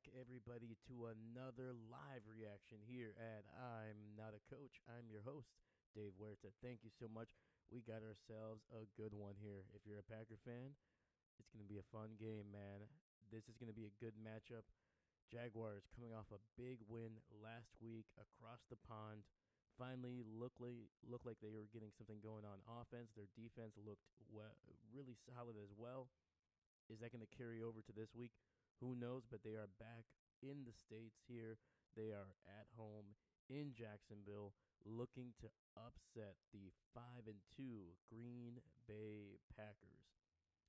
back, everybody, to another live reaction here at I'm Not a Coach. I'm your host, Dave Huerta. Thank you so much. We got ourselves a good one here. If you're a Packer fan, it's going to be a fun game, man. This is going to be a good matchup. Jaguars coming off a big win last week across the pond. Finally, look like they were getting something going on offense. Their defense looked really solid as well. Is that going to carry over to this week? Who knows? But they are back in the States here. They are at home in Jacksonville looking to upset the 5-2 Green Bay Packers.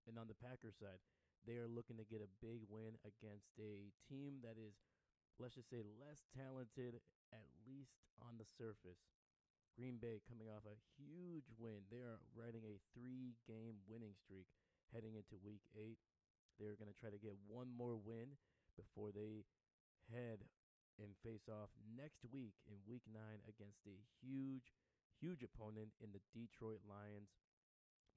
And on the Packers side, they are looking to get a big win against a team that is, let's just say, less talented, at least on the surface. Green Bay coming off a huge win. They are riding a 3-game winning streak heading into week 8. They're going to try to get one more win before they head and face off next week in week 9 against a huge opponent in the Detroit Lions.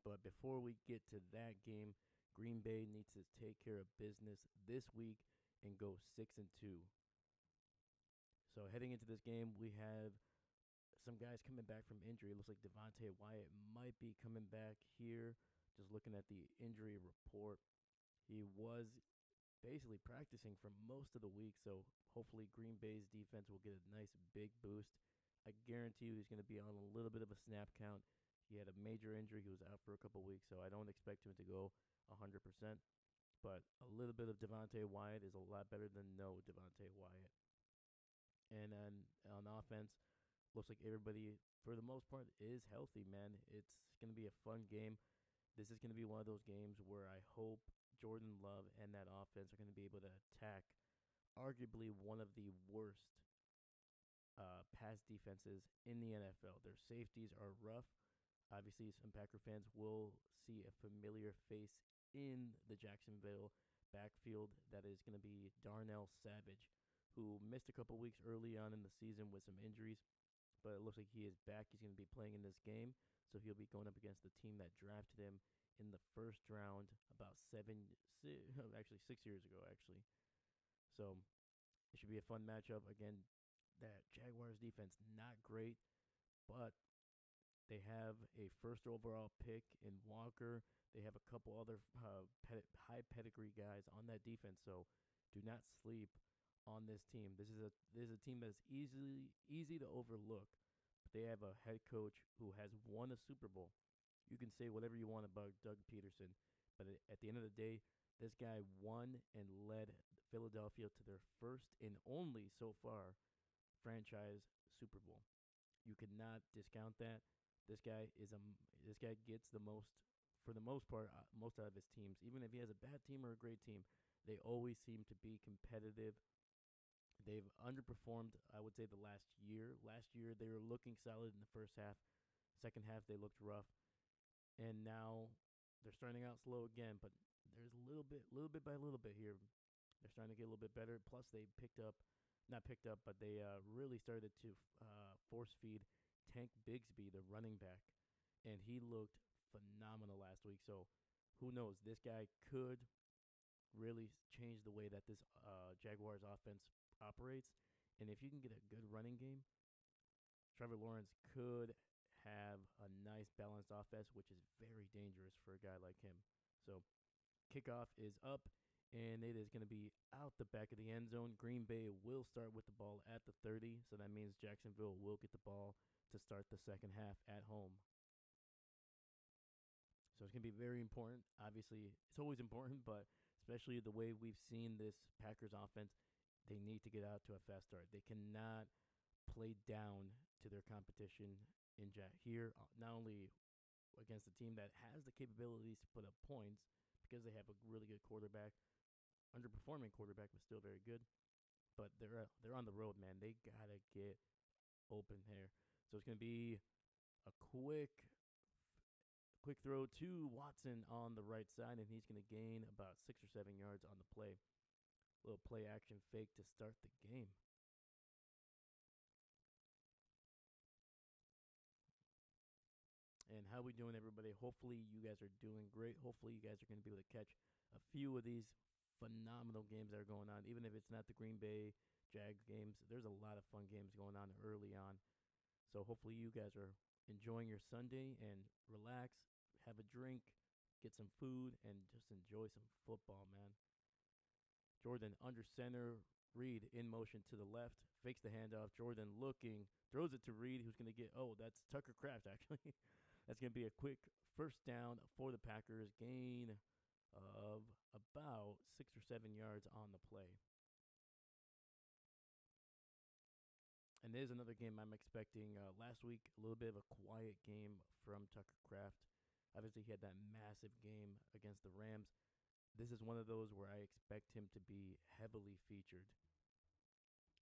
But before we get to that game, Green Bay needs to take care of business this week and go 6-2. So heading into this game, we have some guys coming back from injury. It looks like Devontae Wyatt might be coming back here. Just looking at the injury report, he was basically practicing for most of the week, so hopefully Green Bay's defense will get a nice big boost. I guarantee you he's going to be on a little bit of a snap count. He had a major injury. He was out for a couple weeks, so I don't expect him to go 100%. But a little bit of Devontae Wyatt is a lot better than no Devontae Wyatt. And then on offense, looks like everybody, for the most part, is healthy, man. It's going to be a fun game. This is going to be one of those games where I hope Jordan Love and that offense are going to be able to attack arguably one of the worst pass defenses in the NFL. Their safeties are rough. Obviously, some Packer fans will see a familiar face in the Jacksonville backfield. That is going to be Darnell Savage, who missed a couple weeks early on in the season with some injuries. But it looks like he is back. He's going to be playing in this game. So he'll be going up against the team that drafted him in the first round about 6 years ago, actually. So it should be a fun matchup. Again, that Jaguars defense, not great, but they have a first overall pick in Walker. They have a couple other high pedigree guys on that defense. So do not sleep on this team. This is a team that's easy to overlook, but they have a head coach who has won a Super Bowl. You can say whatever you want about Doug Peterson, but at the end of the day, this guy won and led Philadelphia to their first and only so far franchise Super Bowl. You could not discount that. This guy gets the most, for the most part, most out of his teams. Even if he has a bad team or a great team, they always seem to be competitive. They've underperformed, I would say, the last year. Last year, they were looking solid in the first half. Second half, they looked rough. And now they're starting out slow again, but there's a little bit by little bit here. They're starting to get a little bit better. Plus, they but they really started to force feed Tank Bigsby, the running back. And he looked phenomenal last week. So who knows? This guy could really change the way that this Jaguars offense operates. And if you can get a good running game, Trevor Lawrence could have a nice balanced offense, which is very dangerous for a guy like him. So kickoff is up, and it is going to be out the back of the end zone. Green Bay will start with the ball at the 30, so that means Jacksonville will get the ball to start the second half at home. So it's going to be very important. Obviously, it's always important, but especially the way we've seen this Packers offense, they need to get out to a fast start. They cannot play down to their competition here, not only against a team that has the capabilities to put up points because they have a really good quarterback, underperforming quarterback, but still very good. But they're on the road, man. They gotta get open here. So it's gonna be a quick throw to Watson on the right side, and he's gonna gain about 6 or 7 yards on the play. Little play action fake to start the game. And how we doing, everybody? Hopefully you guys are doing great. Hopefully you guys are going to be able to catch a few of these phenomenal games that are going on. Even if it's not the Green Bay Jags games, there's a lot of fun games going on early on. So hopefully you guys are enjoying your Sunday and relax, have a drink, get some food, and just enjoy some football, man. Jordan under center, Reed in motion to the left, fakes the handoff. Jordan looking, throws it to Reed, who's going to get, that's Tucker Kraft, actually. That's going to be a quick first down for the Packers, gain of about 6 or 7 yards on the play. And there's another game I'm expecting. Last week, a little bit of a quiet game from Tucker Kraft. Obviously, he had that massive game against the Rams. This is one of those where I expect him to be heavily featured.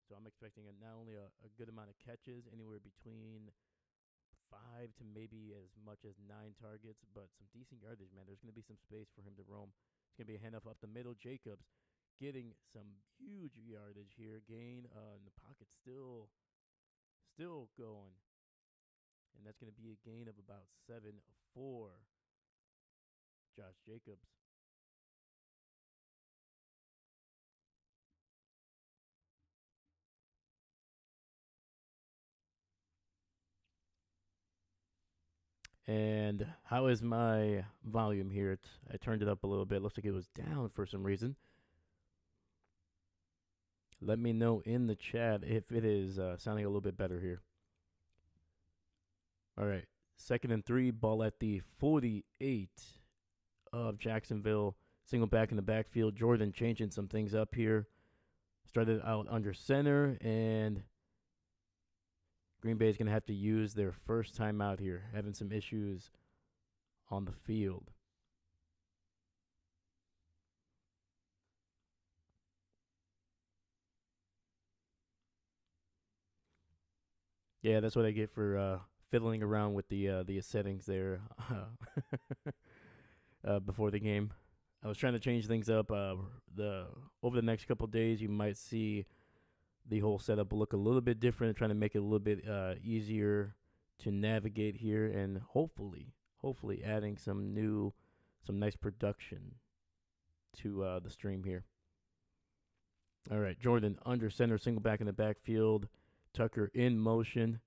So I'm expecting not only a good amount of catches, anywhere between 5 to maybe as much as 9 targets, but some decent yardage, man. There's going to be some space for him to roam. It's going to be a handoff up the middle. Jacobs getting some huge yardage here. Gain in the pocket still going. And that's going to be a gain of about 7 for Josh Jacobs. And how is my volume here? I turned it up a little bit. Looks like it was down for some reason. Let me know in the chat if it is sounding a little bit better here. All right. 2nd and 3, ball at the 48 of Jacksonville. Single back in the backfield. Jordan changing some things up here. Started out under center, and Green Bay is going to have to use their first time out here, having some issues on the field. Yeah, that's what I get for fiddling around with the settings there before the game. I was trying to change things up. Over the next couple of days, you might see the whole setup look a little bit different, trying to make it a little bit easier to navigate here, and hopefully adding some nice production to the stream here. All right, Jordan under center, single back in the backfield. Tucker in motion.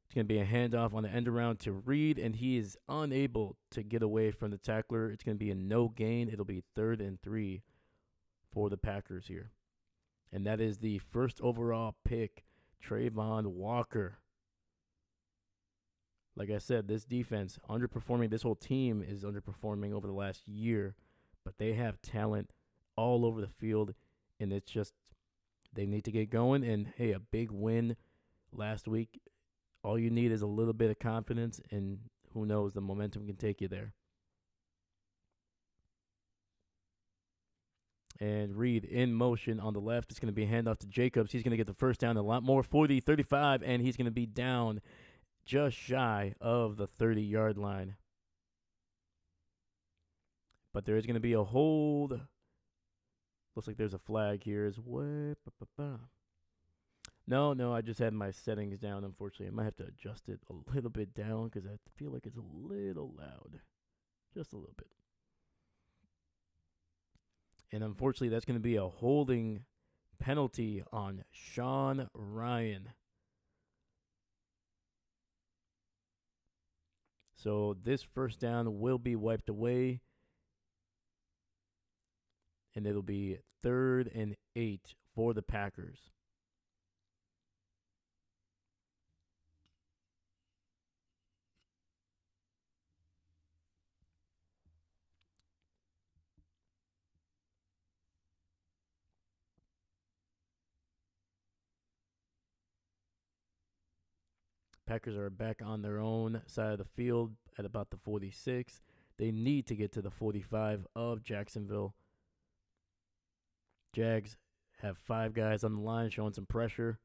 It's going to be a handoff on the end around to Reed, and he is unable to get away from the tackler. It's going to be a no gain. It'll be 3rd and 3 for the Packers here. And that is the first overall pick, Trayvon Walker. Like I said, this defense underperforming. This whole team is underperforming over the last year, but they have talent all over the field, and it's just they need to get going. And, hey, a big win last week. All you need is a little bit of confidence, and who knows, the momentum can take you there. And Reed in motion on the left. It's going to be a handoff to Jacobs. He's going to get the first down, a lot more, 40, 35, and he's going to be down just shy of the 30-yard line. But there is going to be a hold. Looks like there's a flag here as well. No, I just had my settings down, unfortunately. I might have to adjust it a little bit down because I feel like it's a little loud. Just a little bit. And unfortunately, that's going to be a holding penalty on Sean Ryan. So this first down will be wiped away. And it'll be 3rd and 8 for the Packers. Packers are back on their own side of the field at about the 46. They need to get to the 45 of Jacksonville. Jags have 5 guys on the line showing some pressure.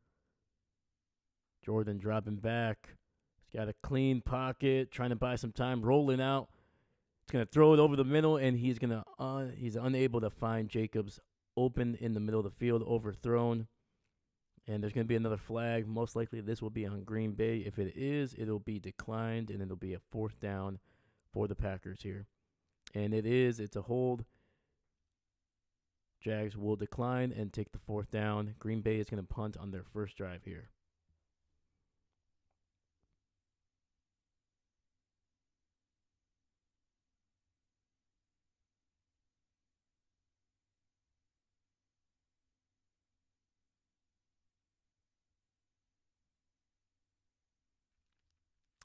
Jordan dropping back. He's got a clean pocket, trying to buy some time, rolling out. He's going to throw it over the middle, and he's unable to find Jacobs open in the middle of the field, overthrown. And there's going to be another flag. Most likely this will be on Green Bay. If it is, it'll be declined, and it'll be a 4th down for the Packers here. And it is. It's a hold. Jags will decline and take the fourth down. Green Bay is going to punt on their first drive here.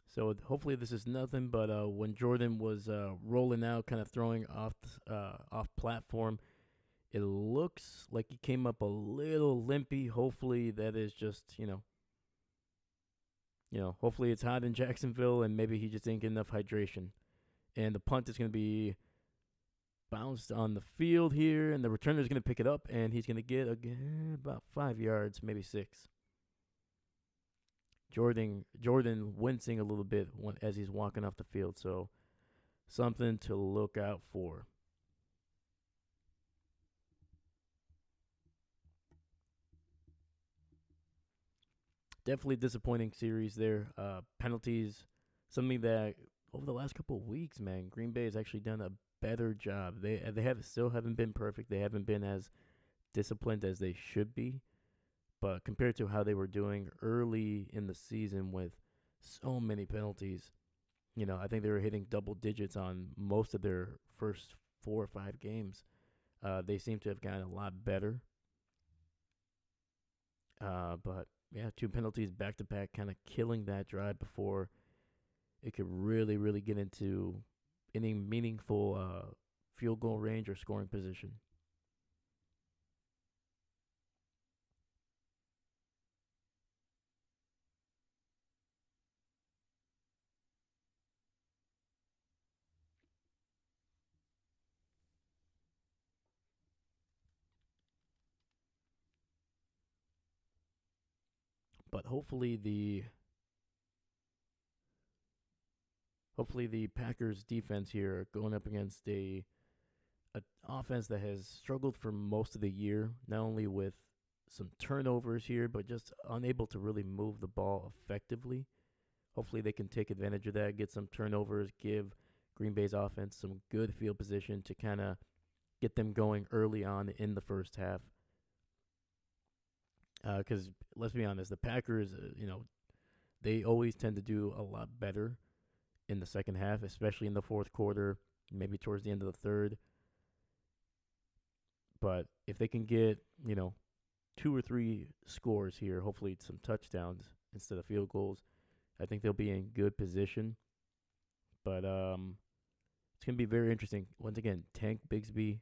So hopefully this is nothing, but when Jordan was rolling out, kind of throwing off platform, it looks like he came up a little limpy. Hopefully that is just hopefully it's hot in Jacksonville and maybe he just didn't get enough hydration. And the punt is going to be bounced on the field here, and the returner is going to pick it up, and he's going to get about 5 yards, maybe 6. Jordan wincing a little bit as he's walking off the field, so something to look out for. Definitely disappointing series there. Penalties, something that over the last couple of weeks, man, Green Bay has actually done a better job. They haven't been perfect. They haven't been as disciplined as they should be. But compared to how they were doing early in the season with so many penalties, I think they were hitting double digits on most of their first 4 or 5 games. They seem to have gotten a lot better. But yeah, 2 penalties back to back, kind of killing that drive before it could really, really get into any meaningful field goal range or scoring position. But hopefully the Packers defense here going up against a offense that has struggled for most of the year, not only with some turnovers here, but just unable to really move the ball effectively. Hopefully they can take advantage of that, get some turnovers, give Green Bay's offense some good field position to kind of get them going early on in the first half. Because let's be honest, the Packers, they always tend to do a lot better in the second half, especially in the fourth quarter, maybe towards the end of the third. But if they can get, 2 or 3 scores here, hopefully some touchdowns instead of field goals, I think they'll be in good position. But it's going to be very interesting. Once again, Tank Bigsby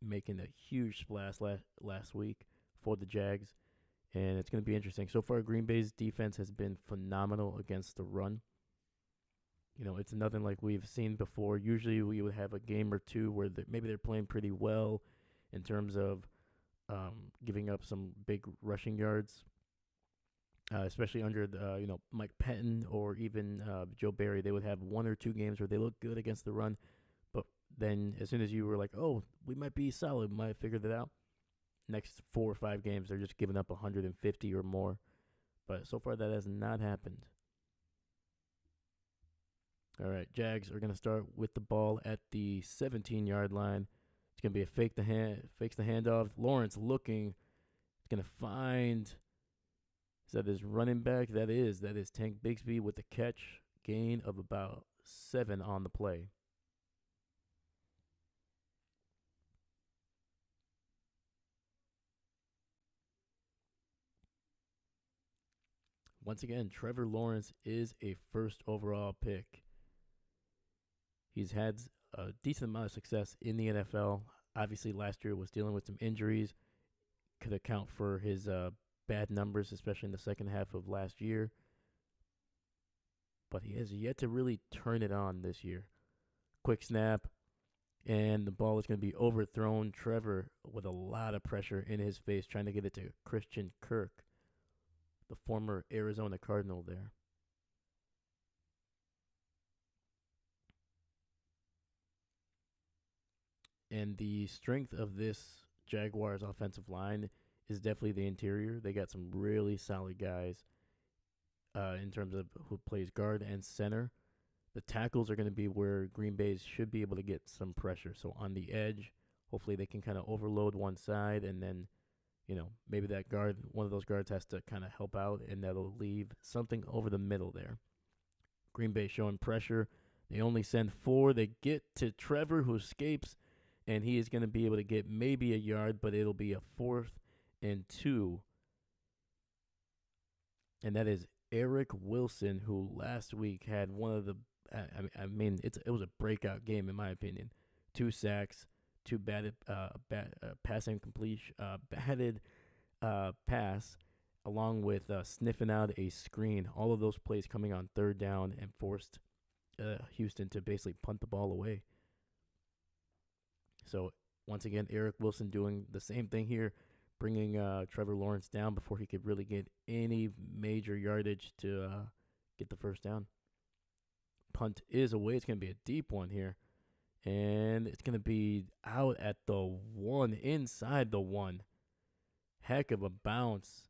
making a huge splash last week for the Jags. And it's going to be interesting. So far, Green Bay's defense has been phenomenal against the run. It's nothing like we've seen before. Usually we would have a game or two where maybe they're playing pretty well in terms of giving up some big rushing yards, especially under Mike Pettin or even Joe Barry. They would have 1 or 2 games where they look good against the run. But then as soon as you were like, oh, we might be solid, we might have figured it out, next 4 or 5 games, they're just giving up 150 or more. But so far, that has not happened. All right, Jags are going to start with the ball at the 17-yard line. It's going to be a fakes the handoff. Lawrence looking. It's going to find. Is that his running back? That is Tank Bigsby with the catch. Gain of about 7 on the play. Once again, Trevor Lawrence is a first overall pick. He's had a decent amount of success in the NFL. Obviously, last year was dealing with some injuries. Could account for his bad numbers, especially in the second half of last year. But he has yet to really turn it on this year. Quick snap, and the ball is going to be overthrown. Trevor with a lot of pressure in his face, trying to get it to Christian Kirk, the former Arizona Cardinal there. And the strength of this Jaguars offensive line is definitely the interior. They got some really solid guys in terms of who plays guard and center. The tackles are going to be where Green Bay should be able to get some pressure. So on the edge, Hopefully they can kind of overload one side, and then, maybe that guard, one of those guards has to kind of help out, and that'll leave something over the middle there. Green Bay showing pressure. They only send 4. They get to Trevor, who escapes, and he is going to be able to get maybe a yard, but it'll be a 4th and 2. And that is Eric Wilson, who last week had one of the, it was a breakout game in my opinion. 2 sacks, 2 batted, passing completion, batted pass, along with sniffing out a screen. All of those plays coming on 3rd down and forced Houston to basically punt the ball away. So once again, Eric Wilson doing the same thing here, bringing Trevor Lawrence down before he could really get any major yardage to get the first down. Punt is away. It's going to be a deep one here. And it's going to be out at the 1, inside the 1. Heck of a bounce.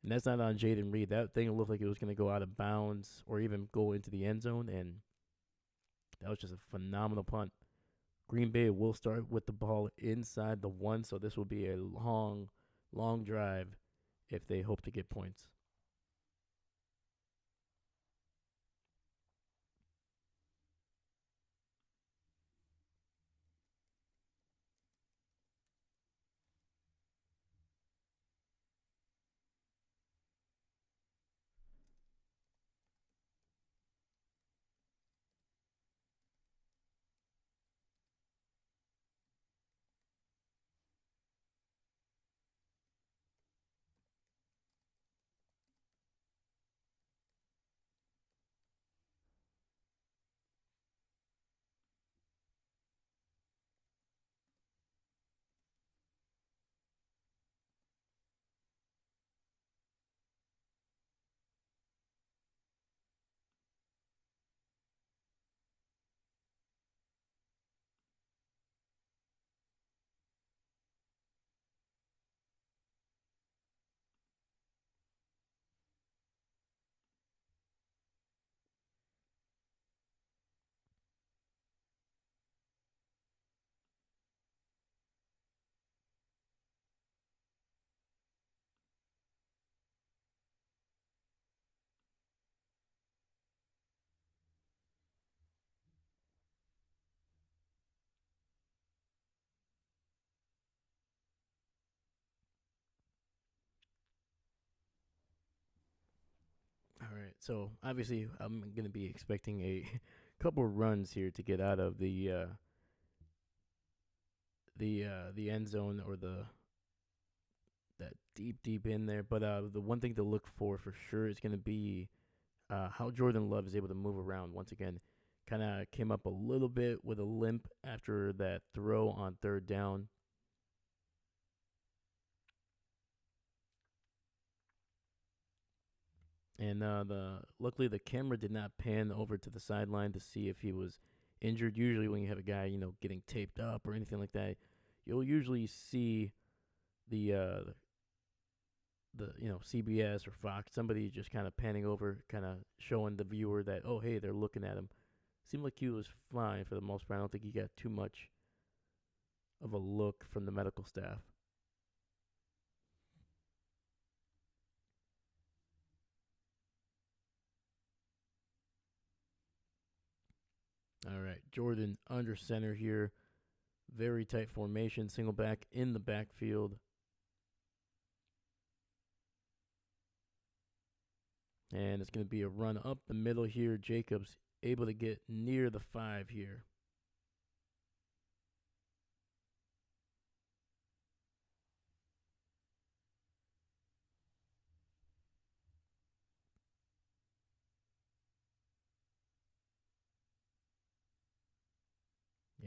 And that's not on Jaden Reed. That thing looked like it was going to go out of bounds or even go into the end zone. And that was just a phenomenal punt. Green Bay will start with the ball inside the 1, so this will be a long, long drive if they hope to get points. All right, so obviously I'm going to be expecting a couple runs here to get out of the end zone or that deep in there. But the one thing to look for sure is going to be how Jordan Love is able to move around. Once again, kind of came up a little bit with a limp after that throw on 3rd down. And luckily the camera did not pan over to the sideline to see if he was injured. Usually when you have a guy, getting taped up or anything like that, you'll usually see the CBS or Fox, somebody just kind of panning over, kind of showing the viewer that, oh, hey, they're looking at him. Seemed like he was fine for the most part. I don't think he got too much of a look from the medical staff. All right, Jordan under center here. Very tight formation, single back in the backfield. And it's going to be a run up the middle here. Jacobs able to get near the 5 here.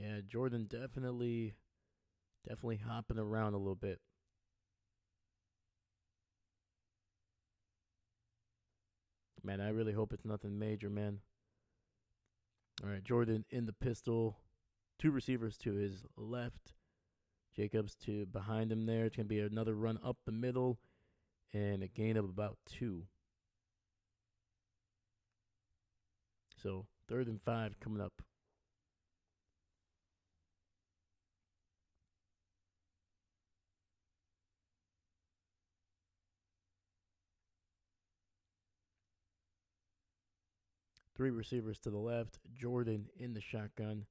Yeah, Jordan definitely hopping around a little bit. Man, I really hope it's nothing major, man. All right, Jordan in the pistol. 2 receivers to his left. Jacobs to behind him there. It's going to be another run up the middle and a gain of about 2. So 3rd and 5 coming up. Three receivers to the left. Jordan in the shotgun.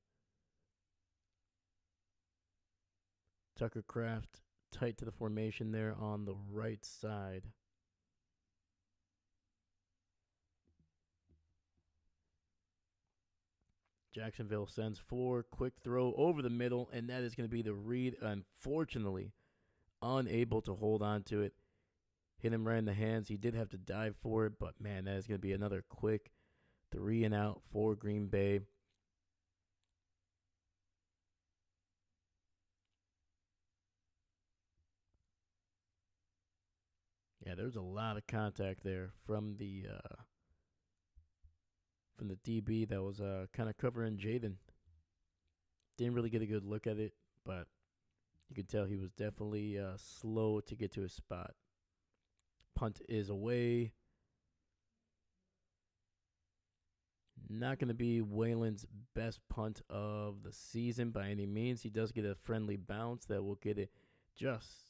Tucker Kraft tight to the formation there on the right side. Jacksonville sends 4. Quick throw over the middle, and that is going to be the read. Unfortunately, unable to hold on to it. Hit him right in the hands. He did have to dive for it, but man, that is going to be another quick 3 and out for Green Bay. Yeah, there's a lot of contact there from the DB that was kind of covering Jaden. Didn't really get a good look at it, but you could tell he was definitely slow to get to his spot. Punt is away. Not going to be Waylon's best punt of the season by any means. He does get a friendly bounce that will get it just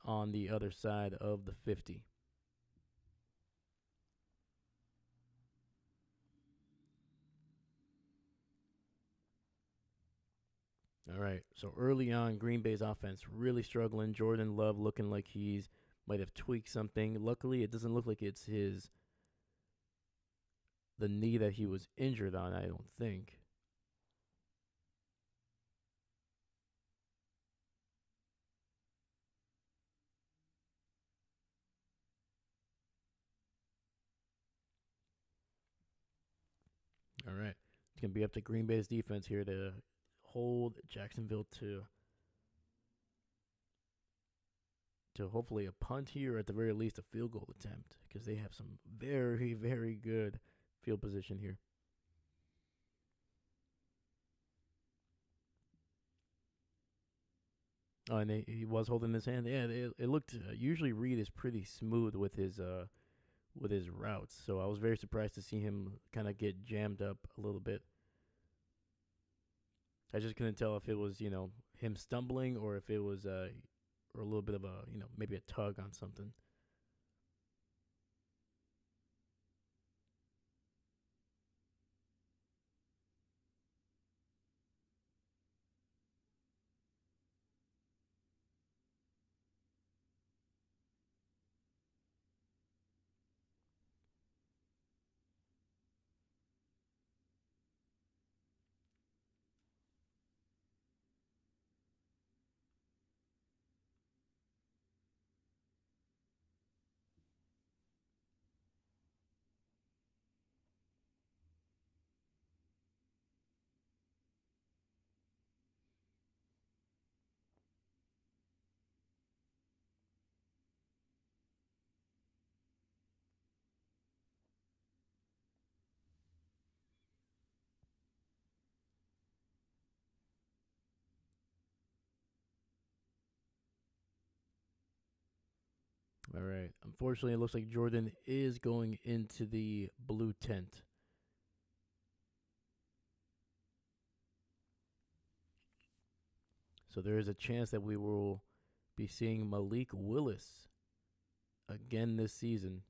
on the other side of the 50. All right, so early on, Green Bay's offense really struggling. Jordan Love looking like he's might have tweaked something. Luckily, it doesn't look like it's the knee that he was injured on, I don't think. All right, it's going to be up to Green Bay's defense here to hold Jacksonville to hopefully a punt here, or at the very least a field goal attempt, because they have some very, very good field position here. Oh, and he was holding his hand. Yeah, it looked. Usually Reed is pretty smooth with his routes, so I was very surprised to see him kind of get jammed up a little bit. I just couldn't tell if it was him stumbling or if it was or a little bit of a maybe a tug on something. All right. Unfortunately, it looks like Jordan is going into the blue tent. So there is a chance that we will be seeing Malik Willis again this season.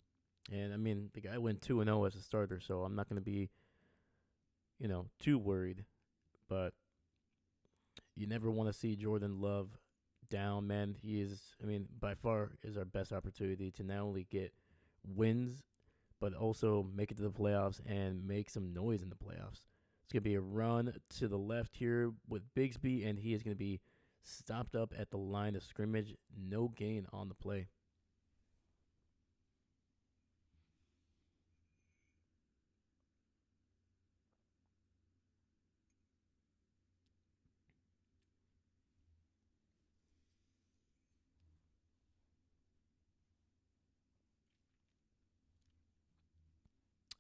And I mean, the guy went 2-0 as a starter, so I'm not going to be, too worried. But you never want to see Jordan Love down, man. He is, by far is our best opportunity to not only get wins, but also make it to the playoffs and make some noise in the playoffs. It's going to be a run to the left here with Bigsby, and he is going to be stopped up at the line of scrimmage. No gain on the play.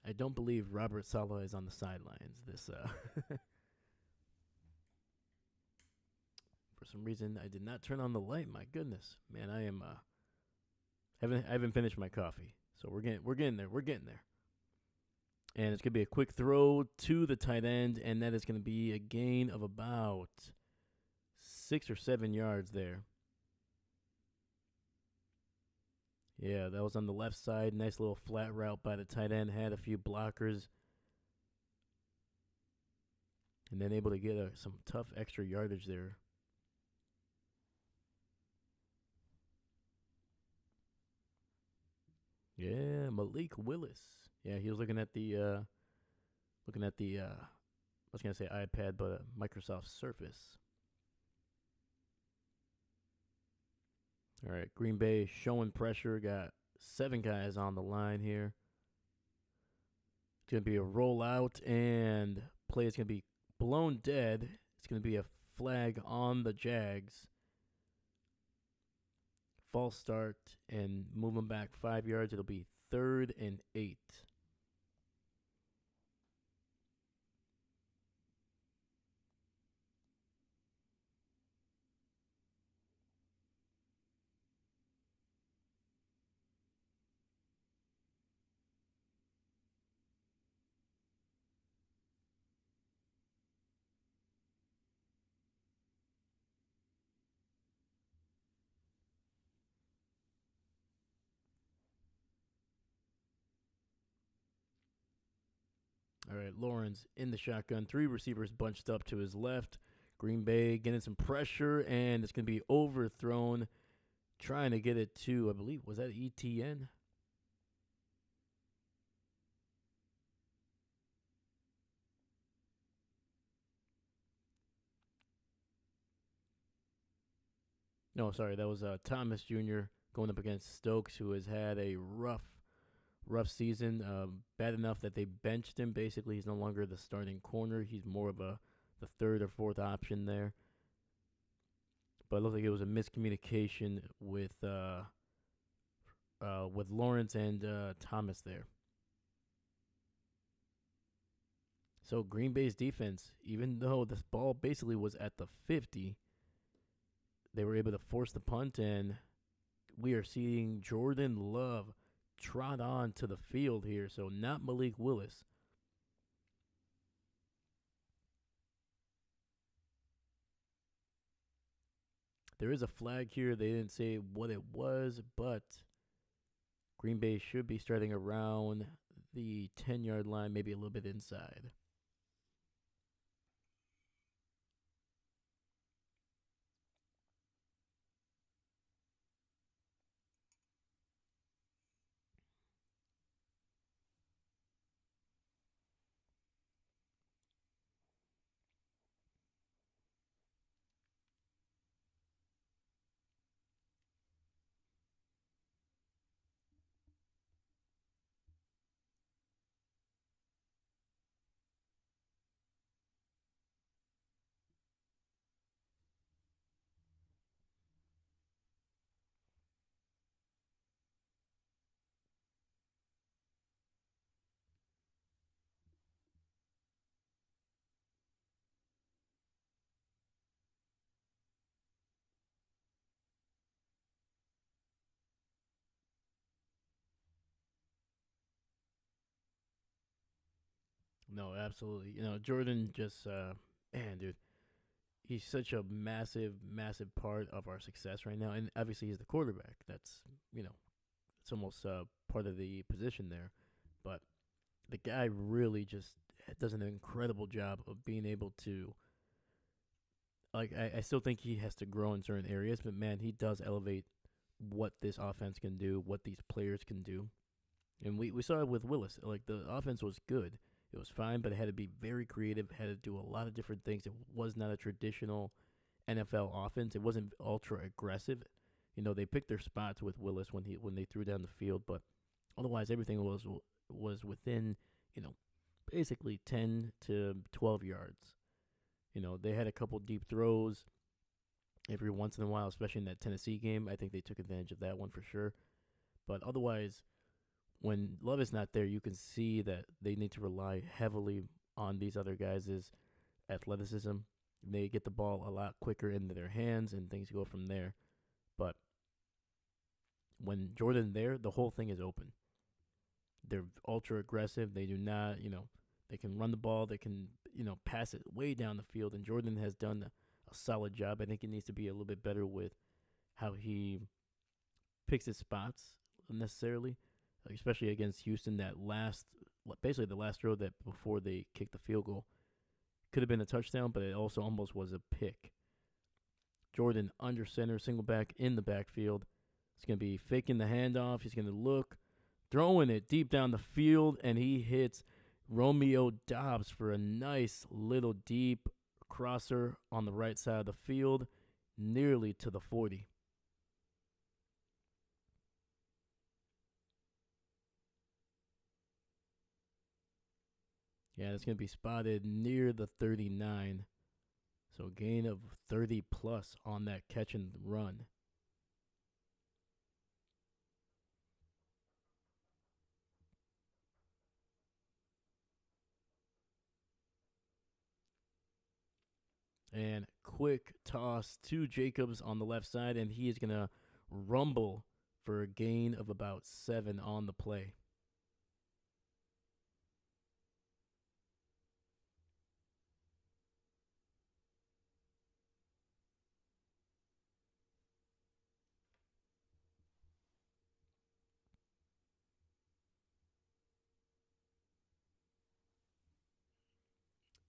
I don't believe Robert Saleh is on the sidelines. For some reason, I did not turn on the light. My goodness, man, I am I haven't finished my coffee, so we're getting there. We're getting there. And it's gonna be a quick throw to the tight end, and that is gonna be a gain of about 6 or 7 yards there. Yeah, that was on the left side. Nice little flat route by the tight end. Had a few blockers. and then able to get some tough extra yardage there. Yeah, Malik Willis. Yeah, he was looking at the I was gonna say iPad, but Microsoft Surface. All right, Green Bay showing pressure. Got 7 guys on the line here. It's gonna be a rollout, and play is gonna be blown dead. It's gonna be a flag on the Jags. False start and move them back 5 yards. It'll be 3rd and 8. All right, Lawrence in the shotgun. 3 receivers bunched up to his left. Green Bay getting some pressure, and it's going to be overthrown. Trying to get it to, I believe, was that ETN? No, sorry, that was Thomas Jr. going up against Stokes, who has had a rough season. Bad enough that they benched him. Basically, he's no longer the starting corner. He's more of the 3rd or 4th option there. But it looked like it was a miscommunication with Lawrence and Thomas there. So Green Bay's defense, even though this ball basically was at the 50, they were able to force the punt, and we are seeing Jordan Love trot on to the field here. So not Malik Willis. There is a flag here. They didn't say what it was, but Green Bay should be starting around the 10-yard line, maybe a little bit inside. No, absolutely. Jordan just, man, dude, he's such a massive part of our success right now. And obviously, he's the quarterback. That's, it's almost part of the position there. But the guy really just does an incredible job of being able to, like, I still think he has to grow in certain areas, but man, he does elevate what this offense can do, what these players can do. And we saw it with Willis. Like, the offense was good. It was fine, but it had to be very creative. It had to do a lot of different things. It was not a traditional NFL offense. It wasn't ultra aggressive. They picked their spots with Willis when they threw down the field, but otherwise everything was within, basically 10 to 12 yards. They had a couple deep throws every once in a while, especially in that Tennessee game. I think they took advantage of that one for sure. But otherwise, when Love is not there, you can see that they need to rely heavily on these other guys' athleticism. They get the ball a lot quicker into their hands, and things go from there. But when Jordan's there, the whole thing is open. They're ultra aggressive. They do not, they can run the ball. They can, pass it way down the field. And Jordan has done a solid job. I think he needs to be a little bit better with how he picks his spots necessarily, especially against Houston. Basically the last throw that before they kicked the field goal, could have been a touchdown, but it also almost was a pick. Jordan under center, single back in the backfield. He's going to be faking the handoff. He's going to look, throwing it deep down the field, and he hits Romeo Doubs for a nice little deep crosser on the right side of the field, nearly to the 40. Yeah, it's going to be spotted near the 39. So gain of 30 plus on that catch and run. And quick toss to Jacobs on the left side, and he is going to rumble for a gain of about 7 on the play.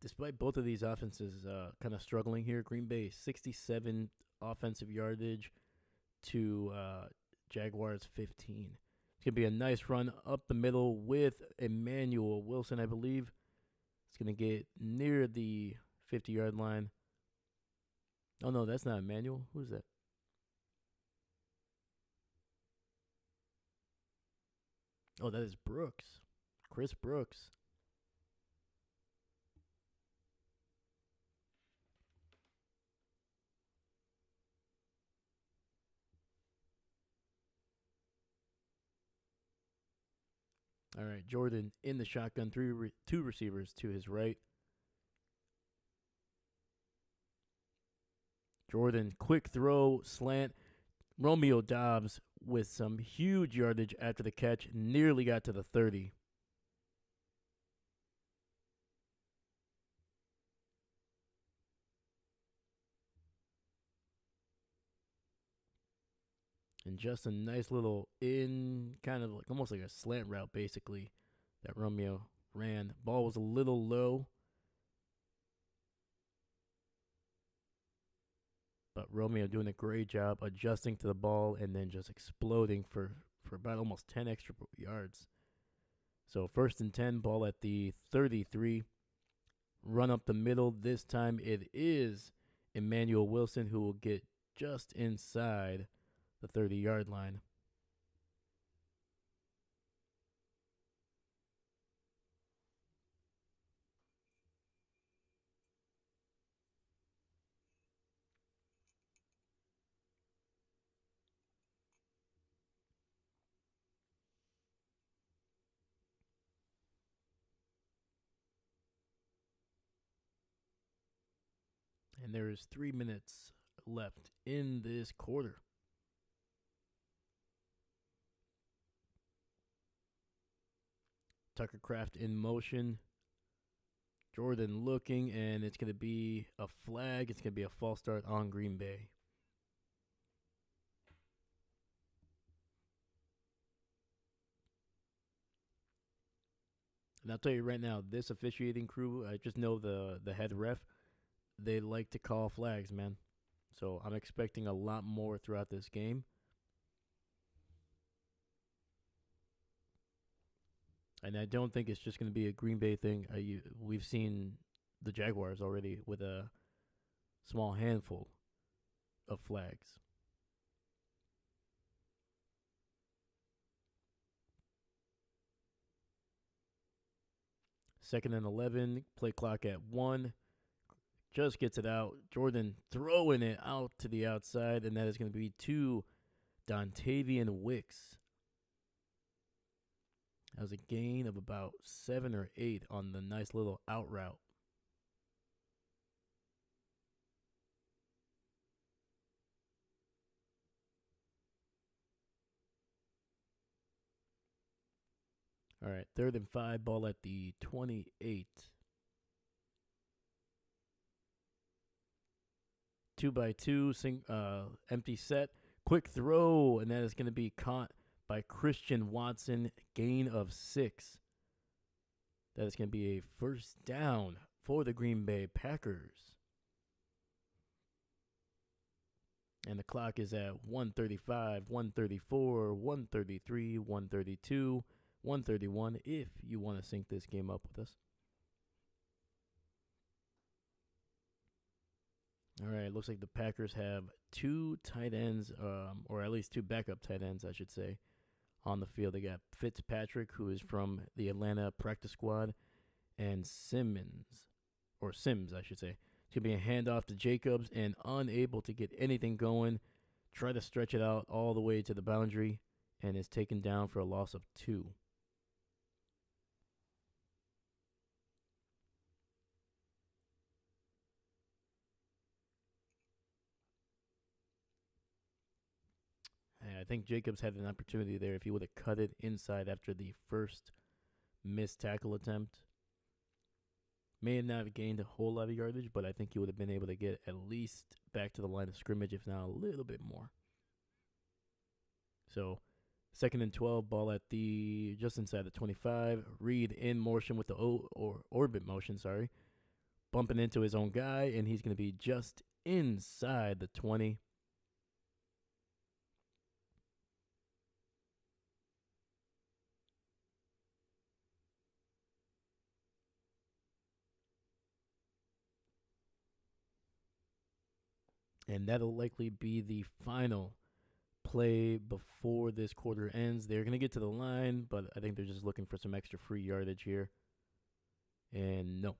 Despite both of these offenses kind of struggling here, Green Bay 67 offensive yardage to Jaguars 15. It's going to be a nice run up the middle with Emmanuel Wilson, I believe. It's going to get near the 50-yard line. Oh, no, that's not Emmanuel. Who's that? Oh, that is Brooks. Chris Brooks. All right, Jordan in the shotgun, two receivers to his right. Jordan, quick throw, slant. Romeo Doubs with some huge yardage after the catch, nearly got to the 30. And just a nice little in, kind of like almost like a slant route, basically, that Romeo ran. Ball was a little low, but Romeo doing a great job adjusting to the ball and then just exploding for about almost 10 extra yards. So 1st and 10, ball at the 33. Run up the middle. This time it is Emmanuel Wilson who will get just inside the 30-yard line. And there is 3 minutes left in this quarter. Tucker Kraft in motion. Jordan looking, and it's going to be a flag. It's going to be a false start on Green Bay. And I'll tell you right now, this officiating crew, I just know the head ref, they like to call flags, man. So I'm expecting a lot more throughout this game. And I don't think it's just going to be a Green Bay thing. We've seen the Jaguars already with a small handful of flags. Second and 11, play clock at 1. Just gets it out. Jordan throwing it out to the outside, and that is going to be to Dontavian Wicks. That was a gain of about 7 or 8 on the nice little out route. All right, 3rd and 5, ball at the 28. 2x2, empty set, quick throw, and that is going to be caught by Christian Watson, gain of 6. That is going to be a first down for the Green Bay Packers. And the clock is at 1:35, 1:34, 1:33, 1:32, 1:31 if you want to sync this game up with us. All right, looks like the Packers have two tight ends, or at least two backup tight ends, I should say, on the field. They got Fitzpatrick, who is from the Atlanta practice squad, and Sims, I should say. It's going to be a handoff to Jacobs, and unable to get anything going. Try to stretch it out all the way to the boundary, and is taken down for a loss of 2. And I think Jacobs had an opportunity there if he would have cut it inside after the first missed tackle attempt. May have not gained a whole lot of yardage, but I think he would have been able to get at least back to the line of scrimmage, if not a little bit more. So, 2nd and 12, ball at the just inside the 25. Reed in motion with the orbit motion, bumping into his own guy, and he's going to be just inside the 20. And that'll likely be the final play before this quarter ends. They're going to get to the line, but I think they're just looking for some extra free yardage here. And no.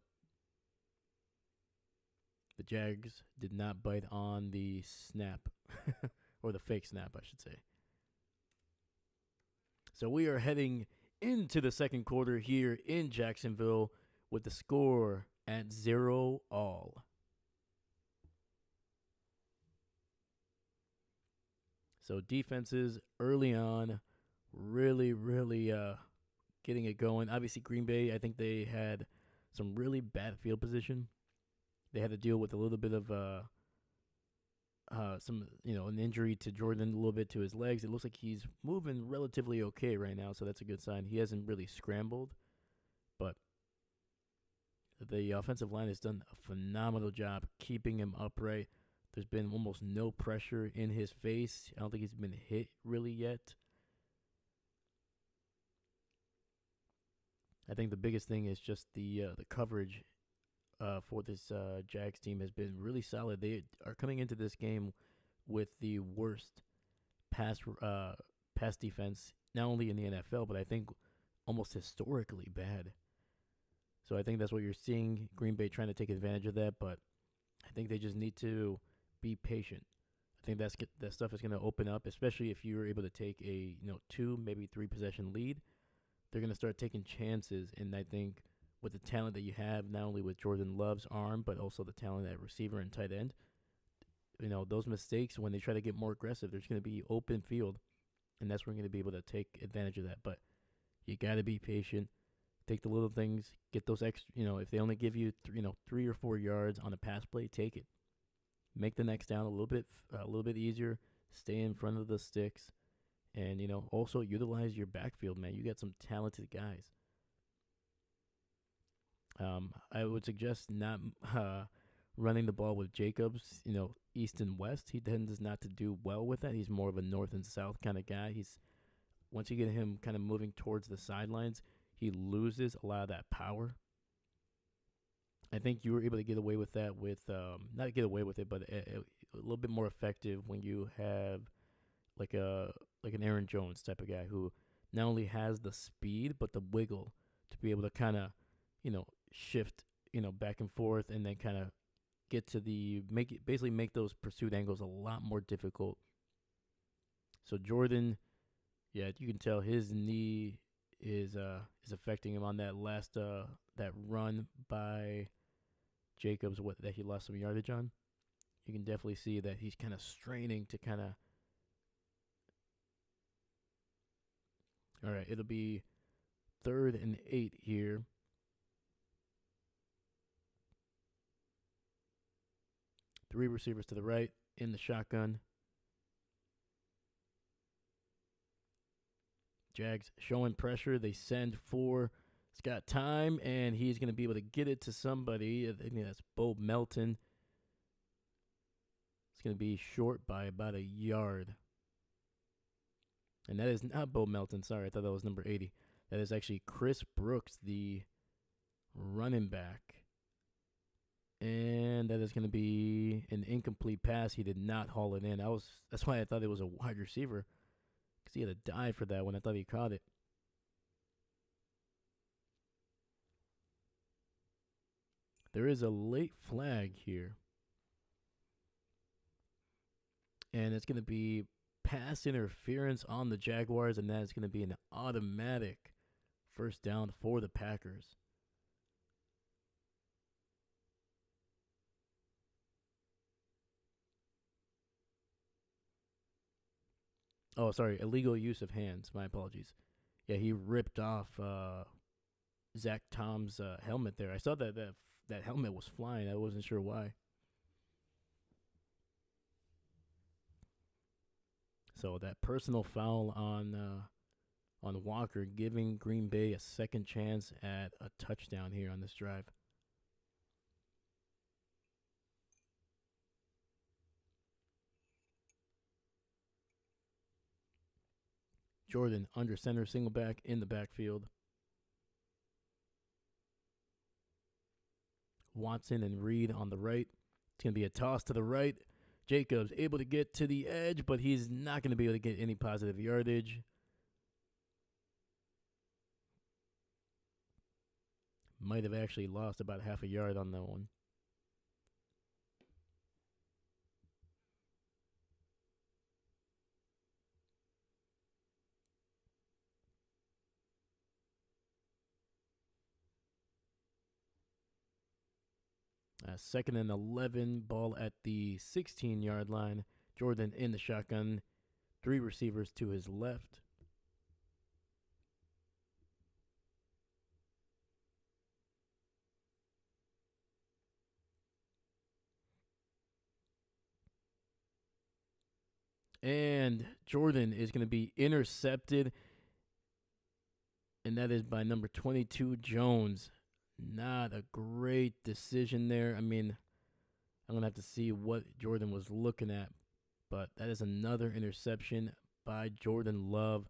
The Jags did not bite on the snap, or the fake snap, I should say. So we are heading into the second quarter here in Jacksonville with the score at 0-all. So defenses early on really getting it going. Obviously, Green Bay, I think they had some really bad field position. They had to deal with a little bit of an injury to Jordan, a little bit to his legs. It looks like he's moving relatively okay right now, so that's a good sign. He hasn't really scrambled, but the offensive line has done a phenomenal job keeping him upright. There's been almost no pressure in his face. I don't think he's been hit really yet. I think the biggest thing is just the coverage for this Jags team has been really solid. They are coming into this game with the worst pass defense, not only in the NFL, but I think almost historically bad. So I think that's what you're seeing, Green Bay trying to take advantage of that, but I think they just need to be patient. I think that stuff is going to open up, especially if you're able to take a 2, maybe 3 possession lead. They're going to start taking chances, and I think with the talent that you have, not only with Jordan Love's arm, but also the talent at receiver and tight end, those mistakes, when they try to get more aggressive, there's going to be open field, and that's where we're going to be able to take advantage of that. But you got to be patient. Take the little things, get those extra, if they only give you 3 or 4 yards on a pass play, take it. Make the next down a little bit easier. Stay in front of the sticks, and also utilize your backfield, man. You got some talented guys. I would suggest not running the ball with Jacobs, east and west. He tends not to do well with that. He's more of a north and south kind of guy. Once you get him kind of moving towards the sidelines, he loses a lot of that power. I think you were able to get away with that with, not get away with it, but a little bit more effective when you have like an Aaron Jones type of guy who not only has the speed but the wiggle to be able to kind of, shift, back and forth, and then kind of get to basically make those pursuit angles a lot more difficult. So Jordan, yeah, you can tell his knee is affecting him on that last that run by Jacobs, that he lost some yardage on. You can definitely see that he's kind of straining to kind of. All right, it'll be 3rd and 8 here. Three receivers to the right in the shotgun. Jags showing pressure. They send 4 He's got time, and he's going to be able to get it to somebody. I think that's Bo Melton. It's going to be short by about a yard. And that is not Bo Melton. Sorry, I thought that was number 80. That is actually Chris Brooks, the running back. And that is going to be an incomplete pass. He did not haul it in. That's why I thought it was a wide receiver, because he had to dive for that when I thought he caught it. There is a late flag here. And it's going to be pass interference on the Jaguars, and that is going to be an automatic first down for the Packers. Oh, sorry, illegal use of hands. My apologies. Yeah, he ripped off Zach Tom's helmet there. I saw that helmet was flying. I wasn't sure why. So that personal foul on Walker, giving Green Bay a second chance at a touchdown here on this drive. Jordan under center, single back in the backfield. Watson and Reed on the right. It's going to be a toss to the right. Jacobs able to get to the edge, but he's not going to be able to get any positive yardage. Might have actually lost about half a yard on that one. Second and 11, ball at the 16-yard line. Jordan in the shotgun. 3 receivers to his left. And Jordan is going to be intercepted. And that is by number 22, Jones. Not a great decision there. I mean, I'm going to have to see what Jordan was looking at. But that is another interception by Jordan Love.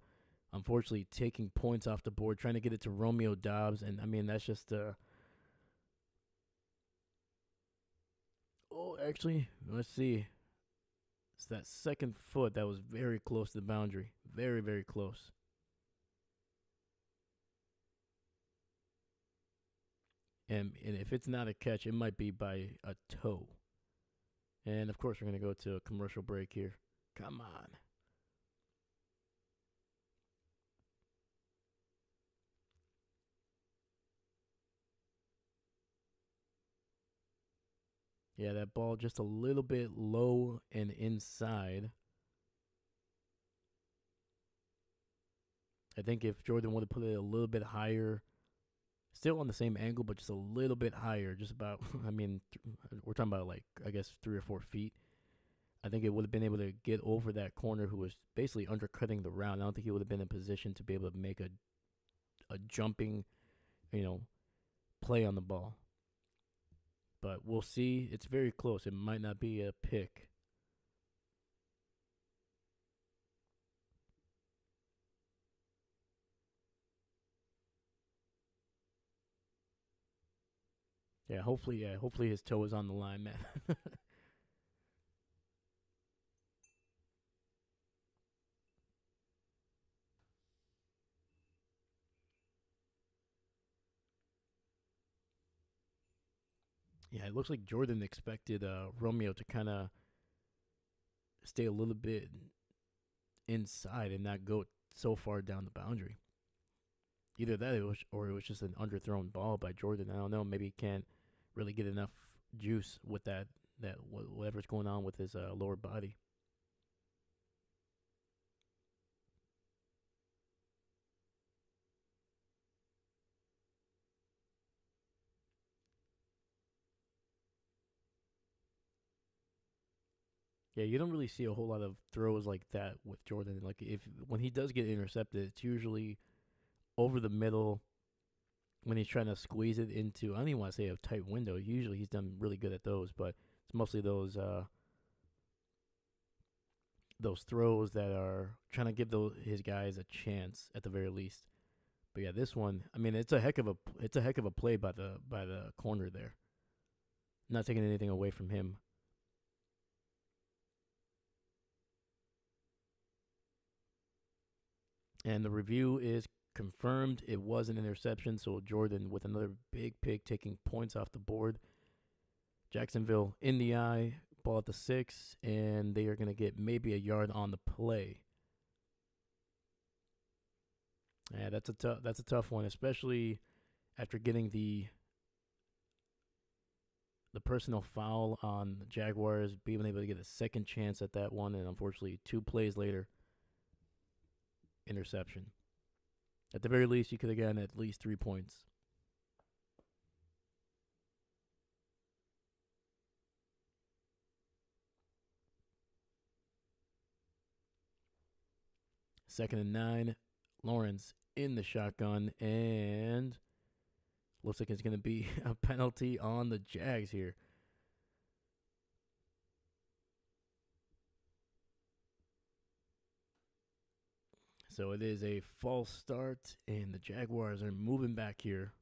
Unfortunately, taking points off the board, trying to get it to Romeo Doubs. And, I mean, that's just oh, actually, let's see. It's that second foot that was very close to the boundary. Very, very close. And if it's not a catch, it might be by a toe. And, of course, we're going to go to a commercial break here. Come on. Yeah, that ball just a little bit low and inside. I think if Jordan would have put it a little bit higher, still on the same angle, but just a little bit higher, just about, I mean, we're talking about like, I guess, 3 or 4 feet. I think it would have been able to get over that corner who was basically undercutting the route. I don't think he would have been in a position to be able to make a jumping, play on the ball. But we'll see. It's very close. It might not be a pick. Hopefully his toe is on the line, man. Yeah, it looks like Jordan expected Romeo to kind of stay a little bit inside and not go so far down the boundary. Either that or it was just an underthrown ball by Jordan. I don't know. Maybe he can't really get enough juice with that whatever's going on with his lower body. Yeah, you don't really see a whole lot of throws like that with Jordan. Like when he does get intercepted, it's usually over the middle when he's trying to squeeze it into, I don't even want to say a tight window. Usually he's done really good at those, but it's mostly those throws that are trying to give his guys a chance at the very least. But yeah, this one, I mean, it's a heck of a play by the corner there. Not taking anything away from him. And the review is confirmed. It was an interception, so Jordan with another big pick taking points off the board. Jacksonville in the eye, ball at the 6, and they are going to get maybe a yard on the play. Yeah, that's a tough one, especially after getting the personal foul on the Jaguars, being able to get a second chance at that one, and unfortunately 2 plays later, interception. At the very least, you could have gotten at least 3 points. Second and 9, Lawrence in the shotgun, and looks like it's going to be a penalty on the Jags here. So it is a false start, and the Jaguars are moving back here.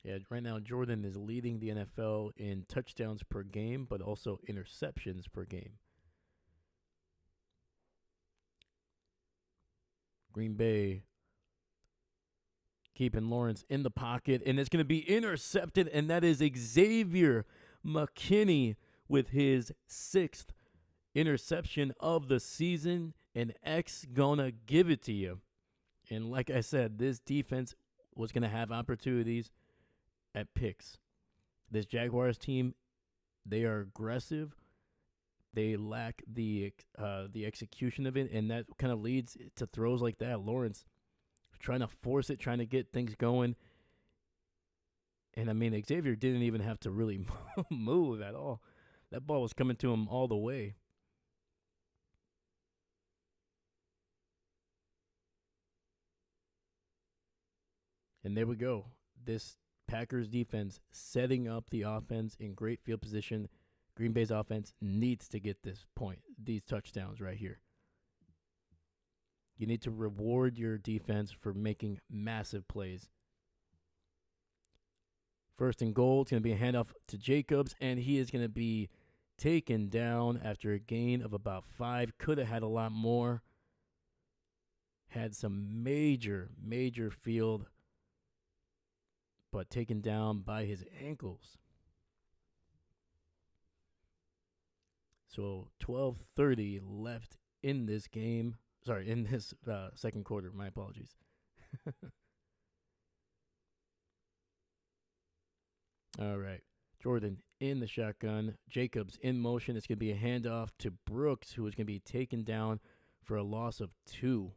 Yeah, right now Jordan is leading the NFL in touchdowns per game, but also interceptions per game. Green Bay keeping Lawrence in the pocket, and it's going to be intercepted, and that is Xavier McKinney with his 6th interception of the season, and X gonna give it to you. And like I said, this defense was going to have opportunities at picks. This Jaguars team, they are aggressive. They lack the execution of it, and that kind of leads to throws like that. Lawrence trying to force it, trying to get things going. And I mean, Xavier didn't even have to really move at all. That ball was coming to him all the way. And there we go. This Packers defense setting up the offense in great field position. Green Bay's offense needs to get these touchdowns right here. You need to reward your defense for making massive plays. First and goal, it's going to be a handoff to Jacobs, and he is going to be taken down after a gain of about 5. Could have had a lot more. Had some major field, but taken down by his ankles. So 12:30 left in this game. Sorry, in this second quarter. My apologies. All right. Jordan in the shotgun. Jacobs in motion. It's going to be a handoff to Brooks, who is going to be taken down for a loss of 2.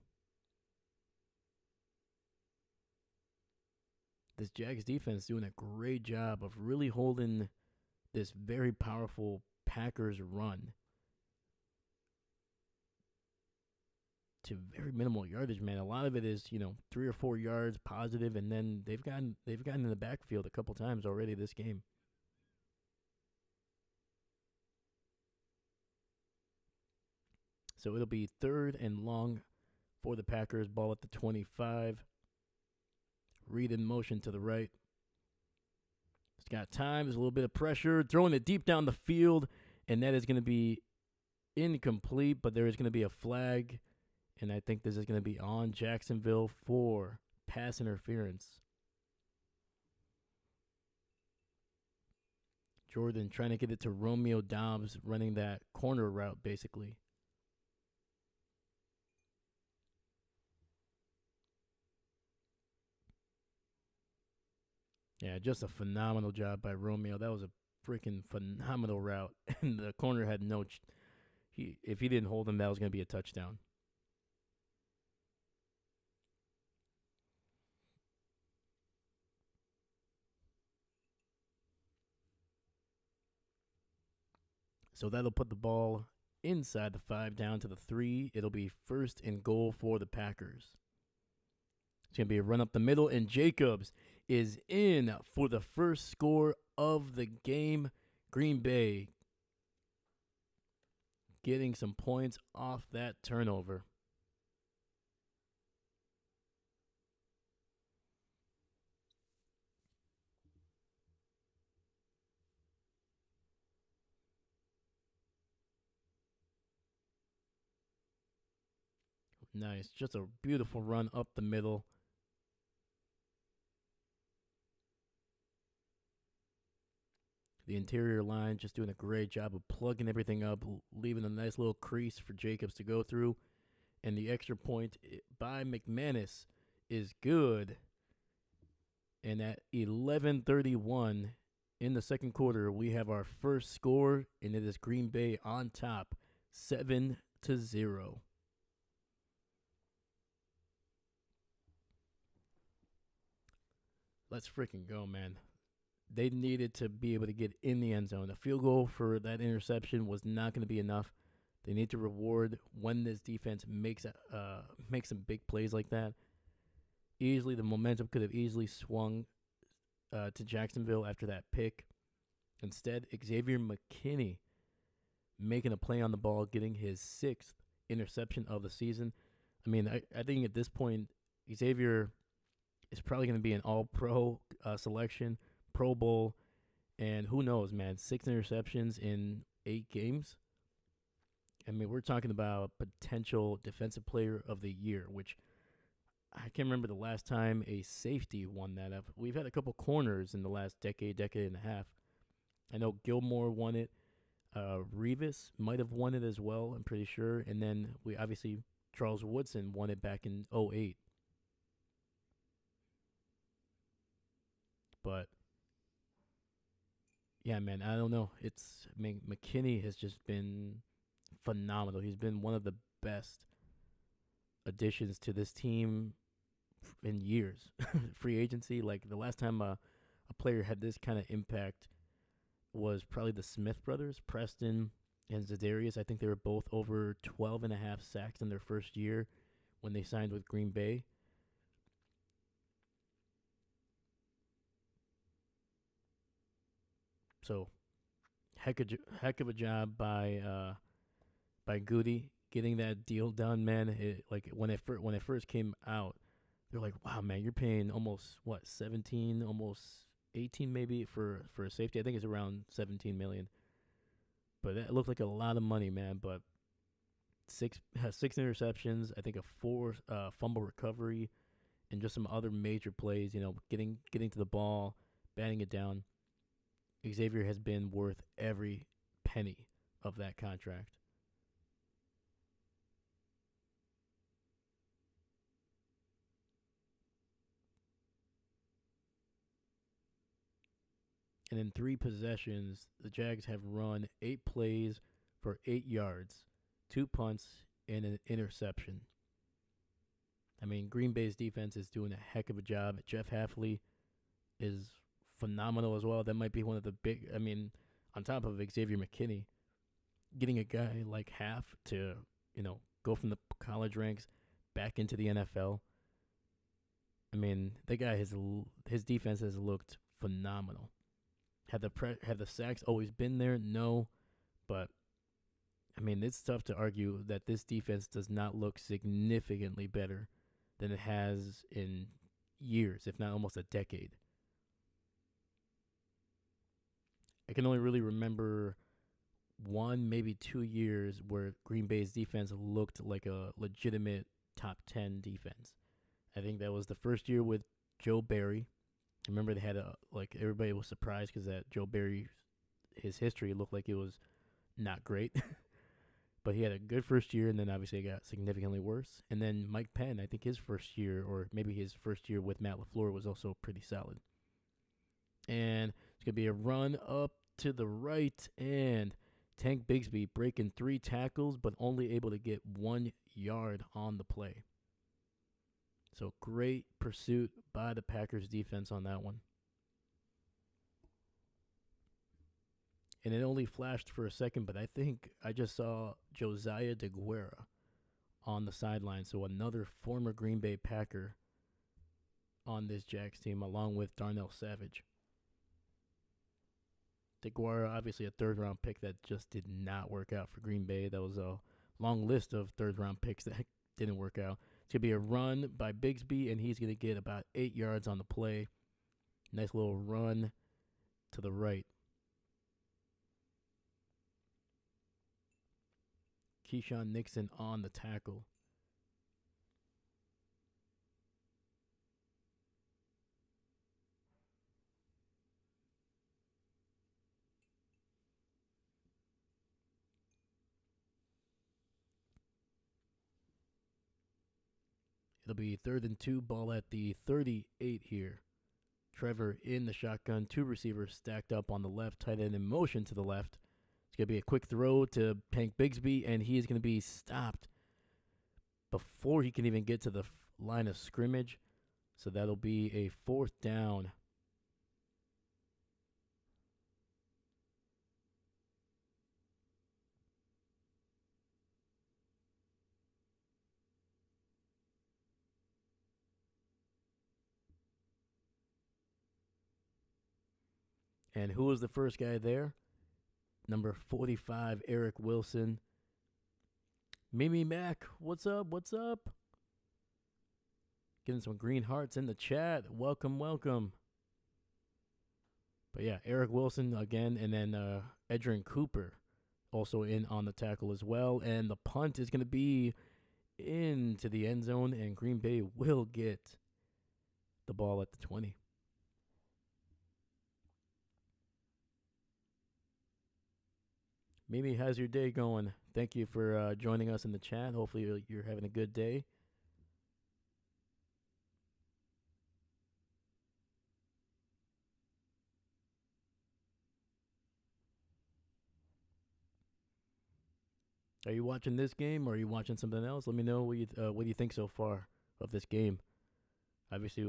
This Jags defense doing a great job of really holding this very powerful Packers run to very minimal yardage, man. A lot of it is, 3 or 4 yards positive, and then they've gotten in the backfield a couple times already this game. So it'll be 3rd and long for the Packers. Ball at the 25. Reed in motion to the right. He's got time. There's a little bit of pressure. Throwing it deep down the field, and that is going to be incomplete, but there is going to be a flag. And I think this is going to be on Jacksonville for pass interference. Jordan trying to get it to Romeo Doubs, running that corner route, basically. Yeah, just a phenomenal job by Romeo. That was a freaking phenomenal route. And the corner had if he didn't hold him, that was going to be a touchdown. So that'll put the ball inside the 5 down to the 3. It'll be 1st and goal for the Packers. It's going to be a run up the middle, and Jacobs is in for the first score of the game. Green Bay getting some points off that turnover. Nice. Just a beautiful run up the middle. The interior line just doing a great job of plugging everything up, leaving a nice little crease for Jacobs to go through. And the extra point by McManus is good. And at 11:31 in the second quarter, we have our first score, and it is Green Bay on top, 7-0. Let's freaking go, man. They needed to be able to get in the end zone. A field goal for that interception was not going to be enough. They need to reward when this defense makes some big plays like that. Easily, the momentum could have easily swung to Jacksonville after that pick. Instead, Xavier McKinney making a play on the ball, getting his 6th interception of the season. I mean, I think at this point, Xavier is probably going to be an all-pro selection, Pro Bowl, and who knows, man, 6 interceptions in 8 games. I mean, we're talking about potential defensive player of the year, which I can't remember the last time a safety won that up. We've had a couple corners in the last decade and a half. I know Gilmore won it. Revis might have won it as well, I'm pretty sure. And then Charles Woodson won it back in 2008. But yeah, man, I don't know. McKinney has just been phenomenal. He's been one of the best additions to this team in years. Free agency, like the last time a player had this kind of impact was probably the Smith brothers, Preston and Zadarius. I think they were both over 12 and a half sacks in their first year when they signed with Green Bay. So, heck of a job by Goody getting that deal done, man. When it first came out, they're like, "Wow, man, you're paying almost 17, almost 18 maybe for a safety. I think it's around 17 million." But that looked like a lot of money, man. But six interceptions, I think a 4 fumble recovery, and just some other major plays. Getting to the ball, batting it down. Xavier has been worth every penny of that contract. And in 3 possessions, the Jags have run 8 plays for 8 yards, 2 punts, and an interception. I mean, Green Bay's defense is doing a heck of a job. Jeff Hafley is phenomenal as well. That might be one of the on top of Xavier McKinney, getting a guy like Half to, go from the college ranks back into the NFL. I mean, the guy his defense has looked phenomenal. Have the sacks always been there? No, but I mean, it's tough to argue that this defense does not look significantly better than it has in years, if not almost a decade. I can only really remember 1, maybe 2 years where Green Bay's defense looked like a legitimate top 10 defense. I think that was the first year with Joe Barry. I remember they had everybody was surprised because that Joe Barry, his history looked like it was not great. But he had a good first year, and then obviously it got significantly worse. And then Mike Penn, I think his first year, or maybe his first year with Matt LaFleur, was also pretty solid. And it's going to be a run up to the right, and Tank Bigsby breaking 3 tackles, but only able to get 1 yard on the play. So great pursuit by the Packers defense on that one. And it only flashed for a second, but I think I just saw Josiah DeGuara on the sideline. So another former Green Bay Packer on this Jags team, along with Darnell Savage. DeGuara, obviously a third-round pick that just did not work out for Green Bay. That was a long list of third-round picks that didn't work out. It's going to be a run by Bigsby, and he's going to get about 8 yards on the play. Nice little run to the right. Keyshawn Nixon on the tackle. It'll be 3rd and 2, ball at the 38 here. Trevor in the shotgun, 2 receivers stacked up on the left, tight end in motion to the left. It's going to be a quick throw to Hank Bigsby, and he is going to be stopped before he can even get to the line of scrimmage. So that'll be a 4th down. And who was the first guy there? Number 45, Eric Wilson. Mimi Mac, what's up? What's up? Getting some green hearts in the chat. Welcome, welcome. But yeah, Eric Wilson again, and then Edrin Cooper also in on the tackle as well. And the punt is going to be into the end zone, and Green Bay will get the ball at the 20. Mimi, how's your day going? Thank you for joining us in the chat. Hopefully you're having a good day. Are you watching this game or are you watching something else? Let me know what you think so far of this game. Obviously,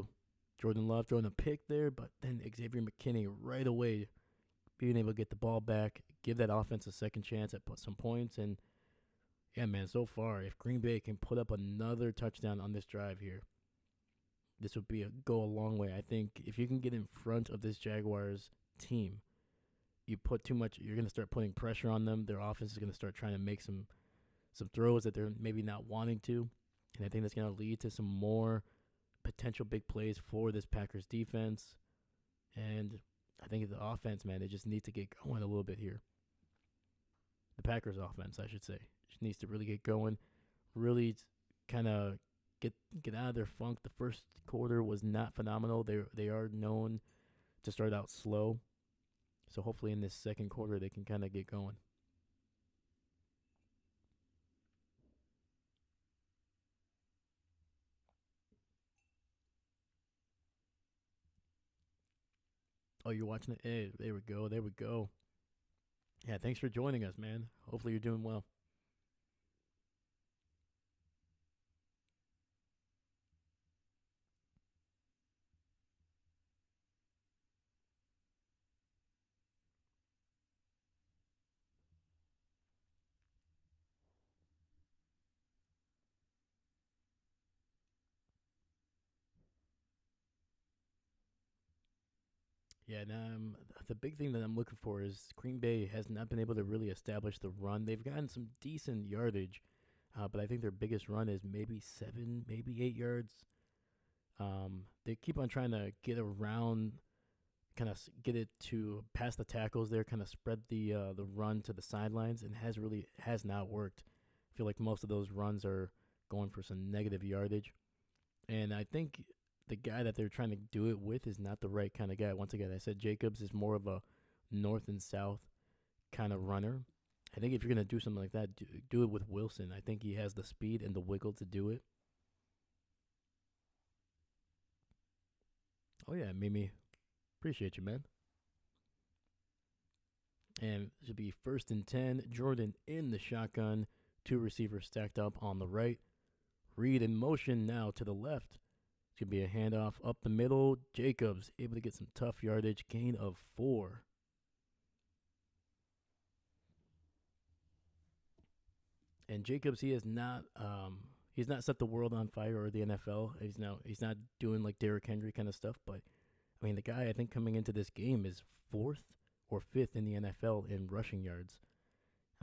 Jordan Love throwing a pick there, but then Xavier McKinney right away being able to get the ball back, give that offense a second chance at some points. And, yeah, man, so far, if Green Bay can put up another touchdown on this drive here, this would go a long way. I think if you can get in front of this Jaguars team, you put too much, you're going to start putting pressure on them. Their offense is going to start trying to make some throws that they're maybe not wanting to. And I think that's going to lead to some more potential big plays for this Packers defense. And I think the offense, man, they just need to get going a little bit here. The Packers offense, I should say, just needs to really get going, really kind of get out of their funk. The first quarter was not phenomenal. They are known to start out slow. So hopefully in this second quarter they can kind of get going. Oh, you're watching it? Hey, there we go. There we go. Yeah, thanks for joining us, man. Hopefully you're doing well. Yeah, and the big thing that I'm looking for is Green Bay has not been able to really establish the run. They've gotten some decent yardage, but I think their biggest run is maybe 7, maybe 8 yards. They keep on trying to get around, kind of get it to past the tackles there, kind of spread the run to the sidelines, and has not worked. I feel like most of those runs are going for some negative yardage, and I think the guy that they're trying to do it with is not the right kind of guy. Once again, I said Jacobs is more of a north and south kind of runner. I think if you're going to do something like that, do it with Wilson. I think he has the speed and the wiggle to do it. Oh, yeah, Mimi. Appreciate you, man. And it should be 1st and 10. Jordan in the shotgun. 2 receivers stacked up on the right. Reed in motion now to the left. It's going to be a handoff up the middle. Jacobs able to get some tough yardage. Gain of 4. And Jacobs, he's not set the world on fire or the NFL. He's not doing like Derrick Henry kind of stuff. But I mean, the guy I think coming into this game is fourth or fifth in the NFL in rushing yards.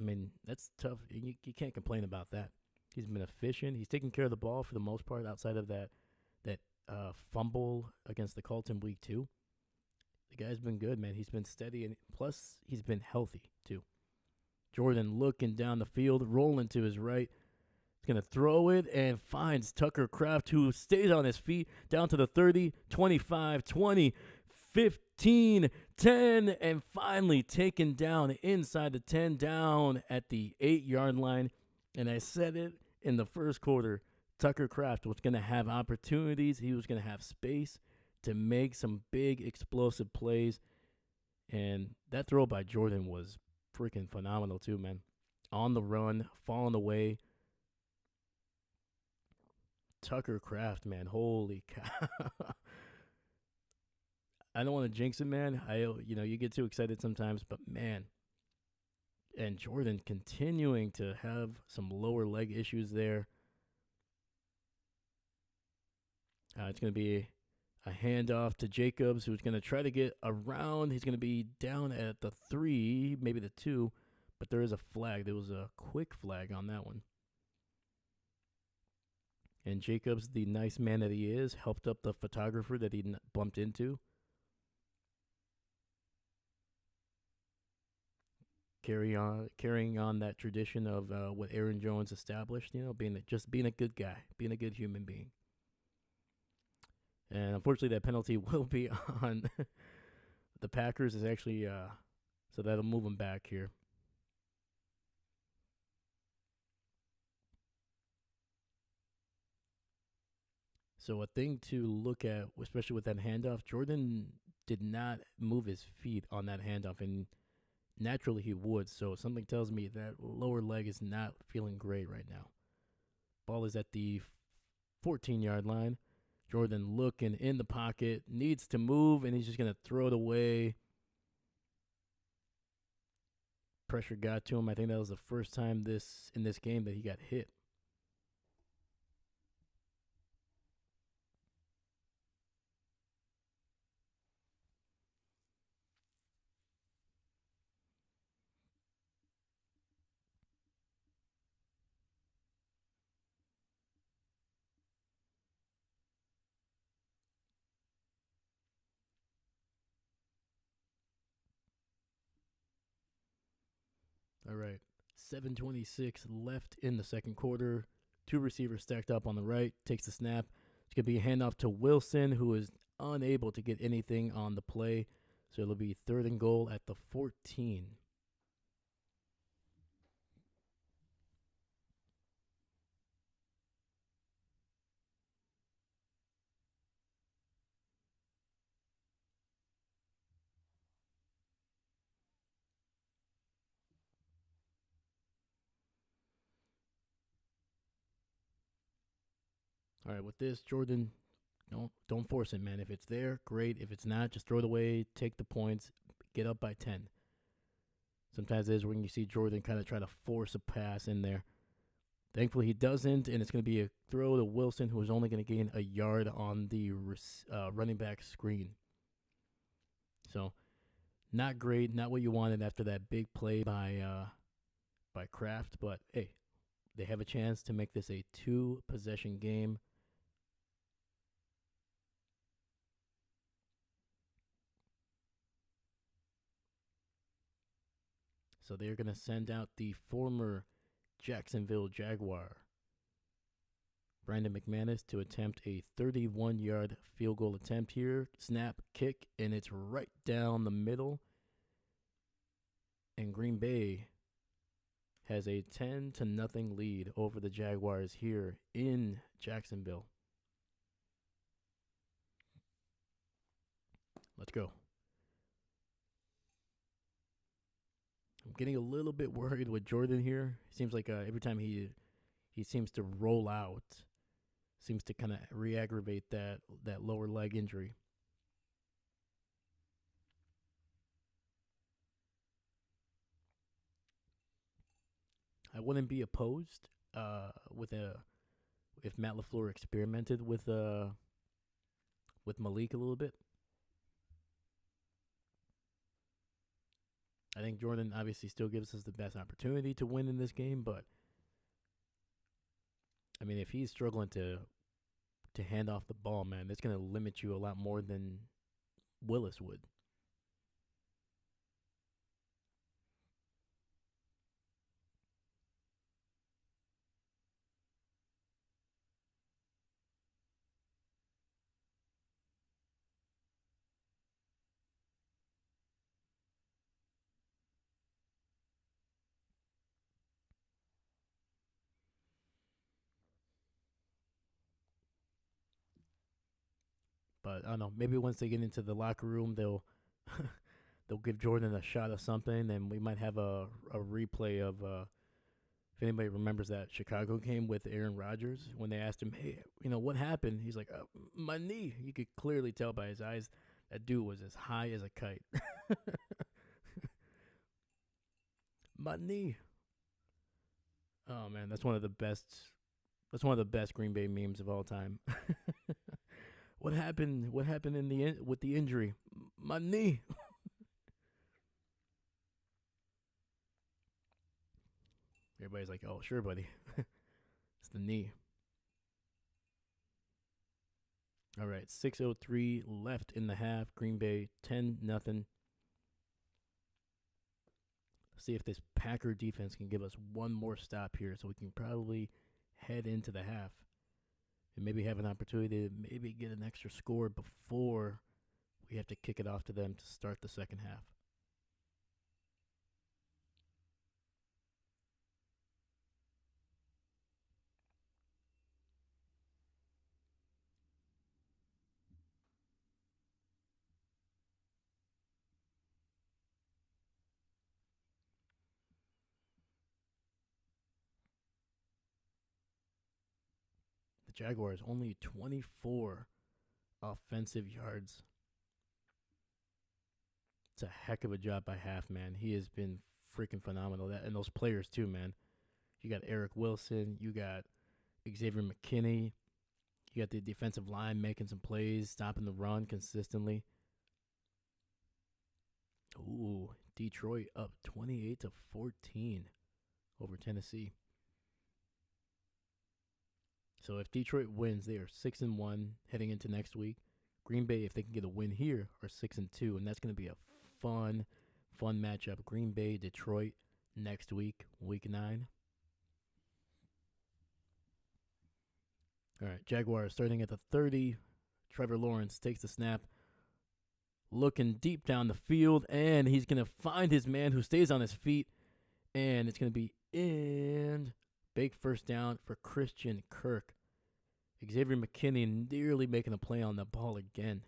I mean, that's tough. You can't complain about that. He's been efficient. He's taking care of the ball for the most part, outside of that fumble against the Colts in week 2. The guy's been good, man. He's been steady, and plus he's been healthy too. Jordan looking down the field, rolling to his right. He's going to throw it and finds Tucker Kraft, who stays on his feet down to the 30, 25, 20, 15, 10, and finally taken down inside the 10, down at the 8-yard line. And I said it in the first quarter, Tucker Kraft was going to have opportunities. He was going to have space to make some big explosive plays. And that throw by Jordan was freaking phenomenal too, man. On the run, falling away. Tucker Kraft, man, holy cow. I don't want to jinx it, man. You get too excited sometimes, but man. And Jordan continuing to have some lower leg issues there. It's going to be a handoff to Jacobs, who's going to try to get around. He's going to be down at the 3, maybe the 2, but there is a flag. There was a quick flag on that one. And Jacobs, the nice man that he is, helped up the photographer that he bumped into. Carrying on that tradition of what Aaron Jones established, being a good guy, being a good human being. And unfortunately, that penalty will be on the Packers. Is actually so that'll move them back here. So a thing to look at, especially with that handoff, Jordan did not move his feet on that handoff, and naturally he would. So something tells me that lower leg is not feeling great right now. Ball is at the 14-yard line. Jordan looking in the pocket, needs to move, and he's just going to throw it away. Pressure got to him. I think that was the first time in this game that he got hit. All right. 7:26 left in the second quarter. 2 receivers stacked up on the right. Takes the snap. It's going to be a handoff to Wilson, who is unable to get anything on the play. So it'll be 3rd and goal at the 14. All right, with this, Jordan, don't force it, man. If it's there, great. If it's not, just throw it away, take the points, get up by 10. Sometimes it is when you see Jordan kind of try to force a pass in there. Thankfully, he doesn't, and it's going to be a throw to Wilson, who is only going to gain a yard on the running back screen. So, not great, not what you wanted after that big play by Kraft, but hey, they have a chance to make this a 2-possession game. So they're going to send out the former Jacksonville Jaguar, Brandon McManus, to attempt a 31-yard field goal attempt here. Snap, kick, and it's right down the middle. And Green Bay has a 10-0 lead over the Jaguars here in Jacksonville. Let's go. I'm getting a little bit worried with Jordan here. It seems like every time he seems to roll out, seems to kind of re-aggravate that lower leg injury. I wouldn't be opposed with a if Matt LaFleur experimented with Malik a little bit. I think Jordan obviously still gives us the best opportunity to win in this game, but I mean, if he's struggling to hand off the ball, man, that's going to limit you a lot more than Willis would. But I don't know. Maybe once they get into the locker room, they'll they'll give Jordan a shot of something, and we might have a replay of if anybody remembers that Chicago game with Aaron Rodgers when they asked him, "Hey, what happened?" He's like, "My knee." You could clearly tell by his eyes that dude was as high as a kite. My knee. Oh man, that's one of the best. That's one of the best Green Bay memes of all time. What happened? What happened with the injury? My knee. Everybody's like, "Oh, sure, buddy. It's the knee." All right, 6:03 left in the half. Green Bay 10-0. See if this Packer defense can give us one more stop here, so we can probably head into the half and maybe have an opportunity to maybe get an extra score before we have to kick it off to them to start the second half. The Jaguars only 24 offensive yards. It's a heck of a job by Half, man. He has been freaking phenomenal. That and those players too, man. You got Eric Wilson, you got Xavier McKinney, you got the defensive line making some plays, stopping the run consistently. Ooh, Detroit up 28-14 over Tennessee. So if Detroit wins, they are 6-1 heading into next week. Green Bay, if they can get a win here, are 6-2, and that's going to be a fun matchup. Green Bay, Detroit next week, week 9. All right, Jaguars starting at the 30. Trevor Lawrence takes the snap, looking deep down the field, and he's going to find his man who stays on his feet, and it's going to be in. Big first down for Christian Kirk. Xavier McKinney nearly making a play on the ball again.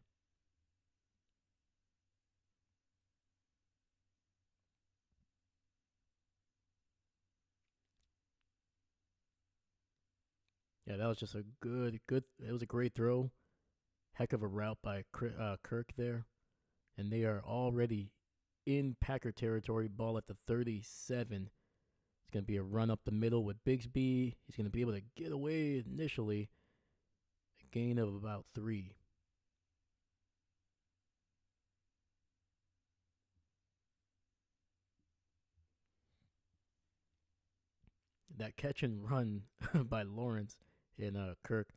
Yeah, that was just a good. It was a great throw. Heck of a route by Kirk there. And they are already in Packer territory. Ball at the 37. It's going to be a run up the middle with Bigsby. He's going to be able to get away initially. A gain of about 3. That catch and run by Lawrence and Kirk,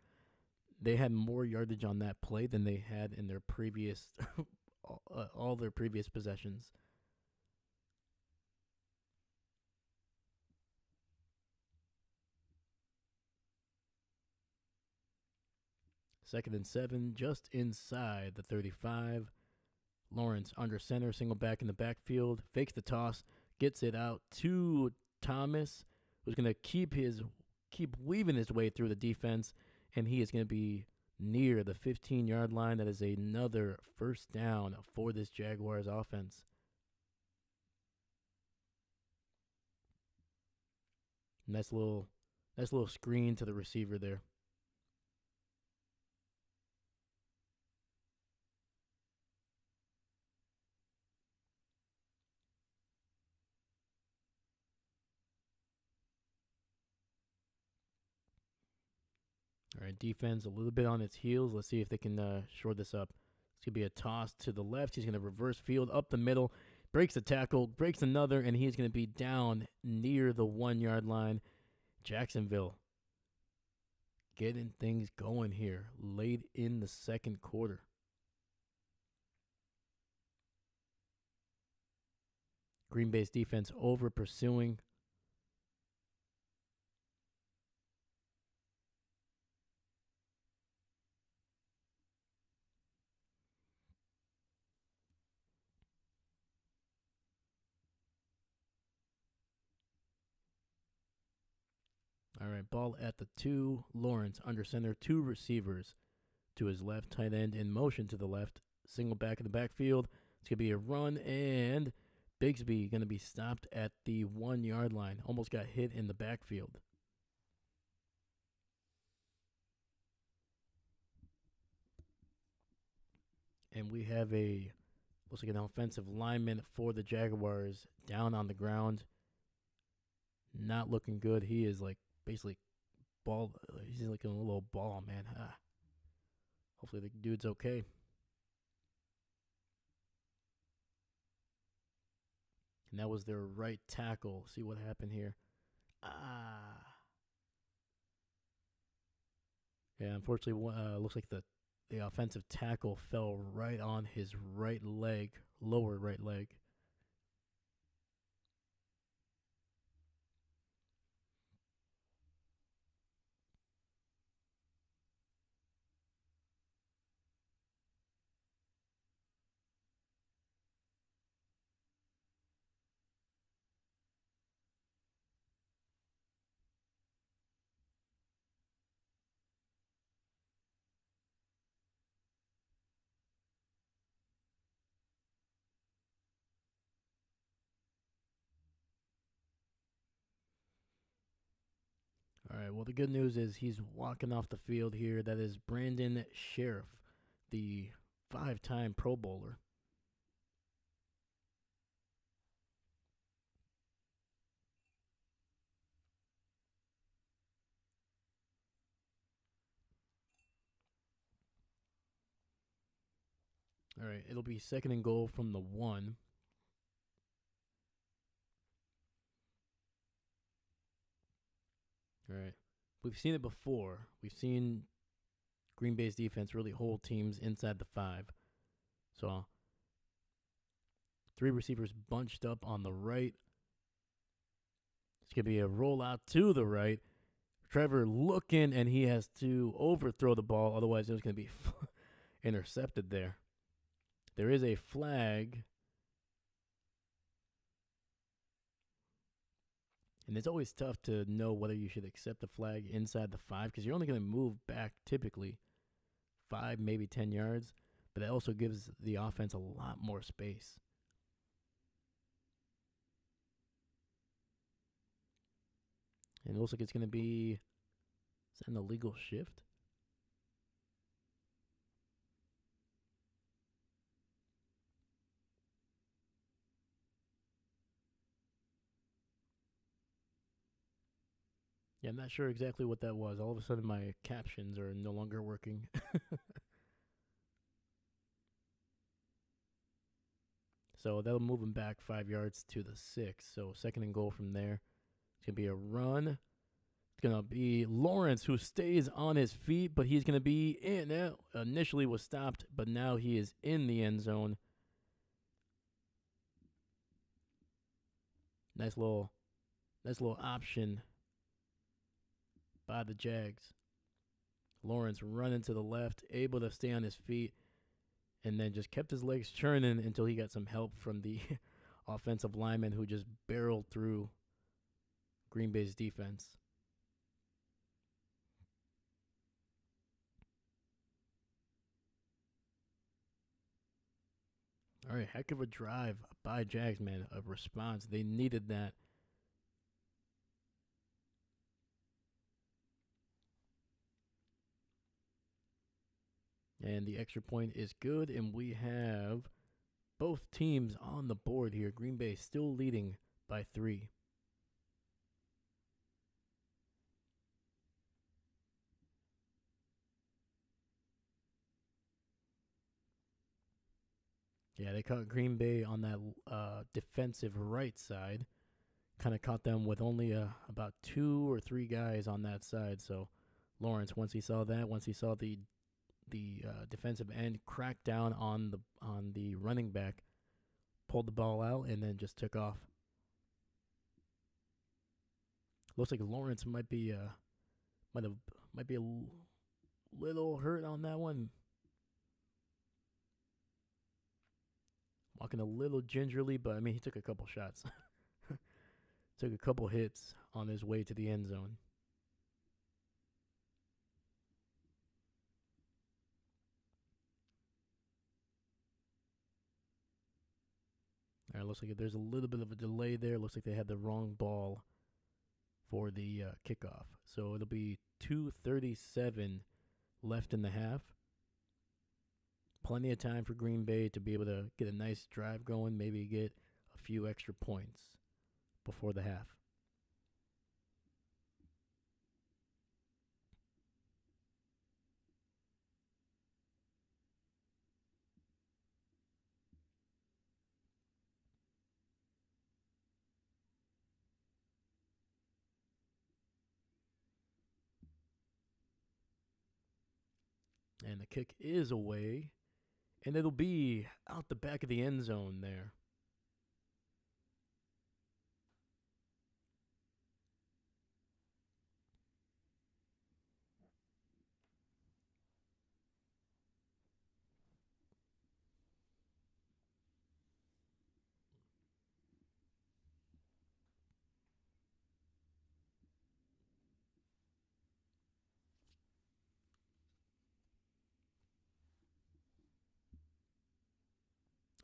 they had more yardage on that play than they had in their previous all their previous possessions. Second and 7, just inside the 35. Lawrence under center, single back in the backfield, fakes the toss, gets it out to Thomas, who's going to keep weaving his way through the defense, and he is going to be near the 15-yard line. That is another first down for this Jaguars offense. Nice little screen to the receiver there. All right, defense a little bit on its heels. Let's see if they can shore this up. It's going to be a toss to the left. He's going to reverse field up the middle. Breaks a tackle, breaks another, and he's going to be down near the 1 yard line. Jacksonville getting things going here late in the second quarter. Green Bay's defense over pursuing. All right, ball at the 2. Lawrence under center, 2 receivers to his left, tight end in motion to the left, single back in the backfield. It's going to be a run, and Bigsby going to be stopped at the 1 yard line. Almost got hit in the backfield. And we have looks like an offensive lineman for the Jaguars down on the ground. Not looking good. He is like basically ball. He's like a little ball, man. Hopefully the dude's okay. And that was their right tackle. See what happened here. Yeah, unfortunately, looks like the offensive tackle fell right on his right leg, lower right leg. All right, well, the good news is he's walking off the field here. That is Brandon Sheriff, the 5-time Pro Bowler. All right, it'll be 2nd and goal from the 1. All right, we've seen it before. We've seen Green Bay's defense really hold teams inside the 5. So 3 receivers bunched up on the right. It's going to be a rollout to the right. Trevor looking, and he has to overthrow the ball. Otherwise, it was going to be intercepted there. There is a flag. And it's always tough to know whether you should accept a flag inside the 5 because you're only going to move back typically 5, maybe 10 yards. But that also gives the offense a lot more space. And it looks like it's going to be, is that an illegal shift? Yeah, I'm not sure exactly what that was. All of a sudden, my captions are no longer working. So that'll move him back 5 yards to the 6. So 2nd and goal from there. It's going to be a run. It's going to be Lawrence who stays on his feet, but he's going to be in. Initially was stopped, but now he is in the end zone. Nice little option by the Jags. Lawrence running to the left, able to stay on his feet, and then just kept his legs churning until he got some help from the offensive lineman who just barreled through Green Bay's defense. All right, heck of a drive by Jags, man. A response. They needed that. And the extra point is good, and we have both teams on the board here. Green Bay still leading by 3. Yeah, they caught Green Bay on that defensive right side. Kind of caught them with only about 2 or 3 guys on that side. So Lawrence, once he saw that, once he saw the defensive end crack down on the running back, pulled the ball out and then just took off. Looks like Lawrence might have might be a little hurt on that one. Walking a little gingerly, but I mean he took a couple shots. Took a couple hits on his way to the end zone. All right, looks like there's a little bit of a delay there. Looks like they had the wrong ball for the kickoff. So it'll be 2:37 left in the half. Plenty of time for Green Bay to be able to get a nice drive going, maybe get a few extra points before the half. And the kick is away, and it'll be out the back of the end zone there.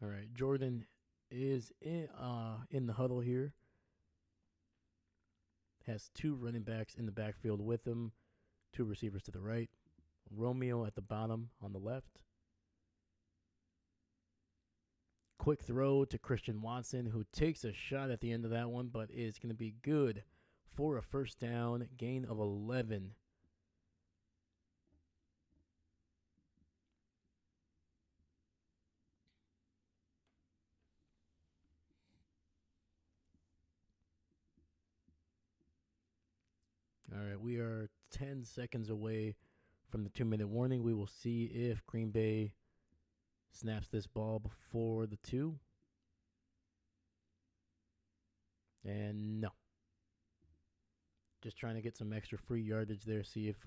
All right, Jordan is in the huddle here. Has 2 running backs in the backfield with him, 2 receivers to the right. Romeo at the bottom on the left. Quick throw to Christian Watson, who takes a shot at the end of that one, but is going to be good for a first down, gain of 11. All right, we are 10 seconds away from the 2-minute warning. We will see if Green Bay snaps this ball before the 2. And no. Just trying to get some extra free yardage there, see if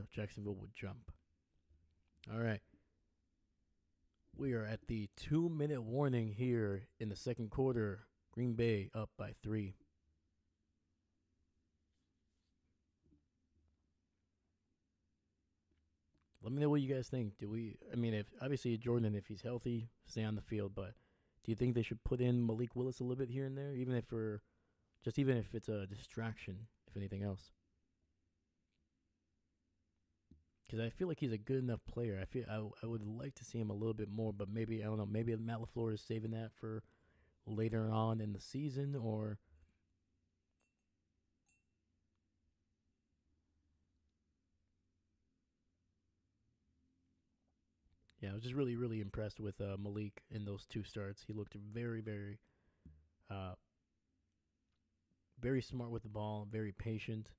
Jacksonville would jump. All right. We are at the 2-minute warning here in the second quarter. Green Bay up by 3. Let me know what you guys think. If obviously Jordan, if he's healthy, stay on the field, but do you think they should put in Malik Willis a little bit here and there, even if it's a distraction, if anything else? Because I feel like he's a good enough player. I would like to see him a little bit more, but maybe I don't know. Maybe Matt LaFleur is saving that for later on in the season, or yeah, I was just really, really impressed with Malik in those 2 starts. He looked very, very, uh, very smart with the ball, very patient,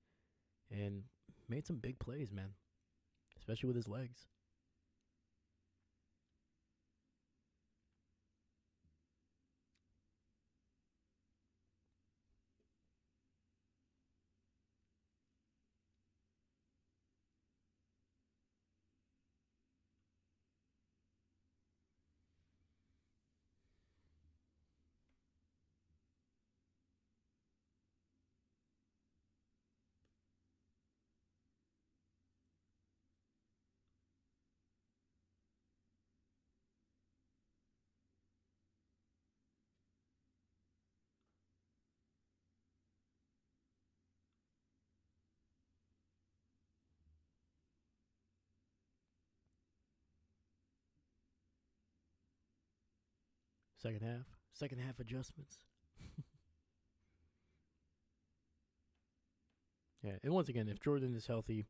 and made some big plays, man, especially with his legs. Second half adjustments. Yeah, and once again, if Jordan is healthy,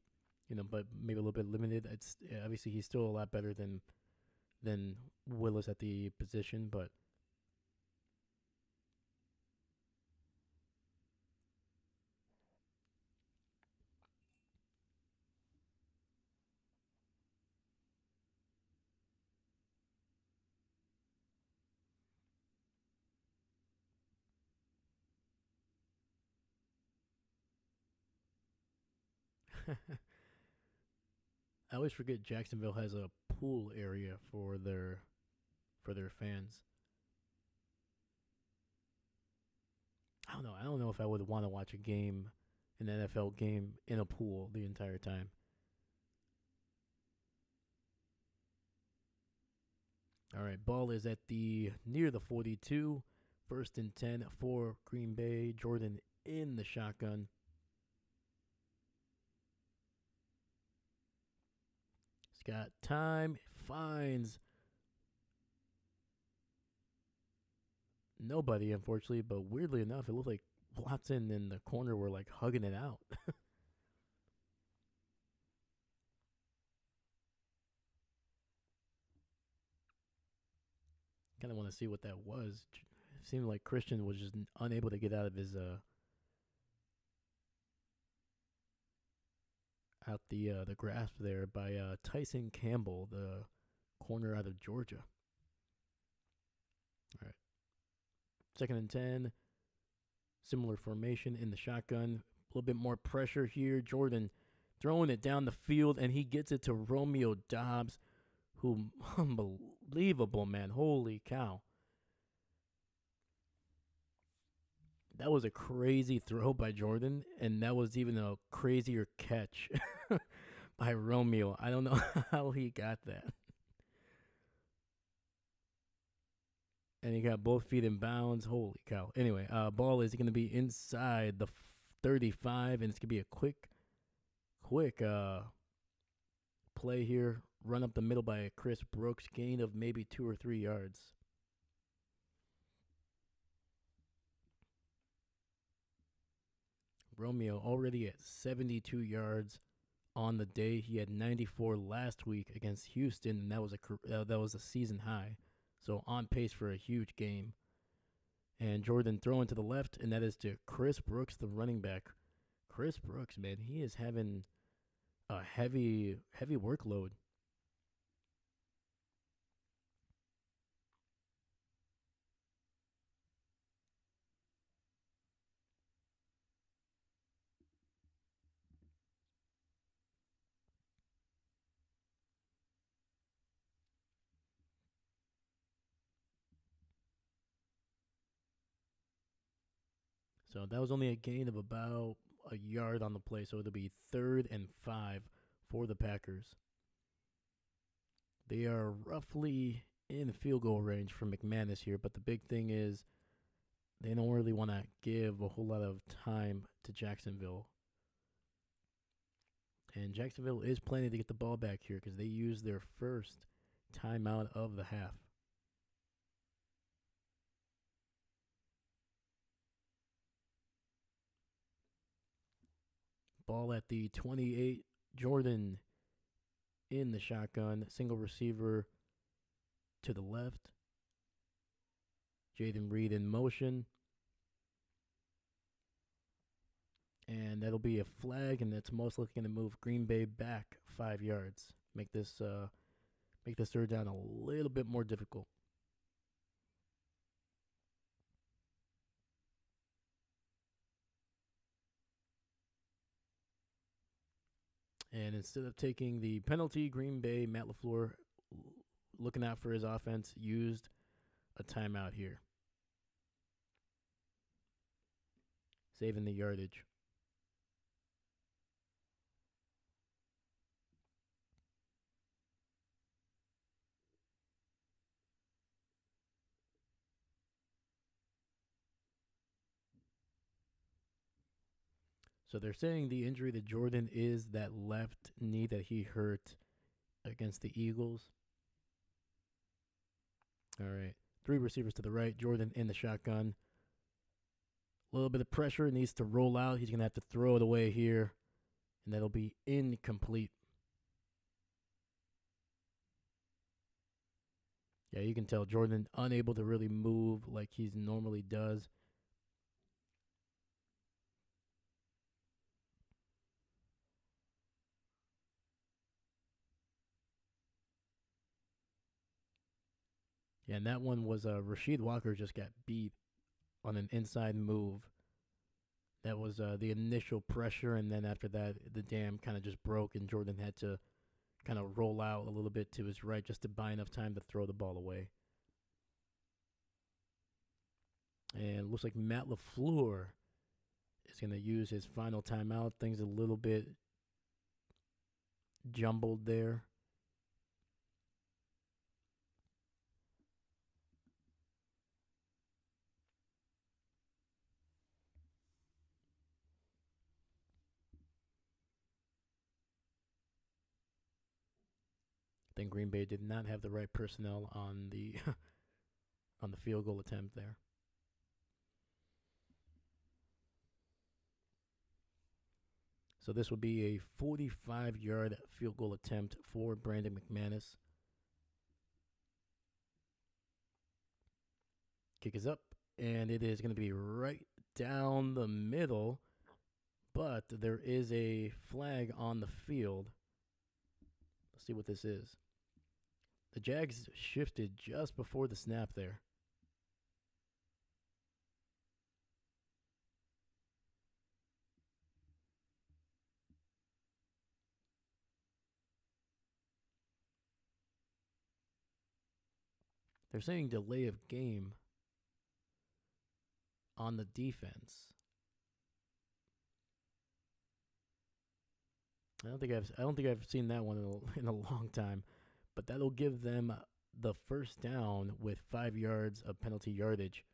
but maybe a little bit limited, it's obviously he's still a lot better than than Willis at the position, but I always forget Jacksonville has a pool area for their fans. I don't know. I don't know if I would want to watch a game, an NFL game, in a pool the entire time. All right, ball is at the near the 42. First and 10 for Green Bay. Jordan in the shotgun. He's got time. Finds nobody, unfortunately, but weirdly enough, it looked like Watson and the corner were like hugging it out. Kind of want to see what that was. It seemed like Christian was just unable to get out of his out the grasp there by Tyson Campbell, the corner out of Georgia. All right, 2nd and 10. Similar formation in the shotgun. A little bit more pressure here. Jordan throwing it down the field, and he gets it to Romeo Doubs, who, unbelievable, man. Holy cow. That was a crazy throw by Jordan, and that was even a crazier catch by Romeo. I don't know how he got that. And he got both feet in bounds. Holy cow. Anyway, ball is going to be inside the 35, and it's going to be a quick play here. Run up the middle by Chris Brooks. Gain of maybe 2 or 3 yards. Romeo already at 72 yards on the day. He had 94 last week against Houston, and that was a season high. So on pace for a huge game. And Jordan throwing to the left, and that is to Chris Brooks, the running back. Chris Brooks, man, he is having a heavy workload. So that was only a gain of about a yard on the play. So it'll be 3rd and 5 for the Packers. They are roughly in field goal range for McManus here, but the big thing is they don't really want to give a whole lot of time to Jacksonville. And Jacksonville is planning to get the ball back here because they used their first timeout of the half. Ball at the 28. Jordan in the shotgun. Single receiver to the left. Jaden Reed in motion. And that'll be a flag, and that's most likely going to move Green Bay back 5 yards. Make this third down a little bit more difficult. And instead of taking the penalty, Green Bay, Matt LaFleur, looking out for his offense, used a timeout here. Saving the yardage. So they're saying the injury to Jordan is that left knee that he hurt against the Eagles. All right. 3 receivers to the right. Jordan in the shotgun. A little bit of pressure. Needs to roll out. He's going to have to throw it away here. And that'll be incomplete. Yeah, you can tell Jordan unable to really move like he normally does. Yeah, and that one was Rasheed Walker just got beat on an inside move. That was the initial pressure, and then after that, the dam kind of just broke, and Jordan had to kind of roll out a little bit to his right just to buy enough time to throw the ball away. And it looks like Matt LaFleur is going to use his final timeout. Things a little bit jumbled there. I think Green Bay did not have the right personnel on the on the field goal attempt there. So this will be a 45-yard field goal attempt for Brandon McManus. Kick is up, and it is going to be right down the middle, but there is a flag on the field. Let's see what this is. The Jags shifted just before the snap there. They're saying delay of game on the defense. I don't think I've seen that one in a long time, but that'll give them the first down with 5 yards of penalty yardage.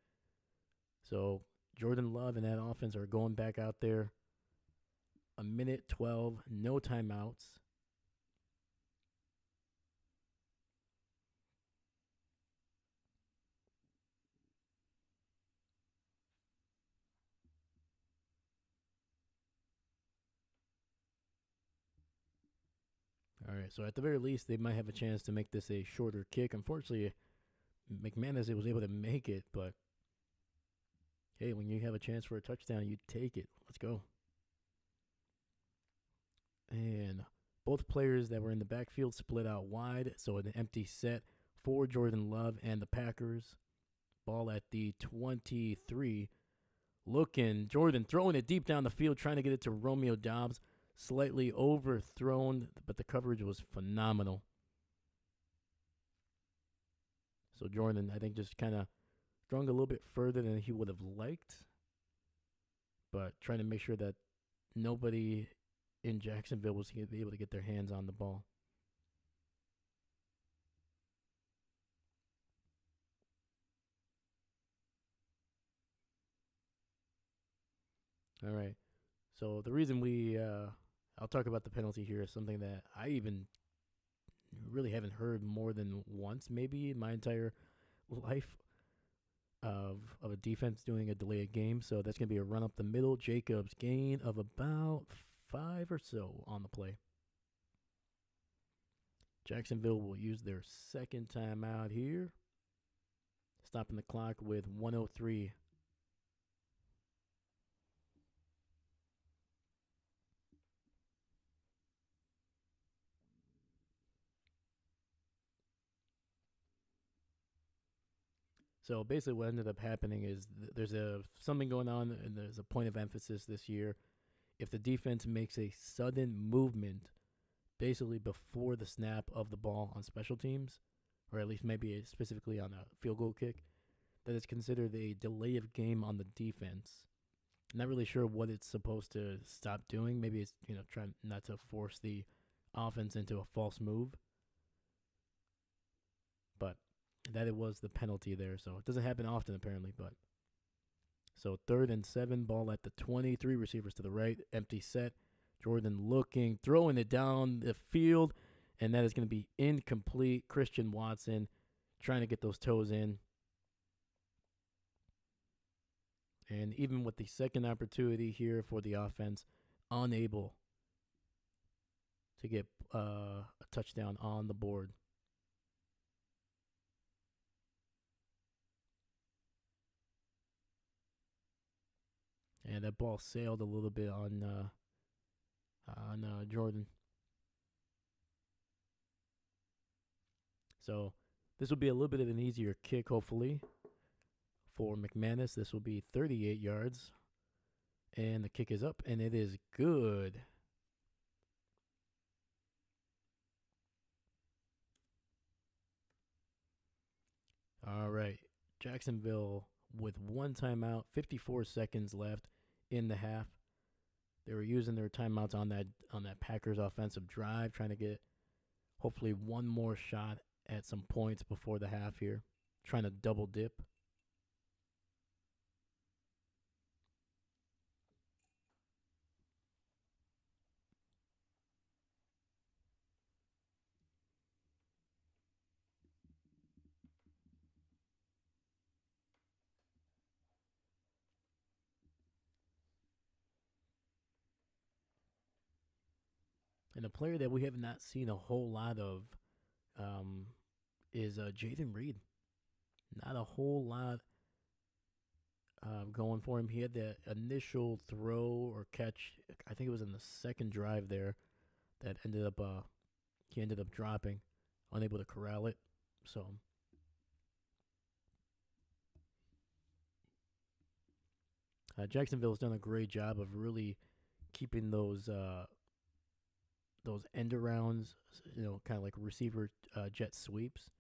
So Jordan Love and that offense are going back out there. 1:12, no timeouts. All right, so at the very least, they might have a chance to make this a shorter kick. Unfortunately, McManus was able to make it, but hey, when you have a chance for a touchdown, you take it. Let's go. And both players that were in the backfield split out wide, so an empty set for Jordan Love and the Packers. Ball at the 23. Looking, Jordan throwing it deep down the field, trying to get it to Romeo Doubs. Slightly overthrown, but the coverage was phenomenal. So Jordan, I think, just kind of strung a little bit further than he would have liked, but trying to make sure that nobody in Jacksonville was going to be able to get their hands on the ball. All right. So the reason I'll talk about the penalty here is something that I even really haven't heard more than once, maybe in my entire life of a defense doing a delayed game. So that's going to be a run up the middle. Jacobs gain of about 5 or so on the play. Jacksonville will use their second timeout here, stopping the clock with 1:03. So basically, what ended up happening is there's something going on, and there's a point of emphasis this year. If the defense makes a sudden movement, basically before the snap of the ball on special teams, or at least maybe specifically on a field goal kick, that is considered a delay of game on the defense. I'm not really sure what it's supposed to stop doing. Maybe it's trying not to force the offense into a false move. But that it was the penalty there. So it doesn't happen often apparently, but so 3rd and 7, ball at the 23, receivers to the right, empty set. Jordan looking, throwing it down the field, and that is going to be incomplete. Christian Watson trying to get those toes in. And even with the second opportunity here for the offense, unable to get a touchdown on the board. And that ball sailed a little bit on Jordan. So this will be a little bit of an easier kick, hopefully, for McManus. This will be 38 yards. And the kick is up, and it is good. All right. Jacksonville with one timeout, 54 seconds left in the half. They were using their timeouts on that Packers offensive drive, trying to get hopefully one more shot at some points before the half here, trying to double dip. And a player that we have not seen a whole lot of is Jaden Reed. Not a whole lot going for him. He had that initial throw or catch, I think it was in the second drive there, that ended up he ended up dropping, unable to corral it. So Jacksonville's done a great job of really keeping those end arounds, kind of like receiver jet sweeps,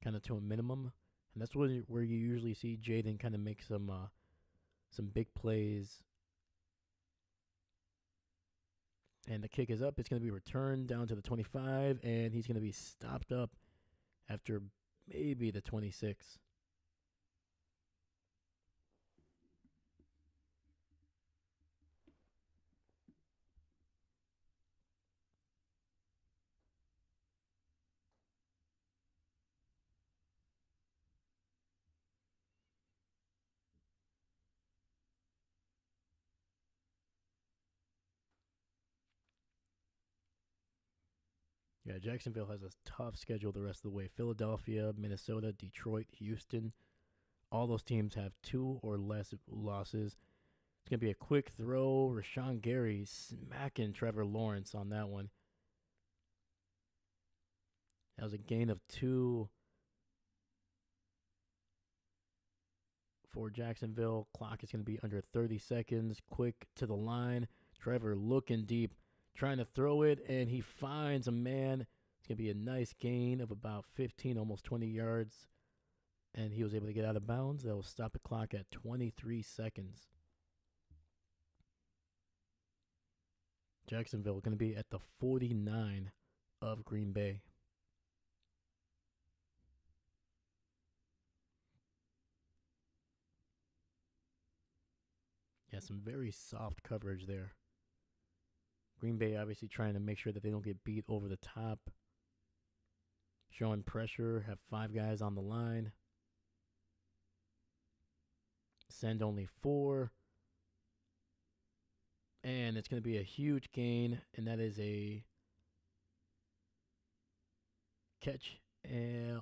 kind of to a minimum, and that's where you usually see Jaden kind of make some big plays. And the kick is up. It's going to be returned down to the 25, and he's going to be stopped up after maybe the 26. Yeah, Jacksonville has a tough schedule the rest of the way. Philadelphia, Minnesota, Detroit, Houston. All those teams have 2 or less losses. It's going to be a quick throw. Rashawn Gary smacking Trevor Lawrence on that one. That was a gain of 2 for Jacksonville. Clock is going to be under 30 seconds. Quick to the line. Trevor looking deep, trying to throw it, and he finds a man. It's going to be a nice gain of about 15, almost 20 yards. And he was able to get out of bounds. That will stop the clock at 23 seconds. Jacksonville going to be at the 49 of Green Bay. Yeah, some very soft coverage there. Green Bay obviously trying to make sure that they don't get beat over the top. Showing pressure, have 5 guys on the line. Send only 4. And it's going to be a huge gain, and that is a catch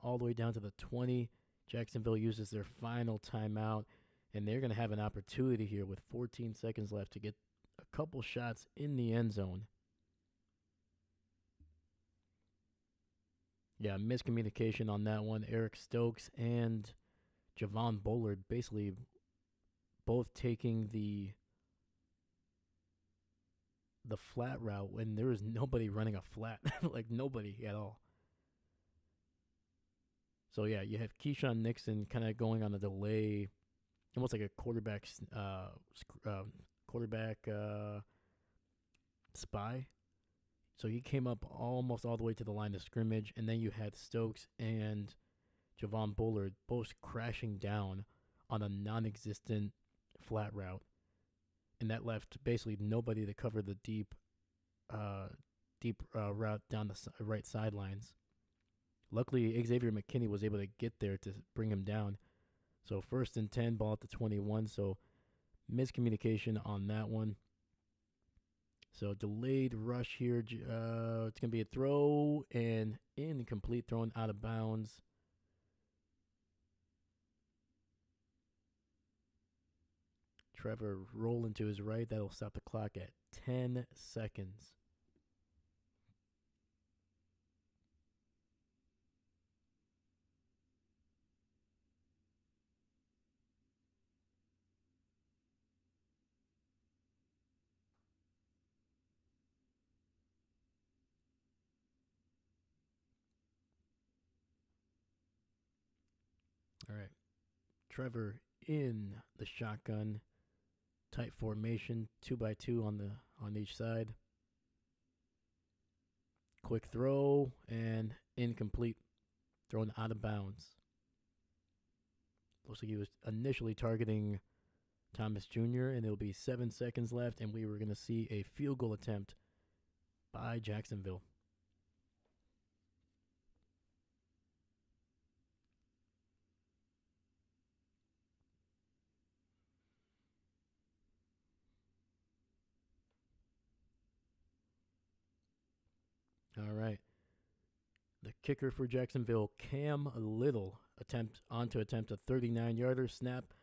all the way down to the 20. Jacksonville uses their final timeout, and they're going to have an opportunity here with 14 seconds left to get a couple shots in the end zone. Yeah, miscommunication on that one. Eric Stokes and Javon Bullard basically both taking the flat route when there was nobody running a flat, like nobody at all. So yeah, you have Keyshawn Nixon kind of going on a delay, almost like a quarterback spy. So he came up almost all the way to the line of scrimmage, and then you had Stokes and Javon Bullard both crashing down on a non-existent flat route, and that left basically nobody to cover the deep route down the right sidelines. Luckily, Xavier McKinney was able to get there to bring him down. So 1st and 10, ball at the 21. So miscommunication on that one. So delayed rush here. It's going to be a throw and incomplete, thrown out of bounds. Trevor rolling to his right. That'll stop the clock at 10 seconds. All right. Trevor in the shotgun. Tight formation, 2x2 on each side. Quick throw and incomplete. Thrown out of bounds. Looks like he was initially targeting Thomas Jr., and it'll be 7 seconds left, and we were going to see a field goal attempt by Jacksonville. All right. The kicker for Jacksonville, Cam Little, attempt a 39-yarder. Snap,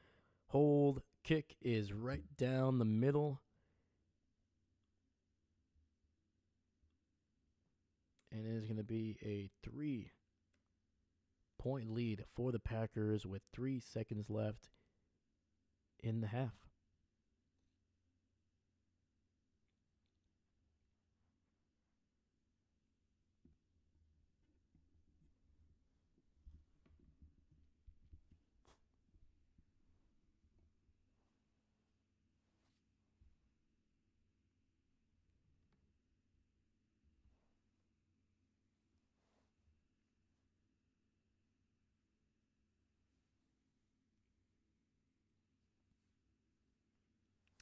hold, kick is right down the middle. And it is going to be a 3-point lead for the Packers with 3 seconds left in the half.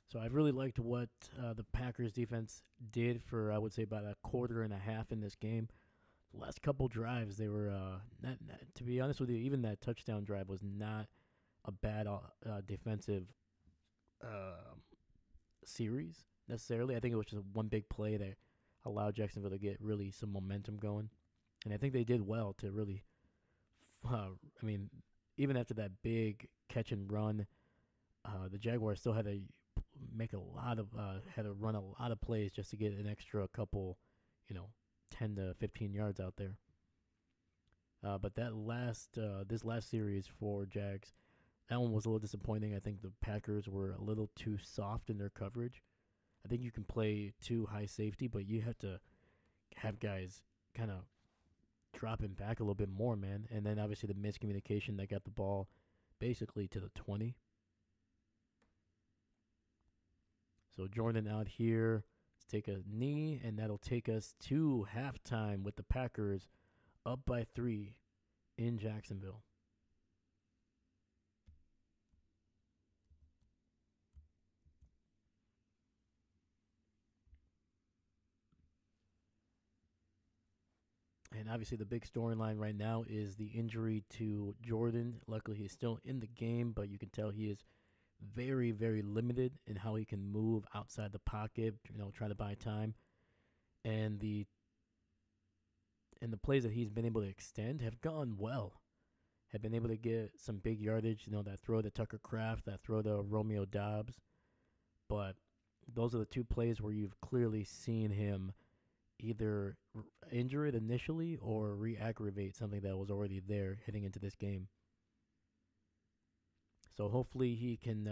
So I really liked what the Packers defense did for, I would say, about a quarter and a half in this game. The last couple drives, they were, not, to be honest with you, even that touchdown drive was not a bad defensive series necessarily. I think it was just one big play that allowed Jacksonville to get really some momentum going. And I think they did well to really, even after that big catch and run, the Jaguars still had to had to run a lot of plays just to get an extra couple, 10 to 15 yards out there. But this last series for Jags, that one was a little disappointing. I think the Packers were a little too soft in their coverage. I think you can play too high safety, but you have to have guys kind of dropping back a little bit more, man. And then obviously the miscommunication that got the ball basically to the 20. So Jordan out here to take a knee, and that'll take us to halftime with the Packers up by 3 in Jacksonville. And obviously the big storyline right now is the injury to Jordan. Luckily, he's still in the game, but you can tell he is very, very limited in how he can move outside the pocket, trying to buy time. And the plays that he's been able to extend have gone well. Have been able to get some big yardage, that throw to Tucker Kraft, that throw to Romeo Doubs. But those are the two plays where you've clearly seen him either injure it initially or re-aggravate something that was already there heading into this game. So hopefully he can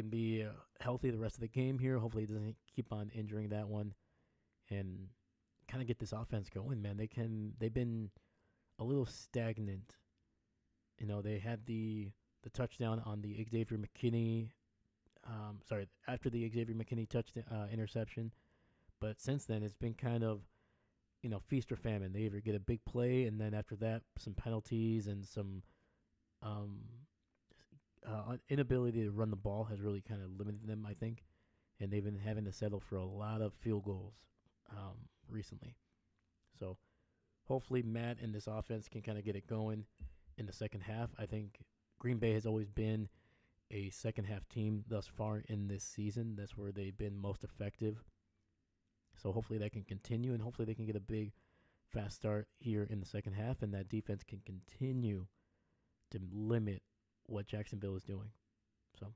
be healthy the rest of the game here. Hopefully he doesn't keep on injuring that one, and kind of get this offense going, man. They've been a little stagnant. They had the touchdown on the Xavier McKinney. After the Xavier McKinney interception, but since then it's been kind of, feast or famine. They either get a big play, and then after that, some penalties and some inability to run the ball has really kind of limited them, I think. And they've been having to settle for a lot of field goals recently. So hopefully Matt and this offense can kind of get it going in the second half. I think Green Bay has always been a second half team thus far in this season. That's where they've been most effective. So hopefully that can continue, and hopefully they can get a big, fast start here in the second half, and that defense can continue to limit what Jacksonville is doing. So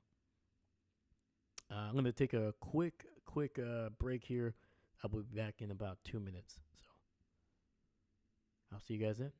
I'm going to take a quick break here. I'll be back in about 2 minutes. So I'll see you guys then.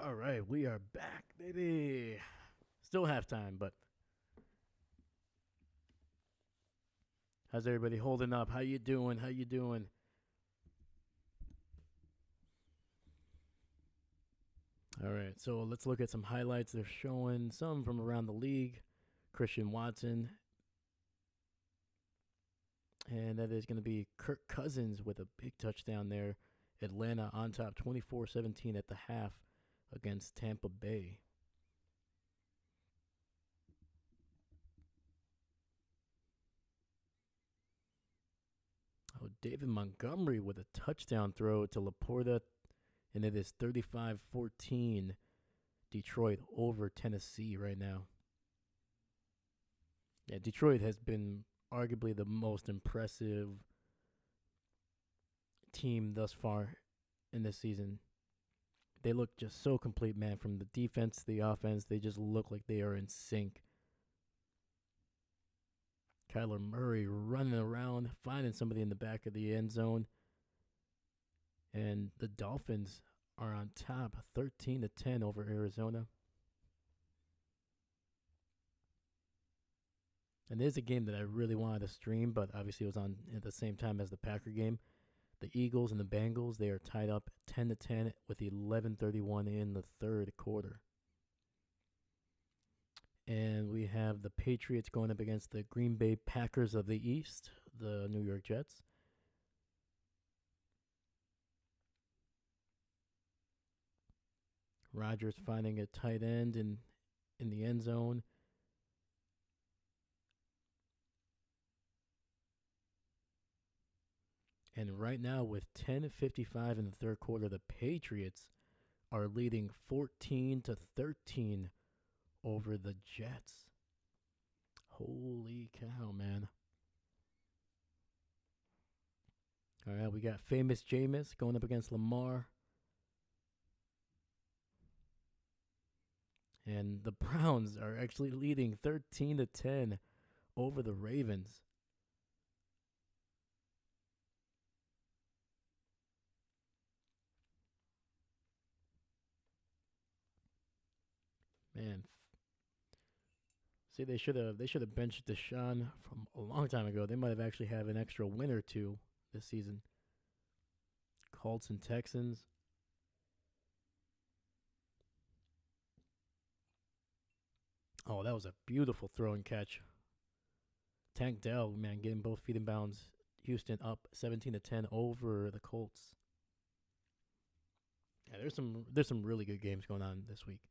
All right, we are back, baby. Still halftime, but how's everybody holding up? How you doing? How you doing? All right, so let's look at some highlights. They're showing some from around the league. Christian Watson, and that is going to be Kirk Cousins with a big touchdown there. Atlanta on top 24-17 at the half against Tampa Bay. Oh, David Montgomery with a touchdown throw to Laporta, and it is 35-14 Detroit over Tennessee right now. Yeah, Detroit has been arguably the most impressive team thus far in this season. They look just so complete, man. From the defense to the offense, they just look like they are in sync. Kyler Murray running around, finding somebody in the back of the end zone. And the Dolphins are on top 13-10 over Arizona. And there's a game that I really wanted to stream, but obviously it was on at the same time as the Packer game. The Eagles and the Bengals, they are tied up 10-10 with 11:31 in the third quarter. And we have the Patriots going up against the Green Bay Packers of the East, the New York Jets. Rodgers finding a tight end in the end zone. And right now, with 10:55 in the third quarter, the Patriots are leading 14-13 over the Jets. Holy cow, man. All right, we got famous Jameis going up against Lamar. And the Browns are actually leading 13-10 over the Ravens. Man, see, they should have benched Deshaun from a long time ago. They might have actually have an extra win or two this season. Colts and Texans. Oh, that was a beautiful throw and catch. Tank Dell, man, getting both feet in bounds. Houston up 17-10 over the Colts. Yeah, there's some really good games going on this week.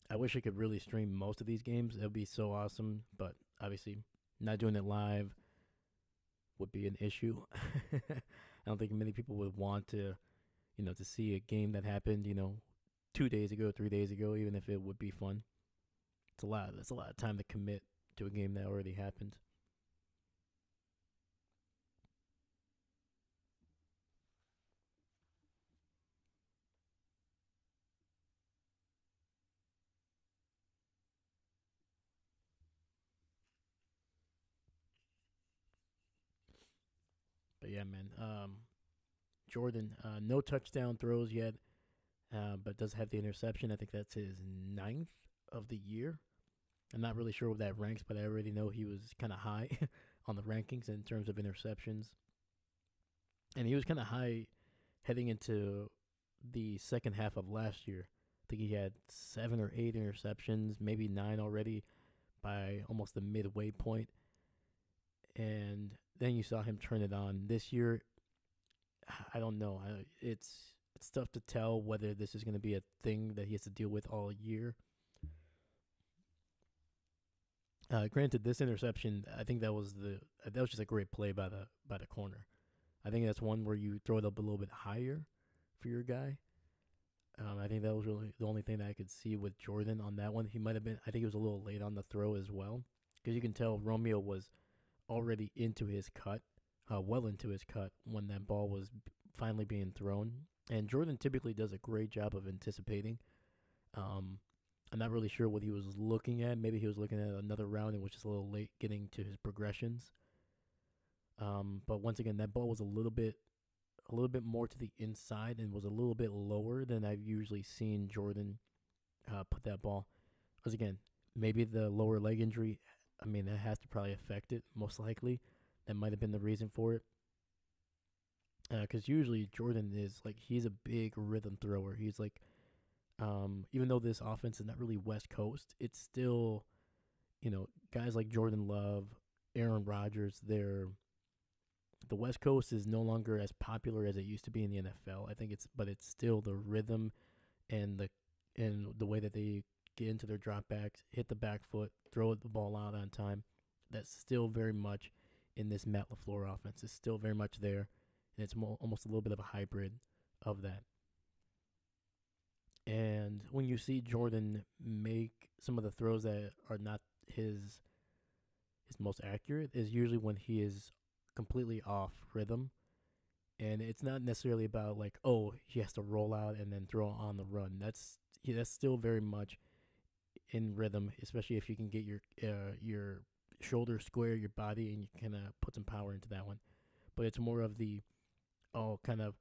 I wish I could really stream most of these games. It would be so awesome, but obviously not doing it live would be an issue. I don't think many people would want to see a game that happened, 2 days ago, 3 days ago, even if it would be fun. It's a lot. That's a lot of time to commit to a game that already happened. But yeah, man. Jordan, no touchdown throws yet, but does have the interception. I think that's his ninth of the year. I'm not really sure what that ranks, but I already know he was kind of high on the rankings in terms of interceptions. And he was kind of high heading into the second half of last year. I think he had 7 or 8 interceptions, maybe 9 already by almost the midway point. And then you saw him turn it on. This year, I don't know. It's tough to tell whether this is going to be a thing that he has to deal with all year. Granted, this interception, I think that was just a great play by the corner. I think that's one where you throw it up a little bit higher for your guy. I think that was really the only thing that I could see with Jordan on that one. He might have been. I think he was a little late on the throw as well, because you can tell Romeo was already into his cut, well into his cut when that ball was finally being thrown. And Jordan typically does a great job of anticipating. I'm not really sure what he was looking at. Maybe he was looking at another round and was just a little late getting to his progressions. But once again, that ball was a little bit more to the inside and was a little bit lower than I've usually seen Jordan put that ball. Because again, maybe the lower leg injury, I mean, that has to probably affect it, most likely. That might have been the reason for it. Because usually Jordan is he's a big rhythm thrower. He's even though this offense is not really West Coast, it's still, guys like Jordan Love, Aaron Rodgers, the West Coast is no longer as popular as it used to be in the NFL. I think it's still the rhythm and the way that they get into their dropbacks, hit the back foot, throw the ball out on time. That's still very much in this Matt LaFleur offense. It's still very much there, and it's almost a little bit of a hybrid of that. And when you see Jordan make some of the throws that are not his most accurate, is usually when he is completely off rhythm. And it's not necessarily about he has to roll out and then throw on the run. That's still very much in rhythm, especially if you can get your shoulder square, your body, and you kind of put some power into that one. But it's more of the kind of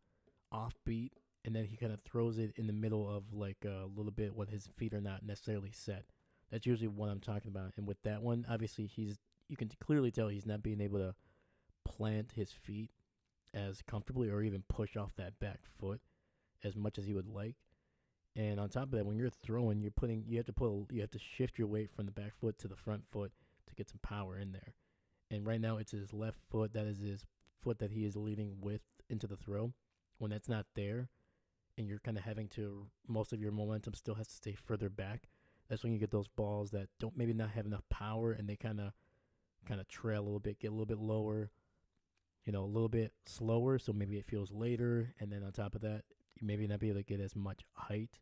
offbeat, and then he kind of throws it in the middle of a little bit when his feet are not necessarily set. That's usually what I'm talking about. And with that one, obviously you can clearly tell he's not being able to plant his feet as comfortably or even push off that back foot as much as he would like. And on top of that, when you're throwing, you have to shift your weight from the back foot to the front foot to get some power in there. And right now it's his left foot that is his foot that he is leading with into the throw. When that's not there and you're kind of having to, most of your momentum still has to stay further back, that's when you get those balls that don't maybe not have enough power, and they kind of kind of trail a little bit, get a little bit lower, a little bit slower, so maybe it feels later, and then on top of that, you maybe not be able to get as much height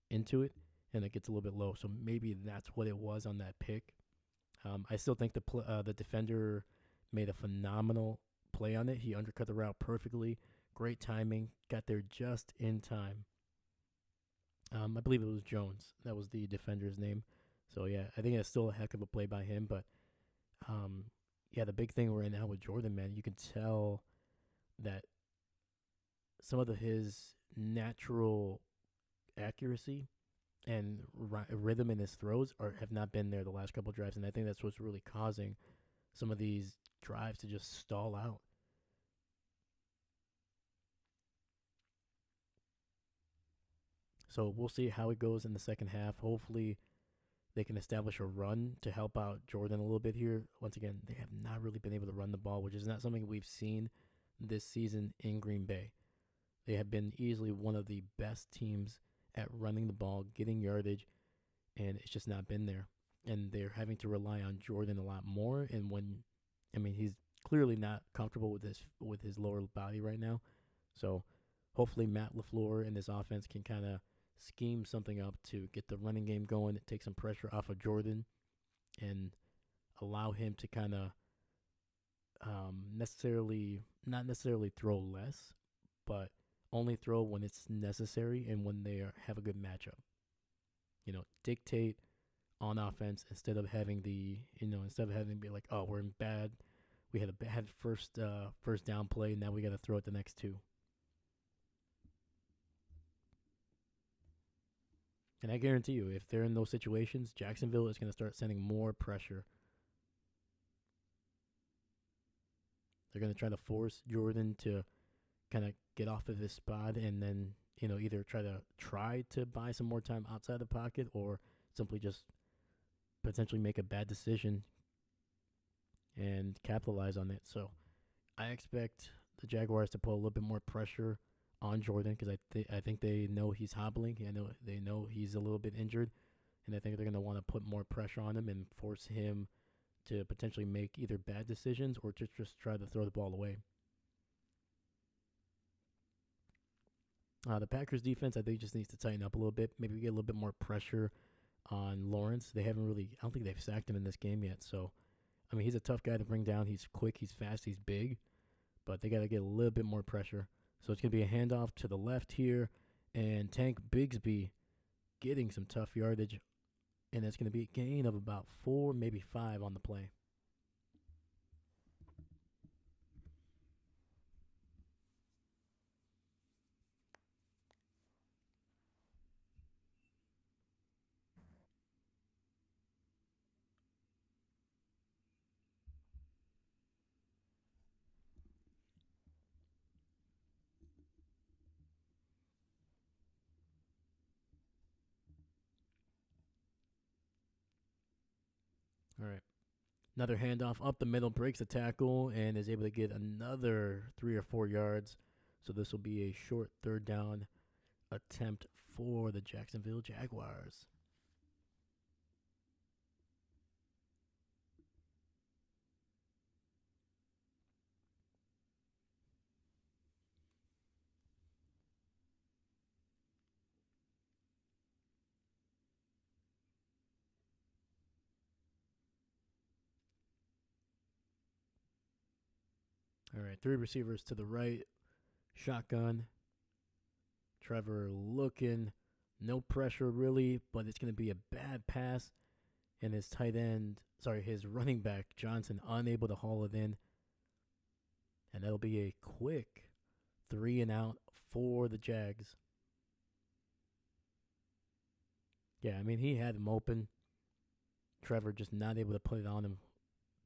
into it, and it gets a little bit low. So maybe that's what it was on that pick. I still think the defender made a phenomenal play on it. He undercut the route perfectly. Great timing. Got there just in time. I believe it was Jones. That was the defender's name. So, yeah, I think it's still a heck of a play by him. But, yeah, the big thing right now with Jordan, man, you can tell that some of his natural accuracy and rhythm in his throws have not been there the last couple of drives. And I think that's what's really causing some of these drives to just stall out. So we'll see how it goes in the second half. Hopefully they can establish a run to help out Jordan a little bit here. Once again, they have not really been able to run the ball, which is not something we've seen this season in Green Bay. They have been easily one of the best teams at running the ball, getting yardage, and it's just not been there. And they're having to rely on Jordan a lot more. And he's clearly not comfortable with his lower body right now. So hopefully Matt LaFleur and his offense can kind of scheme something up to get the running game going, take some pressure off of Jordan, and allow him to kind of not necessarily throw less, but only throw when it's necessary and when they have a good matchup. Dictate on offense instead of having to be like, oh, we're in bad. We had a bad first down play. Now we got to throw it the next two. And I guarantee you, if they're in those situations, Jacksonville is going to start sending more pressure. They're going to try to force Jordan to kind of get off of his spot and then, either try to buy some more time outside the pocket or simply just potentially make a bad decision and capitalize on it. So I expect the Jaguars to put a little bit more pressure on Jordan because I think they know he's hobbling. They know he's a little bit injured, and I think they're going to want to put more pressure on him and force him to potentially make either bad decisions or to just try to throw the ball away. The Packers defense, I think, just needs to tighten up a little bit. Maybe get a little bit more pressure on Lawrence. I don't think they've sacked him in this game yet. So, he's a tough guy to bring down. He's quick, he's fast, he's big, but they got to get a little bit more pressure. So it's going to be a handoff to the left here, and Tank Bigsby getting some tough yardage, and it's going to be a gain of about 4, maybe 5 on the play. All right. Another handoff up the middle, breaks the tackle, and is able to get another 3 or 4 yards. So this will be a short third down attempt for the Jacksonville Jaguars. All right, 3 receivers to the right. Shotgun. Trevor looking. No pressure really, but it's going to be a bad pass. And his his running back, Johnson, unable to haul it in. And that'll be a quick 3 and out for the Jags. Yeah, he had him open. Trevor just not able to put it on him.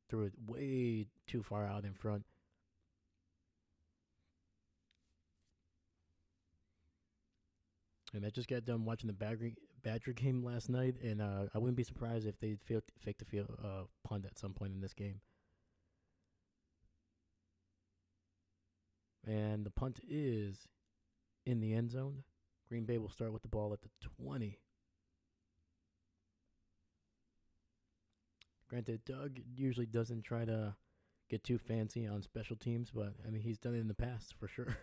Threw it way too far out in front. And I just got done watching the Badger game last night, and I wouldn't be surprised if they fake the field punt at some point in this game. And the punt is in the end zone. Green Bay will start with the ball at the 20. Granted, Doug usually doesn't try to get too fancy on special teams, but I mean he's done it in the past for sure.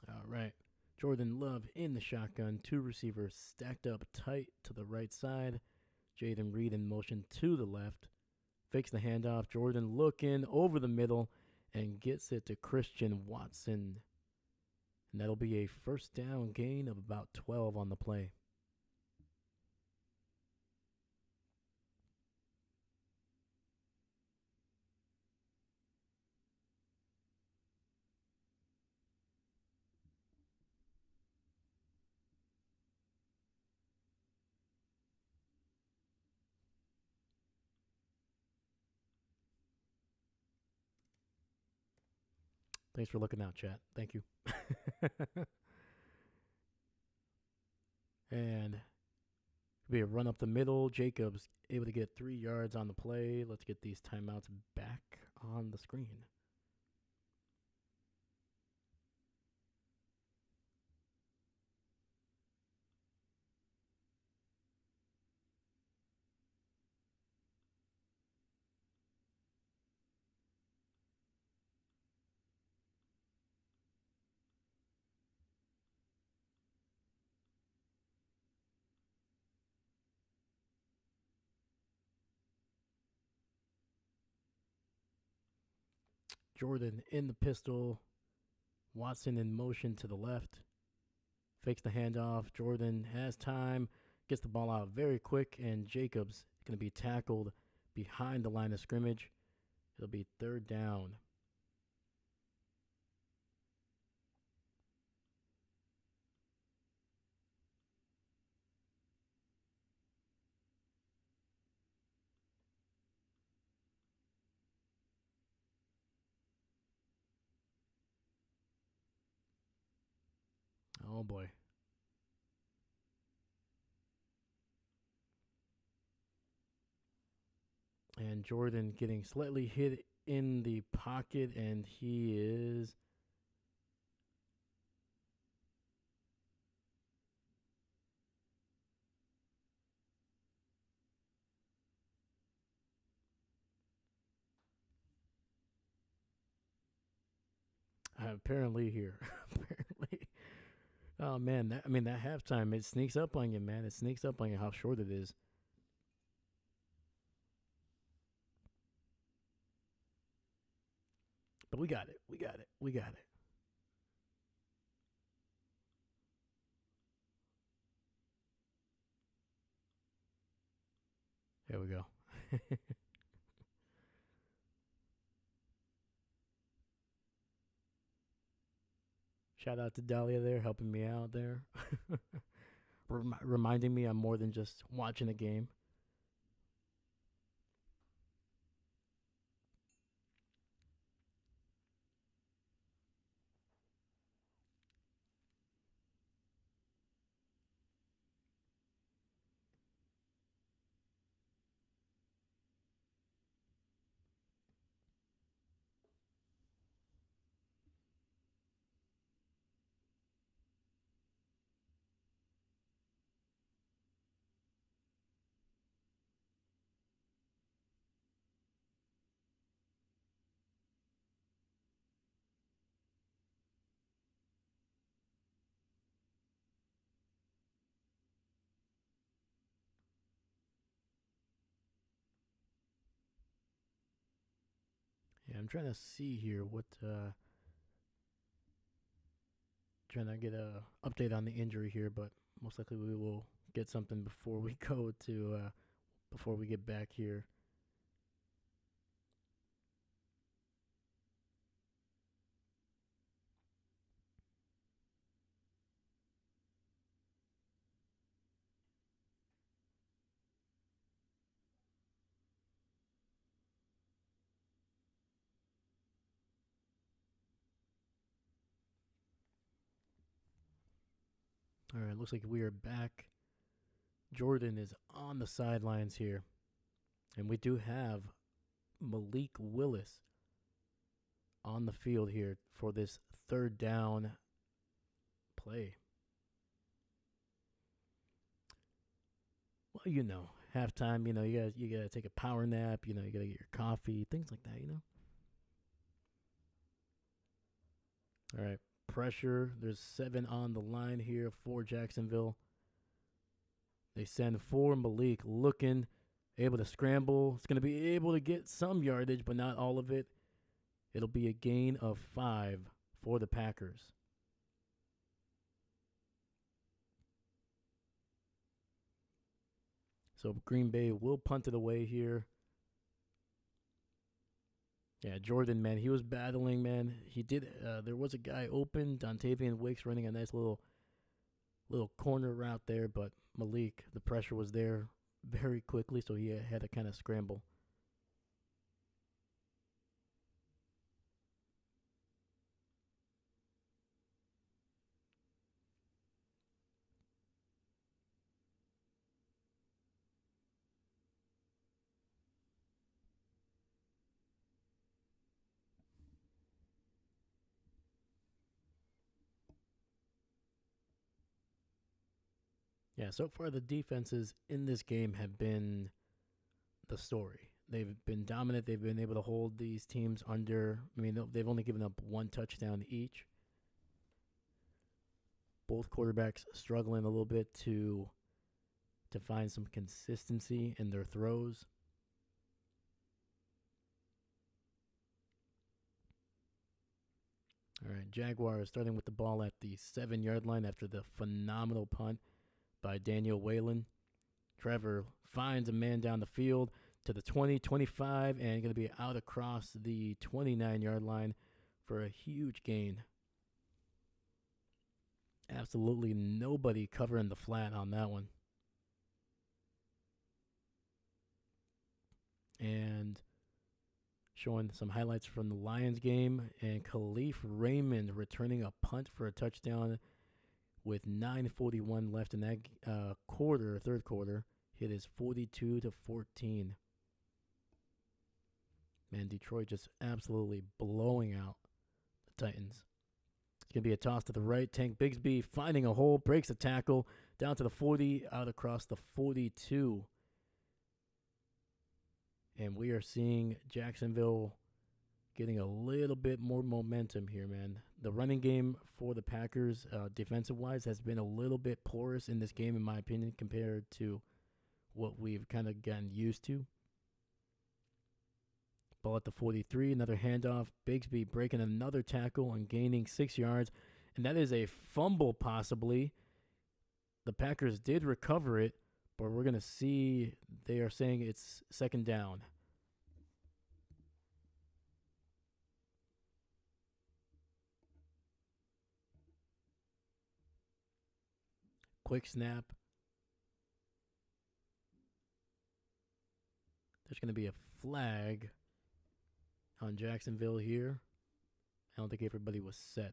All right. Jordan Love in the shotgun, two receivers stacked up tight to the right side. Jaden Reed in motion to the left. Fakes the handoff. Jordan looking over the middle and gets it to Christian Watson. And that'll be a first down gain of about 12 on the play. Thanks for looking out, chat. Thank you. And be a run up the middle. Jacobs able to get 3 yards on the play. Let's get these timeouts back on the screen. Jordan in the pistol. Watson in motion to the left. Fakes the handoff. Jordan has time. Gets the ball out very quick. And Jacobs going to be tackled behind the line of scrimmage. It'll be third down. Oh boy. And Jordan getting slightly hit in the pocket, and he is apparently here. Apparently. Oh man, that halftime, it sneaks up on you, man. It sneaks up on you how short it is. But we got it. We got it. We got it. There we go. Shout out to Dahlia there, helping me out there. Reminding me I'm more than just watching a game. Yeah, I'm trying to see here what trying to get a update on the injury here, but most likely we will get something before we go to before we get back here. All right, looks like we are back. Jordan is on the sidelines here. And we do have Malik Willis on the field here for this third down play. Well, halftime, you gotta take a power nap, you gotta get your coffee, things like that. All right, pressure. There's 7 on the line here for Jacksonville. They send for Malik, looking, able to scramble. It's going to be able to get some yardage, but not all of it. It'll be a gain of 5 for the Packers. So Green Bay will punt it away here. Yeah, Jordan, man, he was battling, man. He did. There was a guy open, Dontavian Wicks, running a nice little corner route there, but Malik, the pressure was there very quickly, so he had to kind of scramble. Yeah, so far the defenses in this game have been the story. They've been dominant. They've been able to hold these teams under. I mean, they've only given up 1 touchdown each. Both quarterbacks struggling a little bit to find some consistency in their throws. All right, Jaguars starting with the ball at the 7-yard line after the phenomenal punt by Daniel Whalen. Trevor finds a man down the field to the 20, 25, and going to be out across the 29-yard line for a huge gain. Absolutely nobody covering the flat on that one. And showing some highlights from the Lions game, and Khalif Raymond returning a punt for a touchdown with 9:41 left in that third quarter. It is 42-14. Man, Detroit just absolutely blowing out the Titans. It's going to be a toss to the right. Tank Bigsby finding a hole, breaks a tackle, down to the 40, out across the 42. And we are seeing Jacksonville getting a little bit more momentum here, man. The running game for the Packers, defensive-wise, has been a little bit porous in this game, in my opinion, compared to what we've kind of gotten used to. Ball at the 43, another handoff. Bigsby breaking another tackle and gaining 6 yards. And that is a fumble, possibly. The Packers did recover it, but we're going to see they are saying it's second down. Quick snap. There's going to be a flag on Jacksonville here. I don't think everybody was set.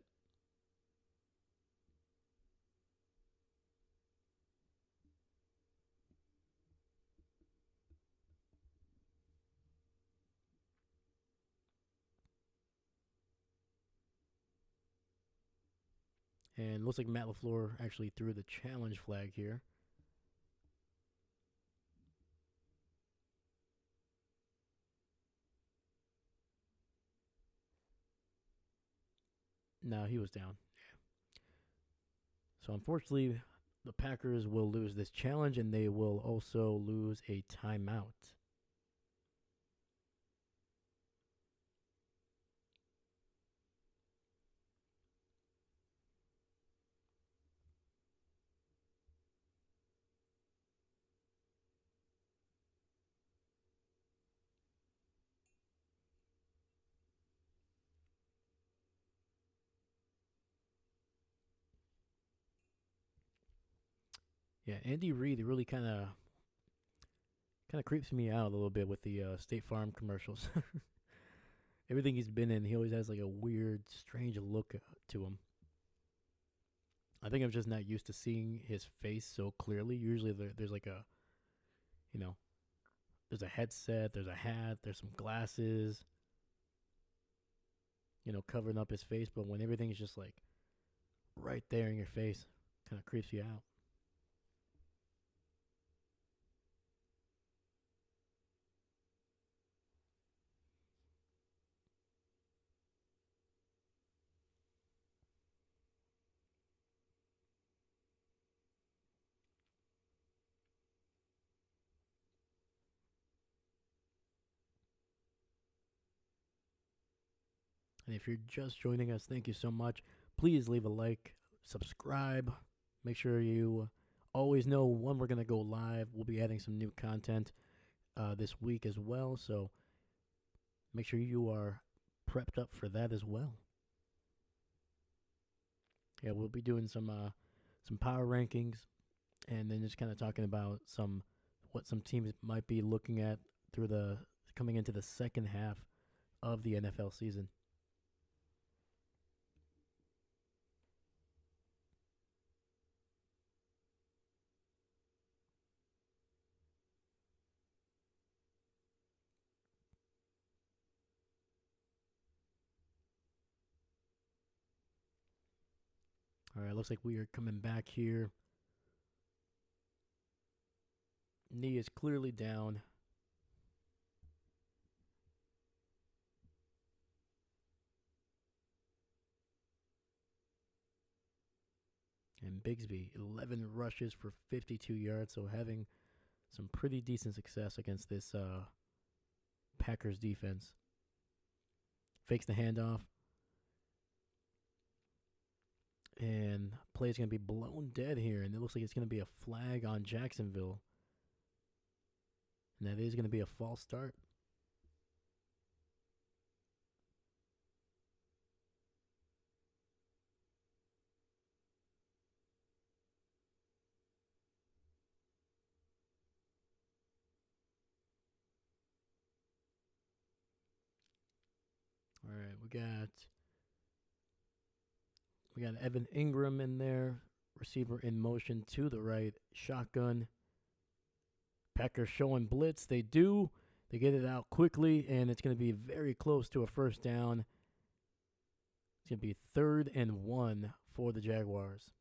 And looks like Matt LaFleur actually threw the challenge flag here. No, he was down. Yeah. So unfortunately, the Packers will lose this challenge, and they will also lose a timeout. Yeah, Andy Reid really kind of creeps me out a little bit with the State Farm commercials. Everything he's been in, he always has like a weird, strange look to him. I think I'm just not used to seeing his face so clearly. Usually there's like a, you know, there's a headset, there's a hat, there's some glasses, covering up his face. But when everything's just like right there in your face, kind of creeps you out. And if you're just joining us, thank you so much. Please leave a like, subscribe. Make sure you always know when we're going to go live. We'll be adding some new content this week as well. So make sure you are prepped up for that as well. Yeah, we'll be doing some power rankings, and then just kind of talking about what some teams might be looking at through the coming into the second half of the NFL season. All right, looks like we are coming back here. Knee is clearly down. And Bigsby, 11 rushes for 52 yards, so having some pretty decent success against this Packers defense. Fakes the handoff. And play is going to be blown dead here, and it looks like it's going to be a flag on Jacksonville. And that is going to be a false start. All right, we got Evan Ingram in there, receiver in motion to the right, shotgun. Packers showing blitz. They do. They get it out quickly, and it's going to be very close to a first down. It's going to be 3rd and 1 for the Jaguars.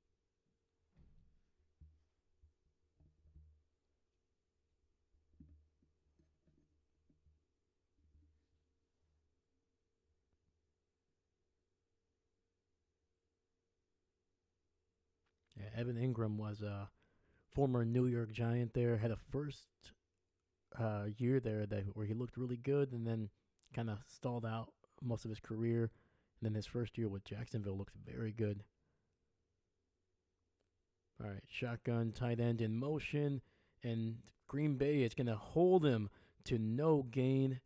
Yeah, Evan Ingram was a former New York Giant there, had a first year there where he looked really good and then kind of stalled out most of his career. And then his first year with Jacksonville looked very good. All right, shotgun, tight end in motion, and Green Bay is going to hold him to no gain,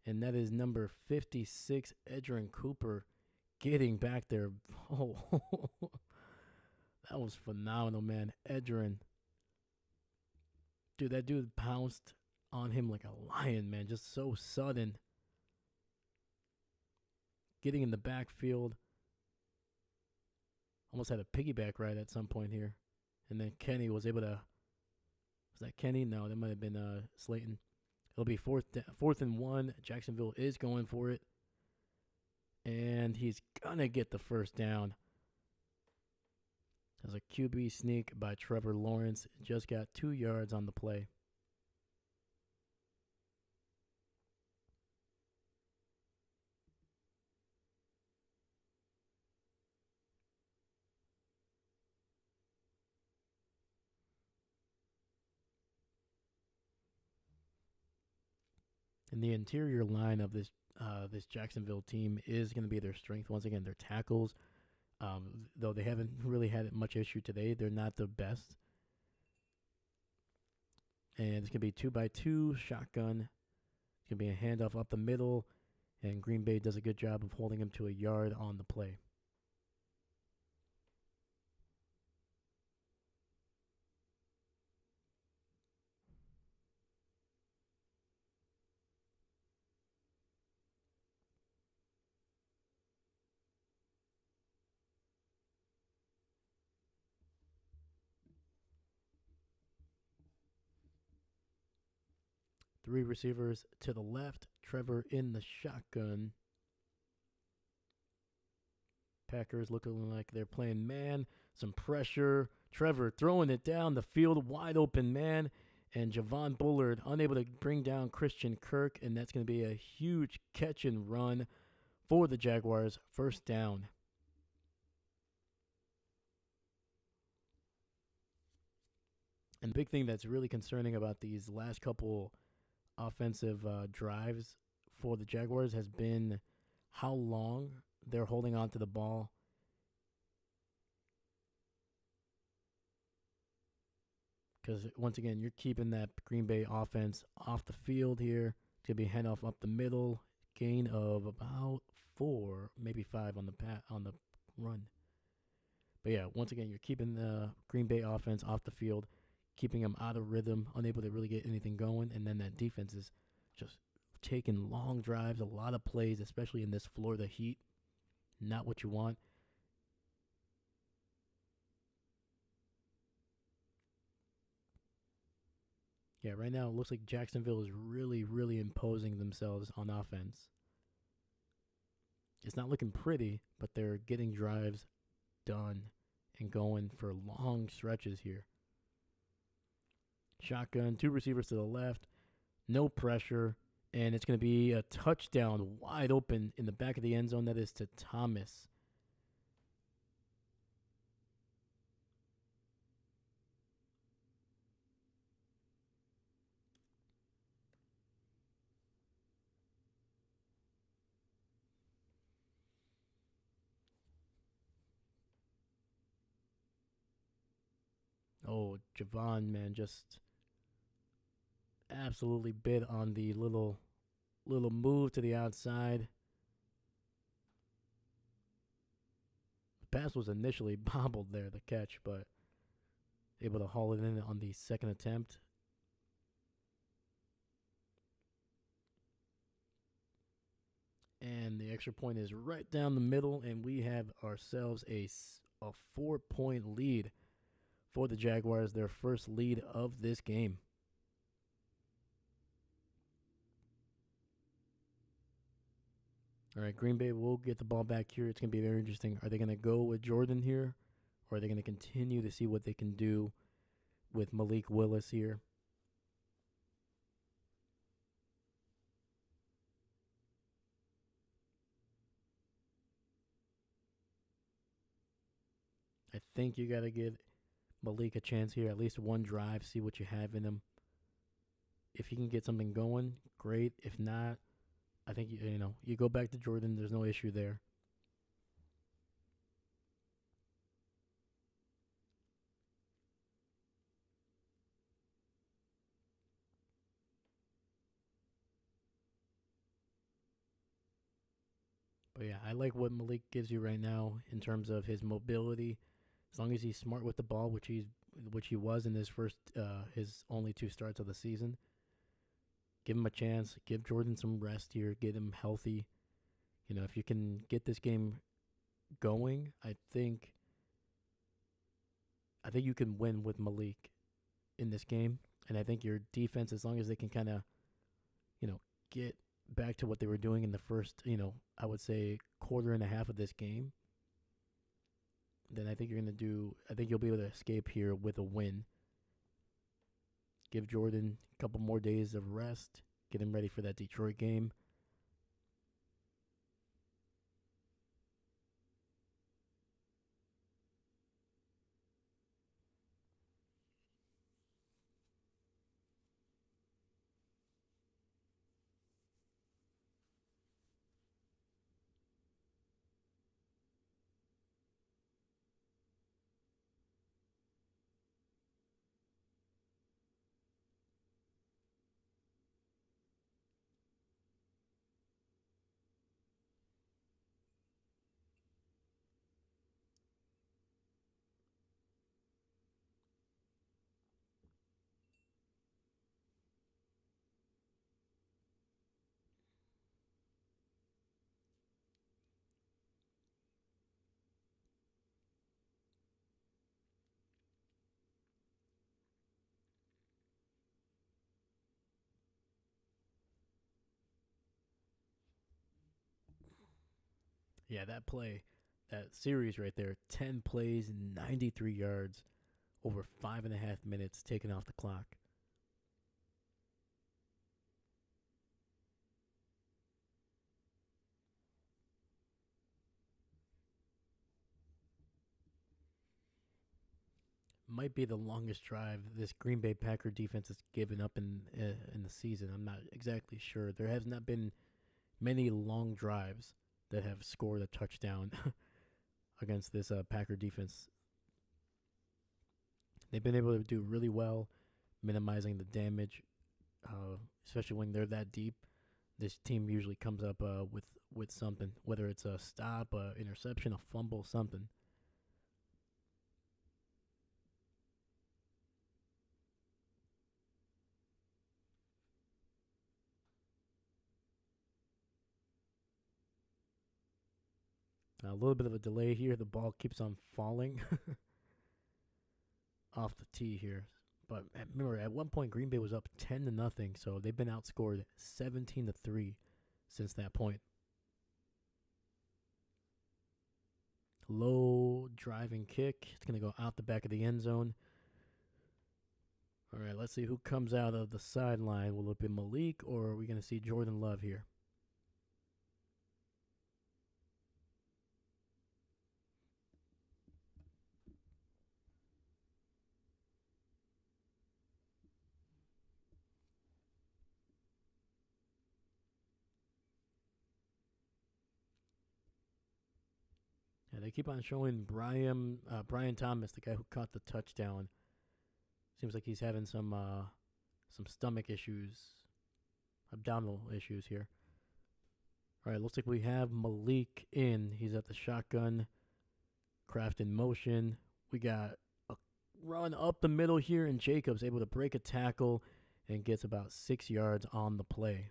and that is number 56, Edgerrin Cooper, getting back there. Oh, that was phenomenal, man. Edgerrin. Dude, that dude pounced on him like a lion, man. Just so sudden. Getting in the backfield. Almost had a piggyback ride at some point here. And then Kenny was able to. Was that Kenny? No, that might have been Slayton. It'll be fourth and 1. Jacksonville is going for it. And he's going to get the first down. There's a QB sneak by Trevor Lawrence. Just got 2 yards on the play. And the interior line of this Jacksonville team is going to be their strength. Once again, their tackles. Though they haven't really had much issue today, they're not the best. And it's going to be 2-by-2 shotgun. It's going to be a handoff up the middle, and Green Bay does a good job of holding him to a yard on the play. Three receivers to the left. Trevor in the shotgun. Packers looking like they're playing man. Some pressure. Trevor throwing it down the field. Wide open man. And Javon Bullard unable to bring down Christian Kirk. And that's going to be a huge catch and run for the Jaguars. First down. And the big thing that's really concerning about these last couple offensive drives for the Jaguars has been how long they're holding on to the ball. Because, once again, you're keeping that Green Bay offense off the field here. It's going to be handoff up the middle. Gain of about 4, maybe 5 on the run. But, yeah, once again, you're keeping the Green Bay offense off the field, keeping them out of rhythm, unable to really get anything going. And then that defense is just taking long drives, a lot of plays, especially in this Florida heat. Not what you want. Yeah, right now it looks like Jacksonville is really, really imposing themselves on offense. It's not looking pretty, but they're getting drives done and going for long stretches here. Shotgun, 2 receivers to the left, no pressure, and it's going to be a touchdown wide open in the back of the end zone. That is to Thomas. Oh, Javon, man, just absolutely bit on the little move to the outside. The pass was initially bobbled there, the catch, but able to haul it in on the second attempt. And the extra point is right down the middle, and we have ourselves a 4-point lead for the Jaguars, their first lead of this game. All right, Green Bay will get the ball back here. It's going to be very interesting. Are they going to go with Jordan here, or are they going to continue to see what they can do with Malik Willis here? I think you got to give Malik a chance here, at least one drive, see what you have in him. If he can get something going, great. If not, I think you go back to Jordan. There's no issue there. But yeah, I like what Malik gives you right now in terms of his mobility. As long as he's smart with the ball, which he was in his only 2 starts of the season. Give him a chance. Give Jordan some rest here. Get him healthy. If you can get this game going, I think you can win with Malik in this game. And I think your defense, as long as they can kind of, get back to what they were doing in the first, I would say quarter and a half of this game, then I think you'll be able to escape here with a win. Give Jordan a couple more days of rest. Get him ready for that Detroit game. Yeah, that play, that series right there, 10 plays, 93 yards, over 5.5 minutes taken off the clock. Might be the longest drive this Green Bay Packer defense has given up in the season. I'm not exactly sure. There has not been many long drives that have scored a touchdown against this Packer defense. They've been able to do really well minimizing the damage, especially when they're that deep. This team usually comes up with something, whether it's a stop, a interception, a fumble, something. A little bit of a delay here. The ball keeps on falling off the tee here. But remember, at one point, Green Bay was up 10-0, so they've been outscored 17-3 since that point. Low driving kick. It's going to go out the back of the end zone. All right, let's see who comes out of the sideline. Will it be Malik, or are we going to see Jordan Love here? Yeah, they keep on showing Brian Thomas, the guy who caught the touchdown. Seems like he's having some stomach issues, abdominal issues here. All right, looks like we have Malik in. He's at the shotgun, Kraft in motion. We got a run up the middle here, and Jacobs able to break a tackle and gets about 6 yards on the play.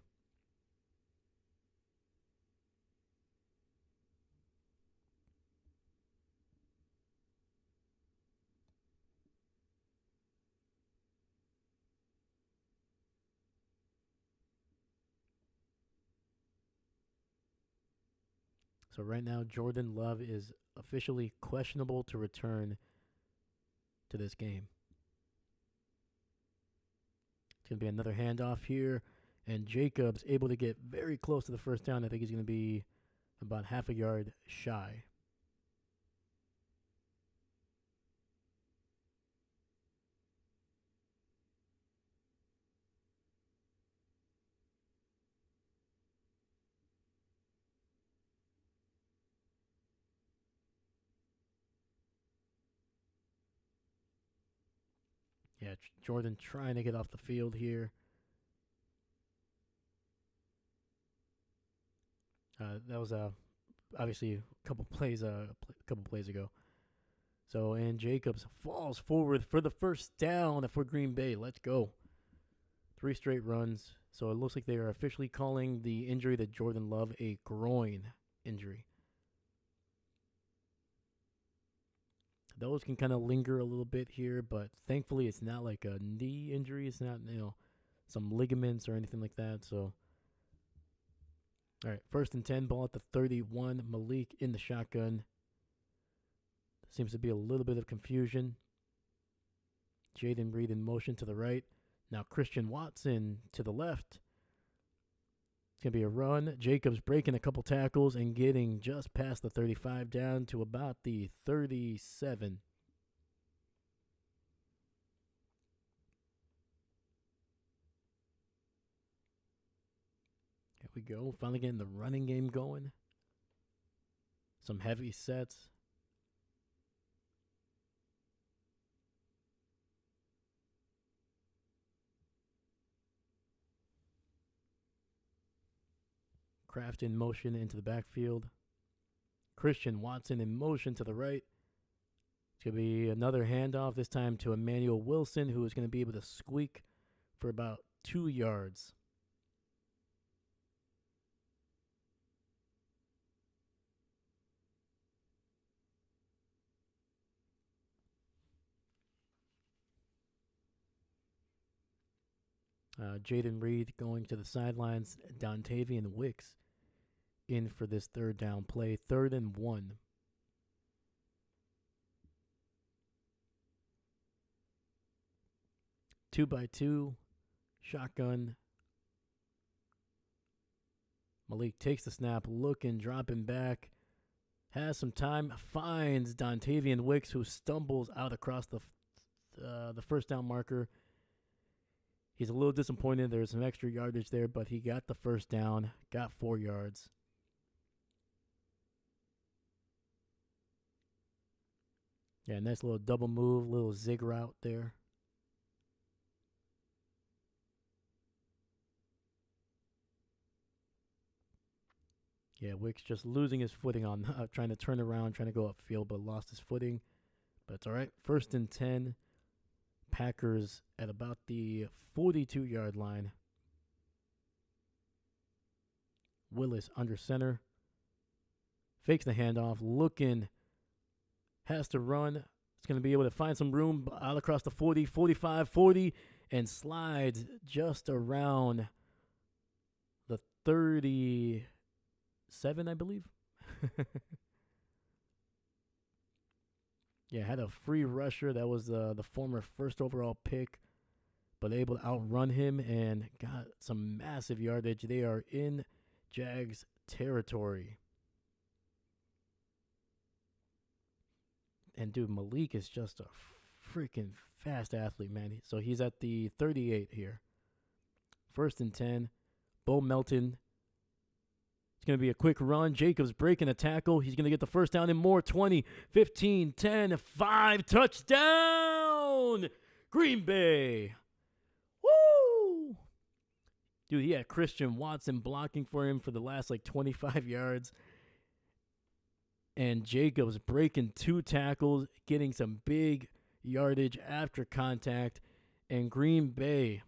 So right now, Jordan Love is officially questionable to return to this game. It's going to be another handoff here, and Jacobs able to get very close to the first down. I think he's going to be about half a yard shy. Yeah, Jordan trying to get off the field here. That was obviously a couple plays ago. So, and Jacobs falls forward for the first down for Green Bay. Let's go. 3 straight runs. So it looks like they are officially calling the injury to Jordan Love a groin injury. Those can kind of linger a little bit here, but thankfully it's not like a knee injury. It's not, some ligaments or anything like that. So, all right, 1st and 10, ball at the 31. Malik in the shotgun. Seems to be a little bit of confusion. Jaden Reed in motion to the right. Now Christian Watson to the left. It's going to be a run. Jacobs breaking a couple tackles and getting just past the 35 down to about the 37. Here we go. Finally getting the running game going. Some heavy sets. Kraft in motion into the backfield. Christian Watson in motion to the right. It's going to be another handoff, this time to Emmanuel Wilson, who is going to be able to squeak for about 2 yards. Jaden Reed going to the sidelines. Dontavian Wicks in for this third down play. 3rd and 1. Two by two. Shotgun. Malik takes the snap, looking, dropping back. Has some time. Finds Dontavian Wicks, who stumbles out across the first down marker. He's a little disappointed. There's some extra yardage there, but he got the first down. Got 4 yards. Yeah, nice little double move, little zig route there. Yeah, Wicks just losing his footing on trying to turn around, trying to go upfield, but lost his footing. But it's all right. 1st and 10. Packers at about the 42-yard line. Willis under center. Fakes the handoff. Looking. Has to run. It's going to be able to find some room out across the 40, 45, 40, and slides just around the 37, I believe. Yeah, had a free rusher. That was the former first overall pick, but able to outrun him and got some massive yardage. They are in Jags territory. And, dude, Malik is just a freaking fast athlete, man. So he's at the 38 here. 1st and 10. Bo Melton. It's going to be a quick run. Jacobs breaking a tackle. He's going to get the first down and more. 20, 15, 10, 5. Touchdown! Green Bay. Woo! Dude, he had Christian Watson blocking for him for the last, 25 yards. And Jacobs breaking 2 tackles, getting some big yardage after contact. And Green Bay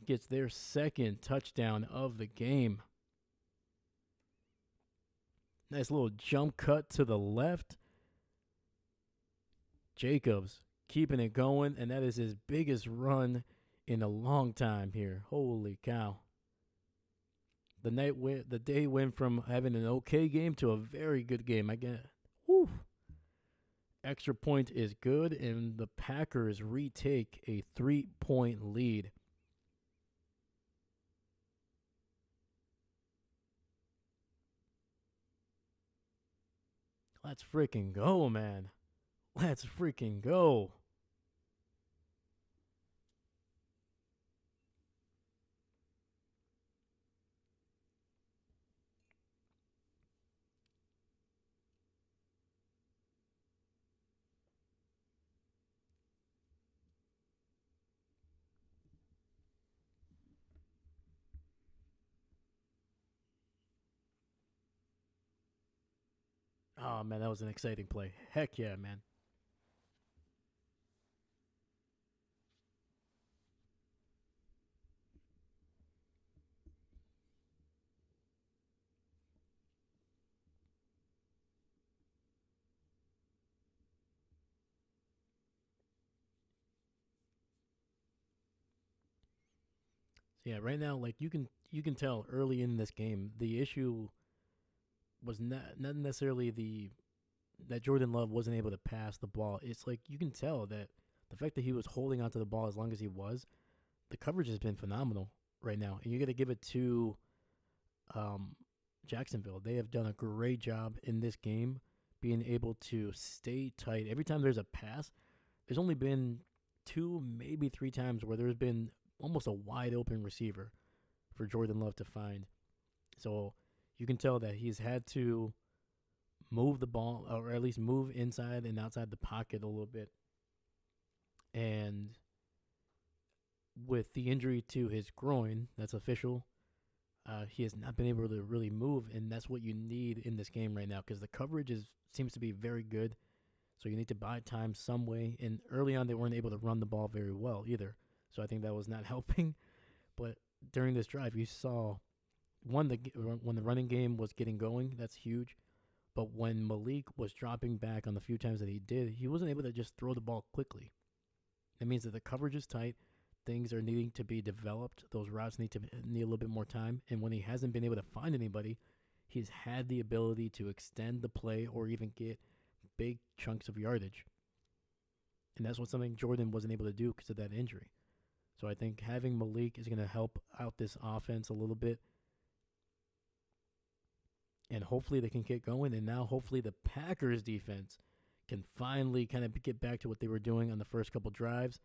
gets their 2nd touchdown of the game. Nice little jump cut to the left. Jacobs keeping it going, and that is his biggest run in a long time here. Holy cow. The day went from having an okay game to a very good game. I get, whew. Extra point is good, and the Packers retake a 3-point lead. Let's freaking go, man. Let's freaking go. Oh, man, that was an exciting play. Heck yeah, man. Yeah, right now, you can tell early in this game, the issue was not necessarily that Jordan Love wasn't able to pass the ball. It's you can tell that the fact that he was holding onto the ball as long as he was, the coverage has been phenomenal right now. And you got to give it to Jacksonville. They have done a great job in this game being able to stay tight. Every time there's a pass, there's only been 2, maybe 3 times where there's been almost a wide open receiver for Jordan Love to find. So you can tell that he's had to move the ball, or at least move inside and outside the pocket a little bit. And with the injury to his groin, that's official, he has not been able to really move, and that's what you need in this game right now because the coverage seems to be very good. So you need to buy time some way. And early on, they weren't able to run the ball very well either. So I think that was not helping. But during this drive, you saw, when the running game was getting going, that's huge. But when Malik was dropping back on the few times that he did, he wasn't able to just throw the ball quickly. That means that the coverage is tight. Things are needing to be developed. Those routes need a little bit more time. And when he hasn't been able to find anybody, he's had the ability to extend the play or even get big chunks of yardage. And that's what something Jordan wasn't able to do because of that injury. So I think having Malik is going to help out this offense a little bit. And hopefully they can get going. And now hopefully the Packers defense can finally kind of get back to what they were doing on the first couple drives.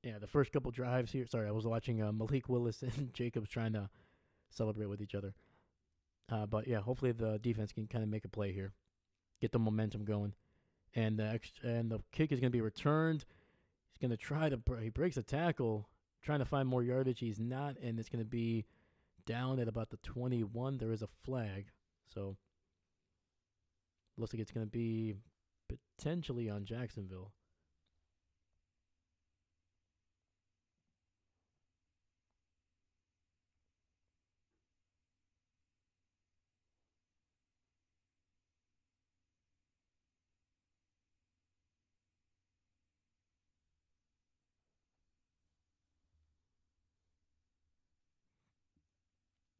Yeah, the first couple drives here. Sorry, I was watching Malik Willis and Jacobs trying to celebrate with each other. But yeah, hopefully the defense can kind of make a play here, get the momentum going. And the kick is going to be returned. He's going to try to he breaks a tackle, trying to find more yardage. He's not, and it's going to be down at about the 21. There is a flag, so looks like it's going to be potentially on Jacksonville.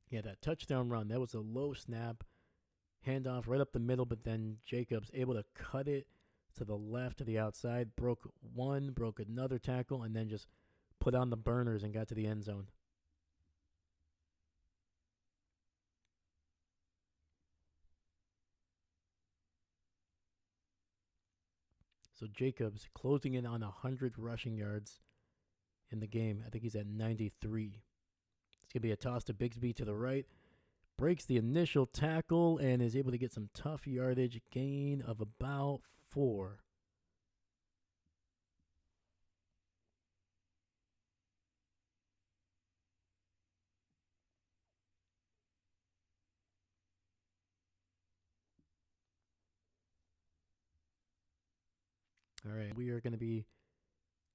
Yeah, that touchdown run, that was a low snap, handoff right up the middle, but then Jacobs able to cut it to the left, to the outside, broke another tackle, and then just put on the burners and got to the end zone. So Jacobs closing in on 100 rushing yards in the game. I think he's at 93. It's going to be a toss to Bigsby to the right. Breaks the initial tackle and is able to get some tough yardage, gain of about 4. All right, we are going to be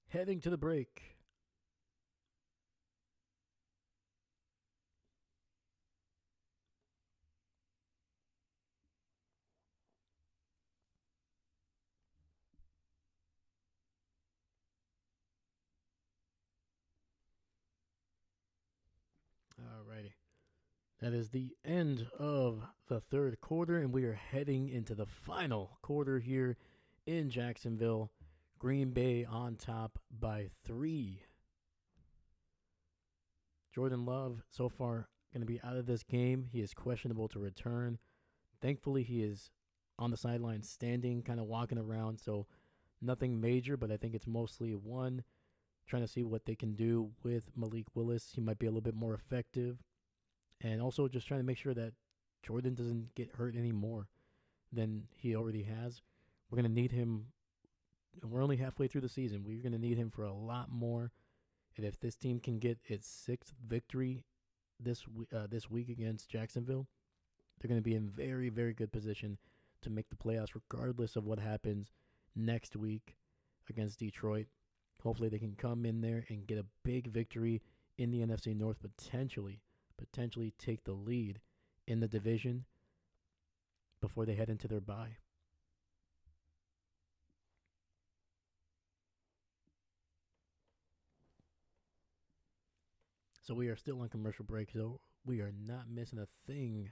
heading to the break. Alrighty. That is the end of the third quarter, and we are heading into the final quarter here in Jacksonville. Green Bay on top by 3. Jordan Love so far going to be out of this game. He is questionable to return. Thankfully, he is on the sideline standing, kind of walking around, so nothing major, but I think it's mostly one, trying to see what they can do with Malik Willis. He might be a little bit more effective. And also just trying to make sure that Jordan doesn't get hurt any more than he already has. We're going to need him. We're only halfway through the season. We're going to need him for a lot more. And if this team can get its 6th victory this week against Jacksonville, they're going to be in very, very good position to make the playoffs regardless of what happens next week against Detroit. Hopefully they can come in there and get a big victory in the NFC North, potentially take the lead in the division before they head into their bye. So we are still on commercial break, so we are not missing a thing.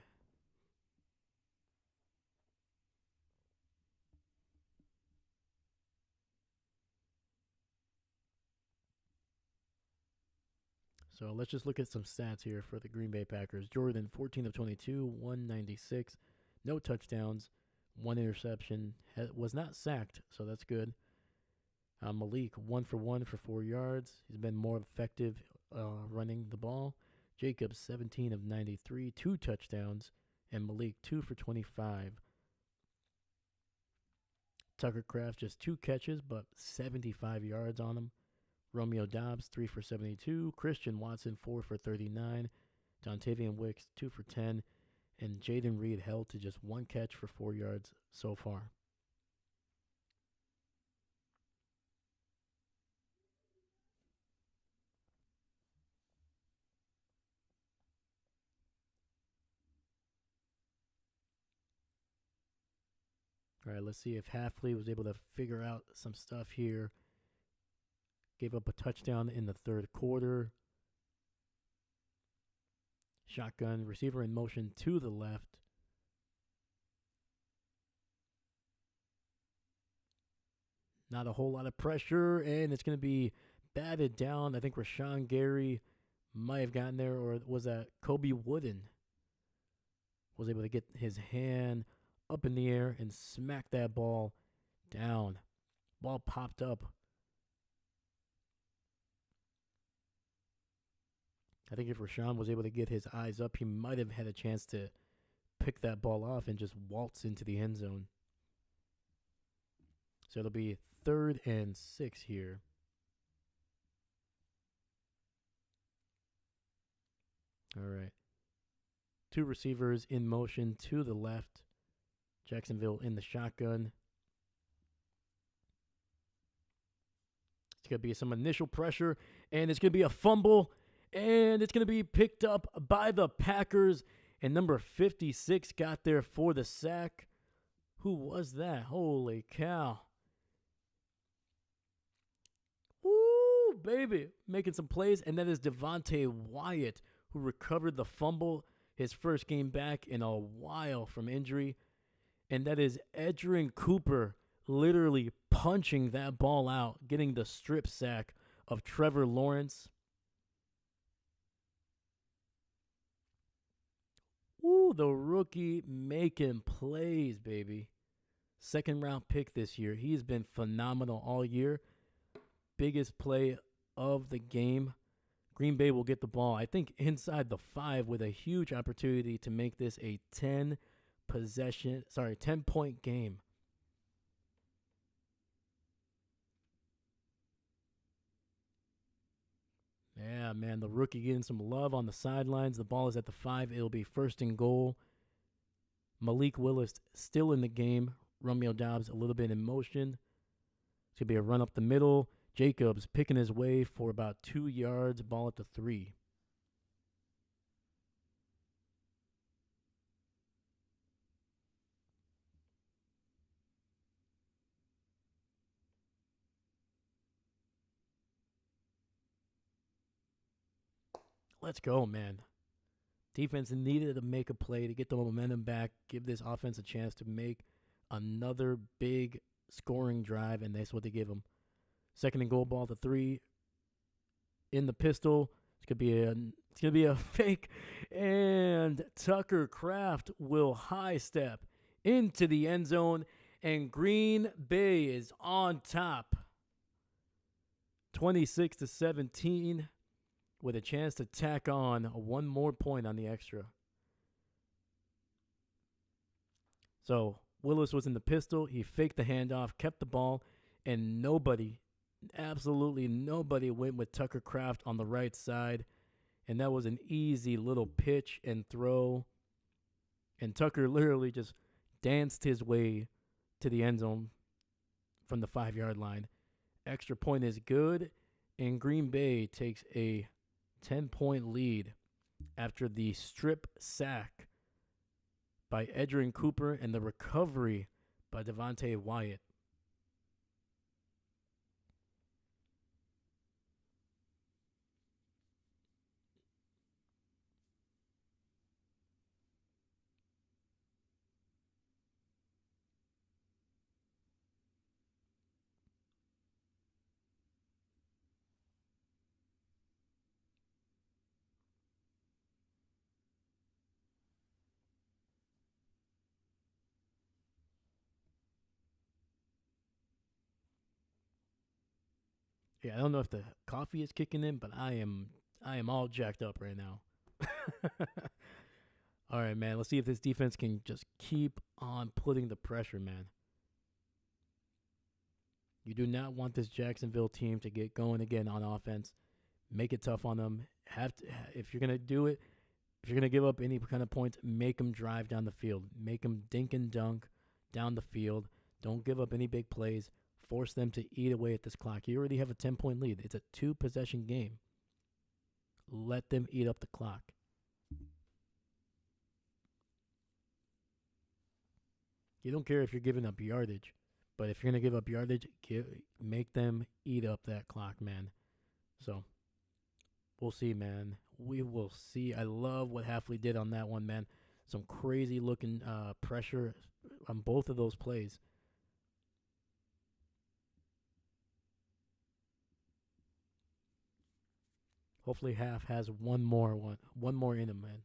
So let's just look at some stats here for the Green Bay Packers. Jordan, 14 of 22, 196, no touchdowns, 1 interception, was not sacked, so that's good. Malik, 1 for 1 for 4 yards. He's been more effective running the ball. Jacobs, 17 of 93, 2 touchdowns, and Malik, 2 for 25. Tucker Kraft, just 2 catches, but 75 yards on him. Romeo Doubs, 3 for 72. Christian Watson, 4 for 39. Dontavian Wicks, 2 for 10. And Jaden Reed held to just 1 catch for 4 yards so far. All right, let's see if Halfley was able to figure out some stuff here. Gave up a touchdown in the third quarter. shotgun. Receiver in motion to the left. Not a whole lot of pressure, and it's going to be batted down. I think Rashawn Gary might have gotten there, or was that Kobe Wooden? Was able to get his hand up in the air and smack that ball down. Ball popped up. I think if Rashawn was able to get his eyes up, he might have had a chance to pick that ball off and just waltz into the end zone. So it'll be 3rd and 6 here. All right. 2 receivers in motion to the left. Jacksonville in the shotgun. It's going to be some initial pressure, and it's going to be a fumble, and it's going to be picked up by the Packers, and number 56 got there for the sack. Who was that? Holy cow. Woo, baby. Making some plays, and that is Devontae Wyatt, who recovered the fumble, his first game back in a while from injury. And that is Edgerrin Cooper literally punching that ball out, getting the strip sack of Trevor Lawrence. Woo, the rookie making plays, baby. 2nd round pick this year. He's been phenomenal all year. Biggest play of the game. Green Bay will get the ball, I think, inside the 5 with a huge opportunity to make this a 10-point game. Yeah, man, the rookie getting some love on the sidelines. The ball is at the 5. It'll be 1st and goal. Malik Willis still in the game. Romeo Doubs a little bit in motion. It's going to be a run up the middle. Jacobs picking his way for about 2 yards. Ball at the 3. Let's go, man. Defense needed to make a play to get the momentum back, give this offense a chance to make another big scoring drive, and that's what they give them. 2nd and goal, ball at the 3. In the pistol. It's gonna be a fake, and Tucker Kraft will high step into the end zone, and Green Bay is on top, 26-17, with a chance to tack on 1 more point on the extra. So Willis was in the pistol. He faked the handoff, kept the ball, and absolutely nobody went with Tucker Kraft on the right side. And that was an easy little pitch and throw. And Tucker literally just danced his way to the end zone from the 5-yard line. Extra point is good, and Green Bay takes a 10-point lead after the strip sack by Edgerrin Cooper and the recovery by Devontae Wyatt. Yeah, I don't know if the coffee is kicking in, but I am all jacked up right now. All right, man. Let's see if this defense can just keep on putting the pressure, man. You do not want this Jacksonville team to get going again on offense. Make it tough on them. If you're gonna do it, if you're gonna give up any kind of points, make them drive down the field. Make them dink and dunk down the field. Don't give up any big plays. Force them to eat away at this clock. You already have a 10-point lead. It's a 2-possession game. Let them eat up the clock. You don't care if you're giving up yardage, but if you're going to give up yardage, make them eat up that clock, man. So, we'll see, man. We will see. I love what Halfley did on that one, man. Some crazy looking pressure on both of those plays. Hopefully, Half has one more in him, man.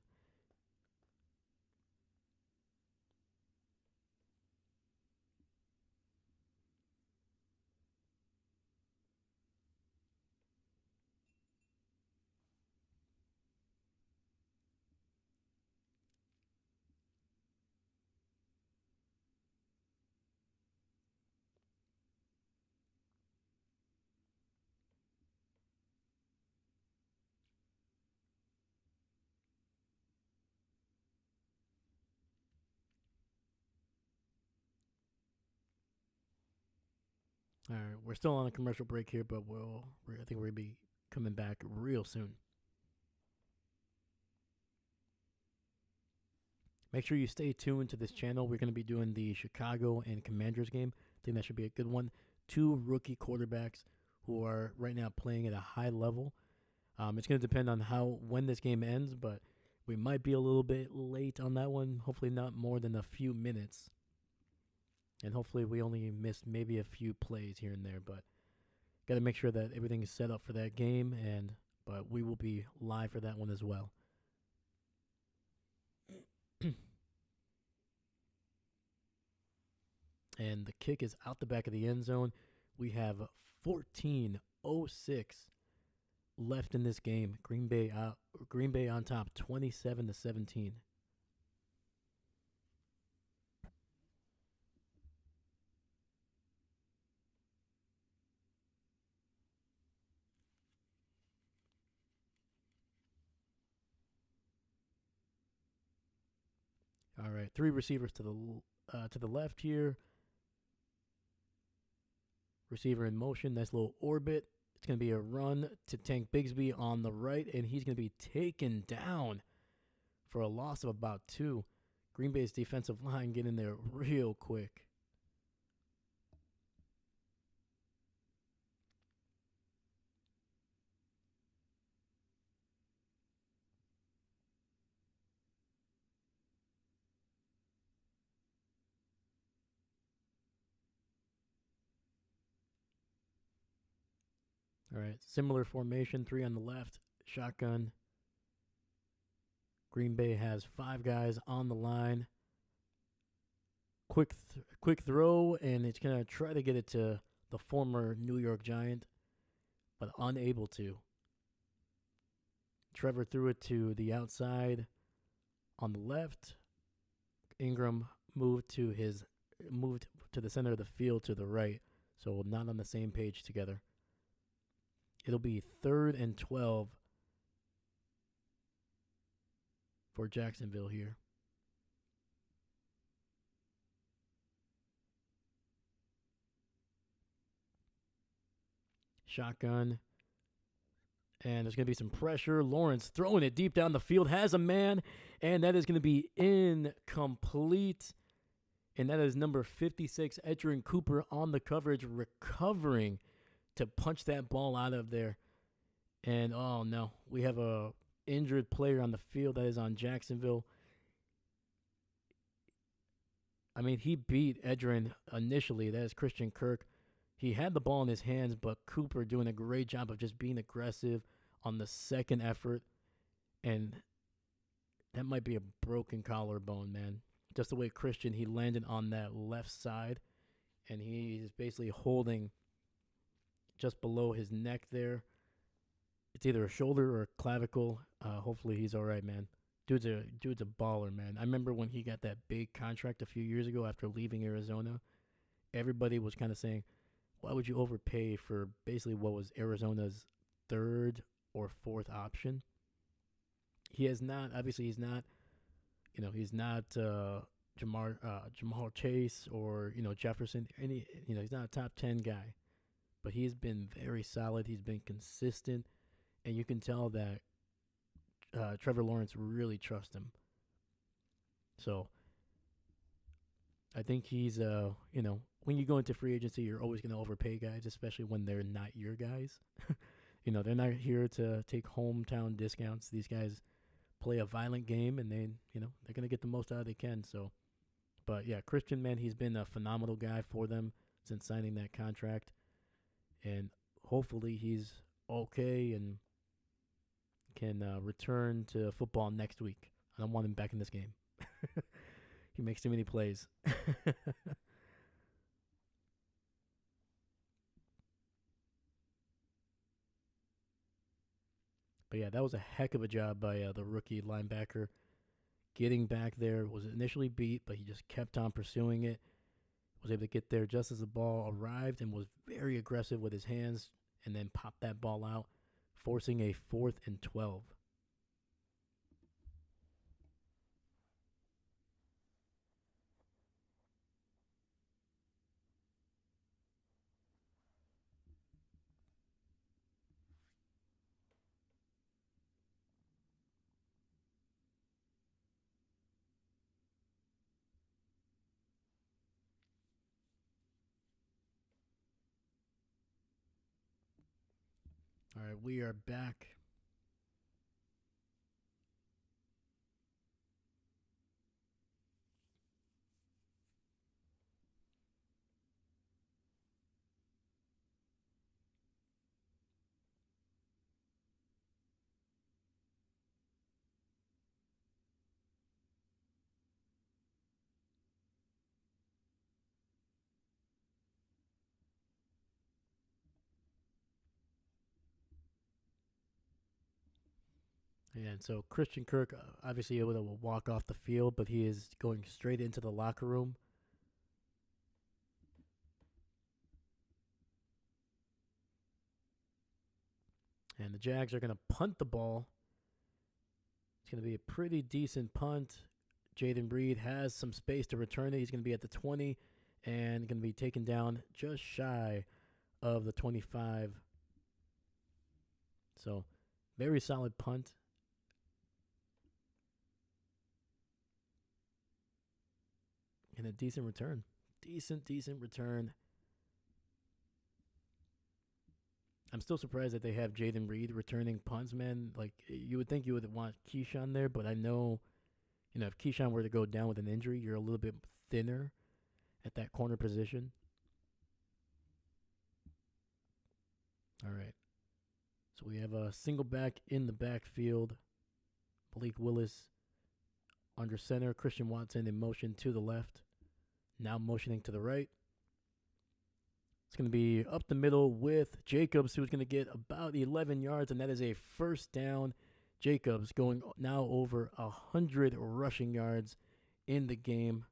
All right, we're still on a commercial break here, but I think we're gonna be coming back real soon. Make sure you stay tuned to this channel. We're going to be doing the Chicago and Commanders game. I think that should be a good one. Two rookie quarterbacks who are right now playing at a high level. It's going to depend on when this game ends, but we might be a little bit late on that one. Hopefully not more than a few minutes. And hopefully we only miss maybe a few plays here and there, but got to make sure that everything is set up for that game, but we will be live for that one as well. And the kick is out the back of the end zone. We have 14:06 left in this game. Green Bay on top, 27-17. All right, three receivers to the left here. Receiver in motion, nice little orbit. It's going to be a run to Tank Bigsby on the right, and he's going to be taken down for a loss of about 2. Green Bay's defensive line getting there real quick. All right, similar formation, 3 on the left, shotgun. Green Bay has 5 guys on the line. Quick throw, and it's going to try to get it to the former New York Giant, but unable to. Trevor threw it to the outside on the left. Ingram moved to the center of the field to the right, so not on the same page together. It'll be 3rd and 12 for Jacksonville here. Shotgun. And there's going to be some pressure. Lawrence throwing it deep down the field. Has a man. And that is going to be incomplete. And that is number 56, Edgerrin Cooper, on the coverage, recovering to punch that ball out of there. And, oh, no. We have a injured player on the field that is on Jacksonville. I mean, he beat Edgerrin initially. That is Christian Kirk. He had the ball in his hands, but Cooper doing a great job of just being aggressive on the second effort. And that might be a broken collarbone, man. Just the way Christian, he landed on that left side, and he's basically holding just below his neck there. It's either a shoulder or a clavicle. Hopefully he's all right, man. Dude's a baller, man. I remember when he got that big contract a few years ago after leaving Arizona. Everybody was kind of saying, why would you overpay for basically what was Arizona's 3rd or 4th option? He's not Jamal Chase or, Jefferson. He's not a top 10 guy, but he's been very solid. He's been consistent, and you can tell that Trevor Lawrence really trusts him. So I think he's, when you go into free agency, you're always going to overpay guys, especially when they're not your guys. They're not here to take hometown discounts. These guys play a violent game, and they're going to get the most out of they can. So, but yeah, Christian, man, he's been a phenomenal guy for them since signing that contract. And hopefully he's okay and can return to football next week. I don't want him back in this game. He makes too many plays. But yeah, that was a heck of a job by the rookie linebacker. Getting back there, was initially beat, but he just kept on pursuing it. Was able to get there just as the ball arrived and was very aggressive with his hands and then popped that ball out, forcing a 4th and 12. All right, we are back. And so Christian Kirk obviously able to walk off the field, but he is going straight into the locker room. And the Jags are going to punt the ball. It's going to be a pretty decent punt. Jaden Reed has some space to return it. He's going to be at the 20 and going to be taken down just shy of the 25. So, very solid punt. And a decent return. Decent return. I'm still surprised that they have Jaden Reed returning punts, man. Like, you would think you would want Keyshawn there, but I know, if Keyshawn were to go down with an injury, you're a little bit thinner at that corner position. All right. So we have a single back in the backfield. Malik Willis under center. Christian Watson in motion to the left. Now motioning to the right. It's going to be up the middle with Jacobs, who's going to get about 11 yards, and that is a first down. Jacobs going now over 100 rushing yards in the game.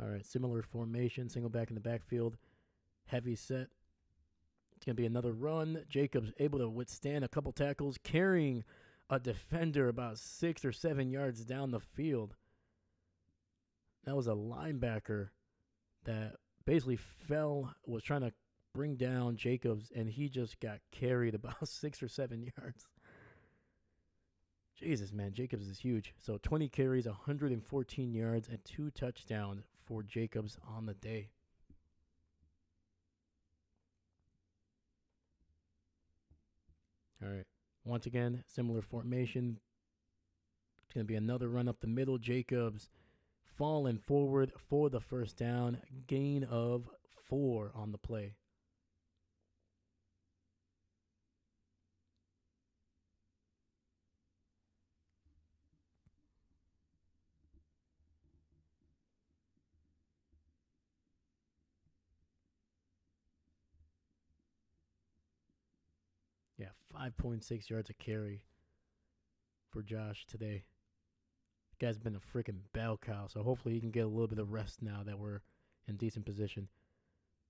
All right, similar formation, single back in the backfield, heavy set. It's going to be another run. Jacobs able to withstand a couple tackles, carrying a defender about 6 or 7 yards down the field. That was a linebacker that basically was trying to bring down Jacobs, and he just got carried about 6 or 7 yards. Jesus, man, Jacobs is huge. So 20 carries, 114 yards, and 2 touchdowns for Jacobs on the day. All right. Once again, similar formation. It's going to be another run up the middle. Jacobs falling forward for the first down. Gain of 4 on the play. Yeah, 5.6 yards a carry for Josh today. The guy's been a freaking bell cow, so hopefully he can get a little bit of rest now that we're in decent position.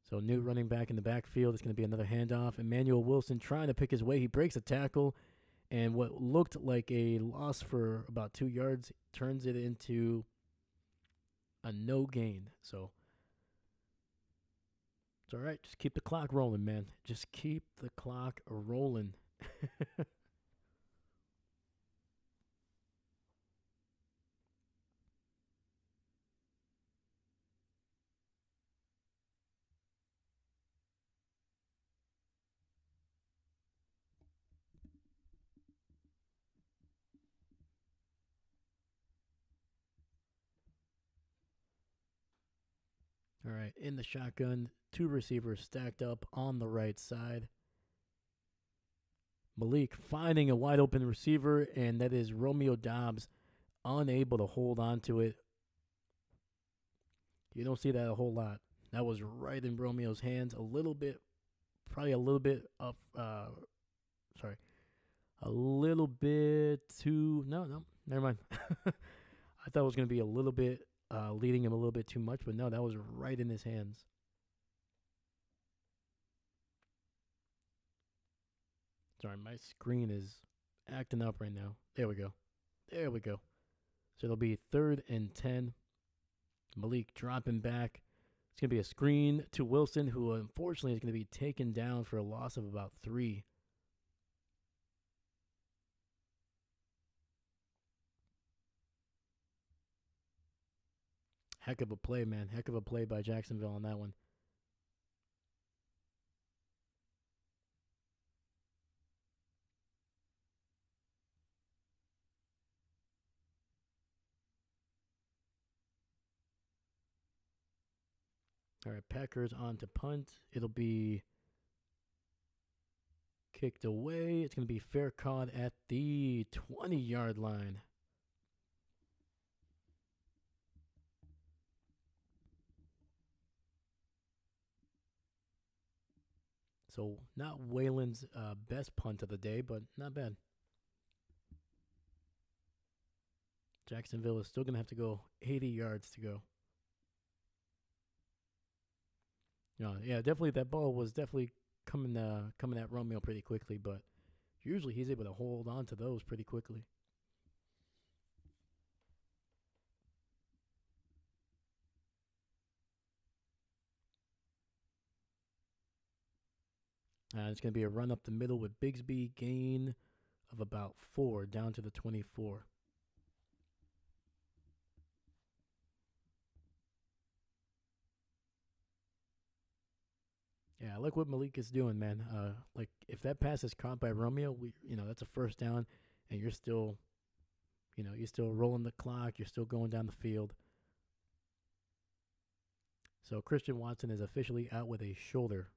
So new running back in the backfield. It's going to be another handoff. Emmanuel Wilson trying to pick his way. He breaks a tackle, and what looked like a loss for about 2 yards turns it into a no gain. So It's all right. Just keep the clock rolling, man. Just keep the clock rolling. All right, in the shotgun, two receivers stacked up on the right side. Malik finding a wide open receiver, and that is Romeo Dobbs unable to hold on to it. You don't see that a whole lot. That was right in Romeo's hands. A little bit, probably a little bit of, sorry, a little bit too. No, never mind. I thought it was going to be a little bit leading him a little bit too much, but no, that was right in his hands. Sorry, my screen is acting up right now. There we go. There we go. So it'll be 3rd and 10. Malik dropping back. It's going to be a screen to Wilson, who unfortunately is going to be taken down for a loss of about 3. Heck of a play, man. Heck of a play by Jacksonville on that one. All right, Packers on to punt. It'll be kicked away. It's going to be fair caught at the 20-yard line. So not Waylon's best punt of the day, but not bad. Jacksonville is still going to have to go 80 yards to go. Yeah, definitely that ball was definitely coming at Romeo pretty quickly, but usually he's able to hold on to those pretty quickly. It's going to be a run up the middle with Bigsby, gain of about 4 down to the 24. Yeah, I like what Malik is doing, man. Like if that pass is caught by Romeo, that's a first down, and you're still rolling the clock. You're still going down the field. So Christian Watson is officially out with a shoulder.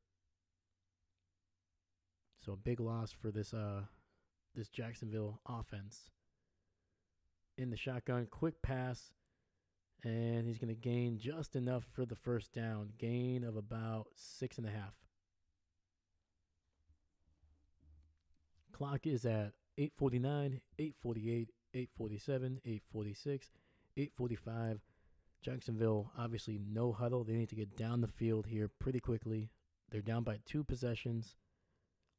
So a big loss for this Jacksonville offense. In the shotgun, quick pass, and he's going to gain just enough for the first down. Gain of about 6.5. Clock is at 8:49, 8:48, 8:47, 8:46, 8:45. Jacksonville, obviously no huddle. They need to get down the field here pretty quickly. They're down by 2 possessions.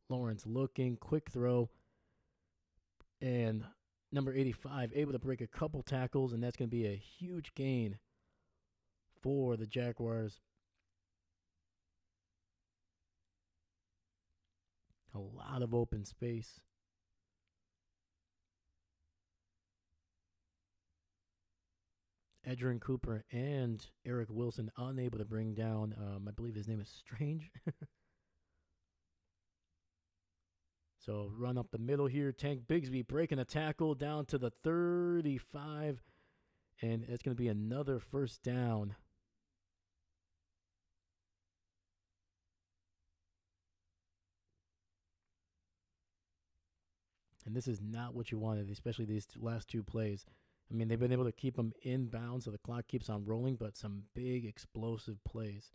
Lawrence looking, quick throw. And number 85 able to break a couple tackles, and that's going to be a huge gain for the Jaguars. A lot of open space. Edgerrin Cooper and Eric Wilson unable to bring down, I believe his name is Strange. So run up the middle here. Tank Bigsby breaking a tackle down to the 35. And it's going to be another first down. And this is not what you wanted, especially these last 2 plays. I mean, they've been able to keep them in bounds, so the clock keeps on rolling, but some big explosive plays.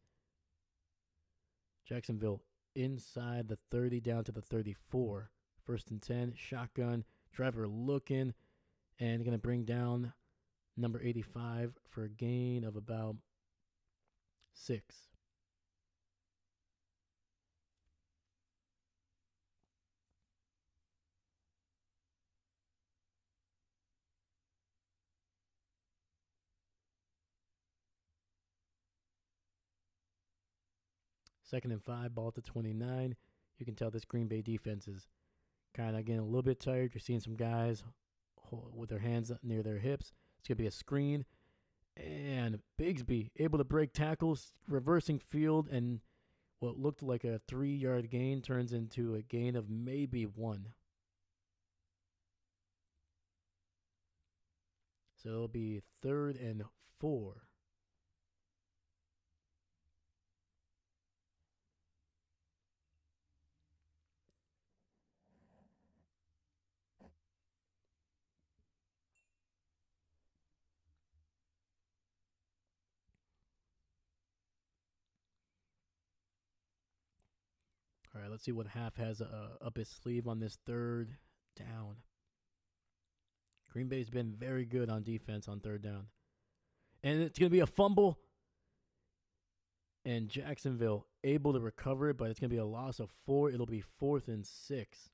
Jacksonville inside the 30 down to the 34. 1st and 10, shotgun, driver looking, and going to bring down number 85 for a gain of about 6. Second and 5, ball at the 29. You can tell this Green Bay defense is kind of getting a little bit tired. You're seeing some guys with their hands near their hips. It's going to be a screen. And Bigsby able to break tackles, reversing field, and what looked like a 3-yard gain turns into a gain of maybe 1. So it'll be 3rd and 4. All right, let's see what Half has up his sleeve on this 3rd down. Green Bay's been very good on defense on 3rd down. And it's going to be a fumble. And Jacksonville able to recover it, but it's going to be a loss of 4. It'll be 4th and 6.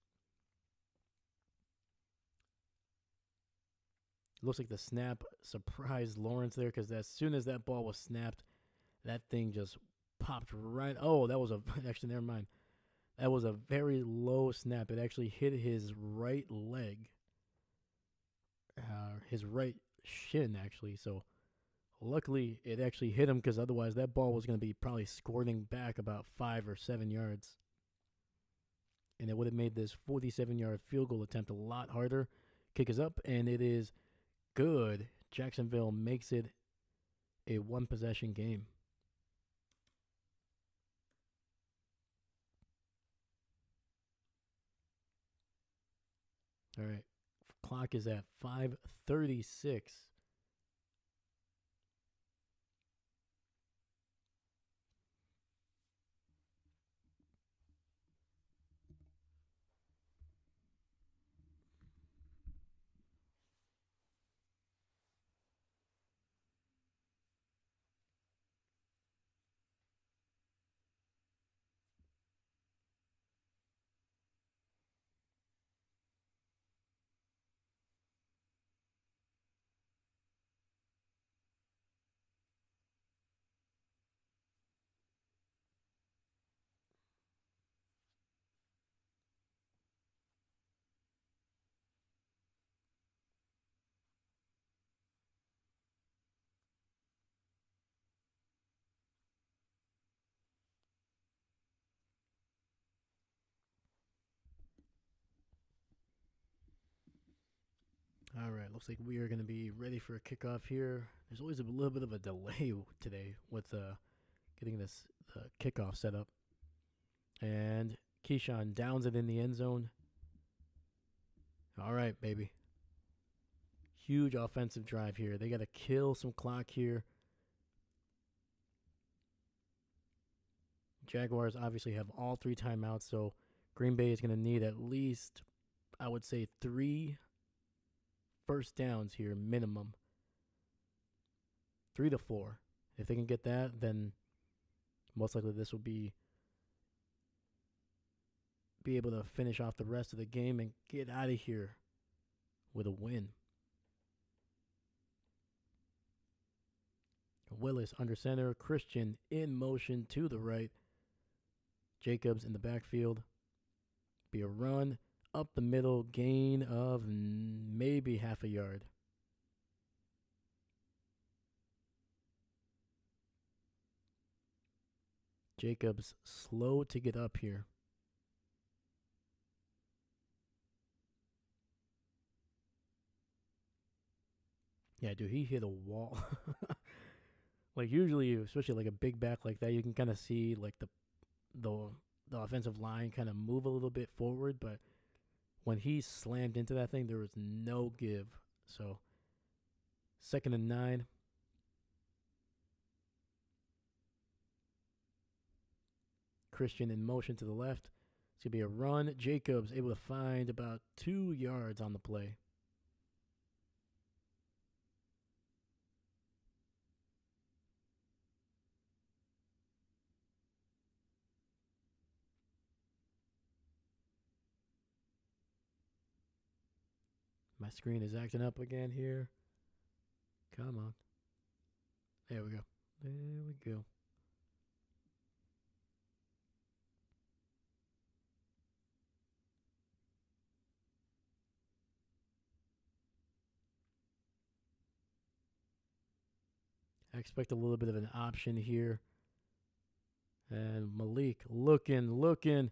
Looks like the snap surprised Lawrence there because as soon as that ball was snapped, that thing just popped right. Oh, that was actually, never mind. That was a very low snap. It actually hit his right leg, his right shin, actually. So luckily, it actually hit him because otherwise that ball was going to be probably squirting back about 5 or 7 yards. And it would have made this 47-yard field goal attempt a lot harder. Kick is up, and it is good. Jacksonville makes it a 1-possession game. All right. Clock is at 5:36. All right, looks like we are going to be ready for a kickoff here. There's always a little bit of a delay today with getting this kickoff set up. And Keyshawn downs it in the end zone. All right, baby. Huge offensive drive here. They got to kill some clock here. Jaguars obviously have all 3 timeouts, so Green Bay is going to need at least, I would say, 3 first downs here, minimum. 3 to 4. If they can get that, then most likely this will be able to finish off the rest of the game and get out of here with a win. Willis under center, Christian in motion to the right. Jacobs in the backfield. Be a run up the middle, gain of maybe half a yard. Jacobs slow to get up here. Yeah, dude, he hit a wall. Like usually, especially like a big back like that, you can kind of see like the offensive line kind of move a little bit forward, but when he slammed into that thing, there was no give. So 2nd and 9. Christian in motion to the left. It's going to be a run. Jacobs able to find about 2 yards on the play. My screen is acting up again here. Come on. There we go. There we go. I expect a little bit of an option here. And Malik looking,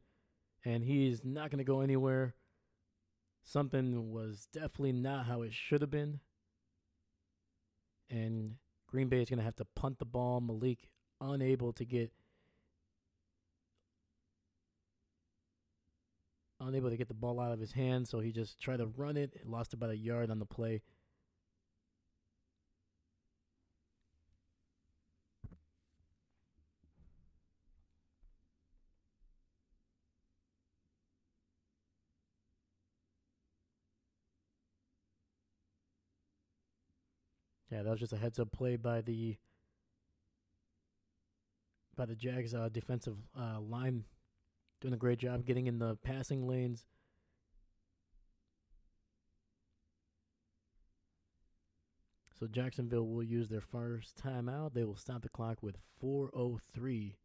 and he's not going to go anywhere. Something was definitely not how it should have been. And Green Bay is going to have to punt the ball. Malik unable to get the ball out of his hand, so he just tried to run it. Lost about a yard on the play. Yeah, that was just a heads-up play by the Jags defensive line, doing a great job getting in the passing lanes. So Jacksonville will use their first timeout. They will stop the clock with 4:03.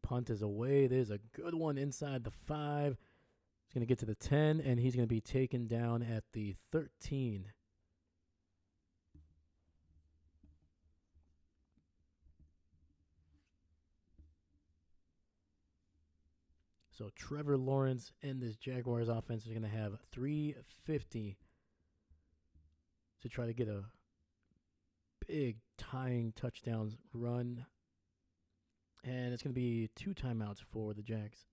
Punt is away. There's a good one inside the 5. He's going to get to the 10, and he's going to be taken down at the 13. So Trevor Lawrence and this Jaguars offense is going to have 3:50 to try to get a big tying touchdowns run. And it's going to be 2 timeouts for the Jags.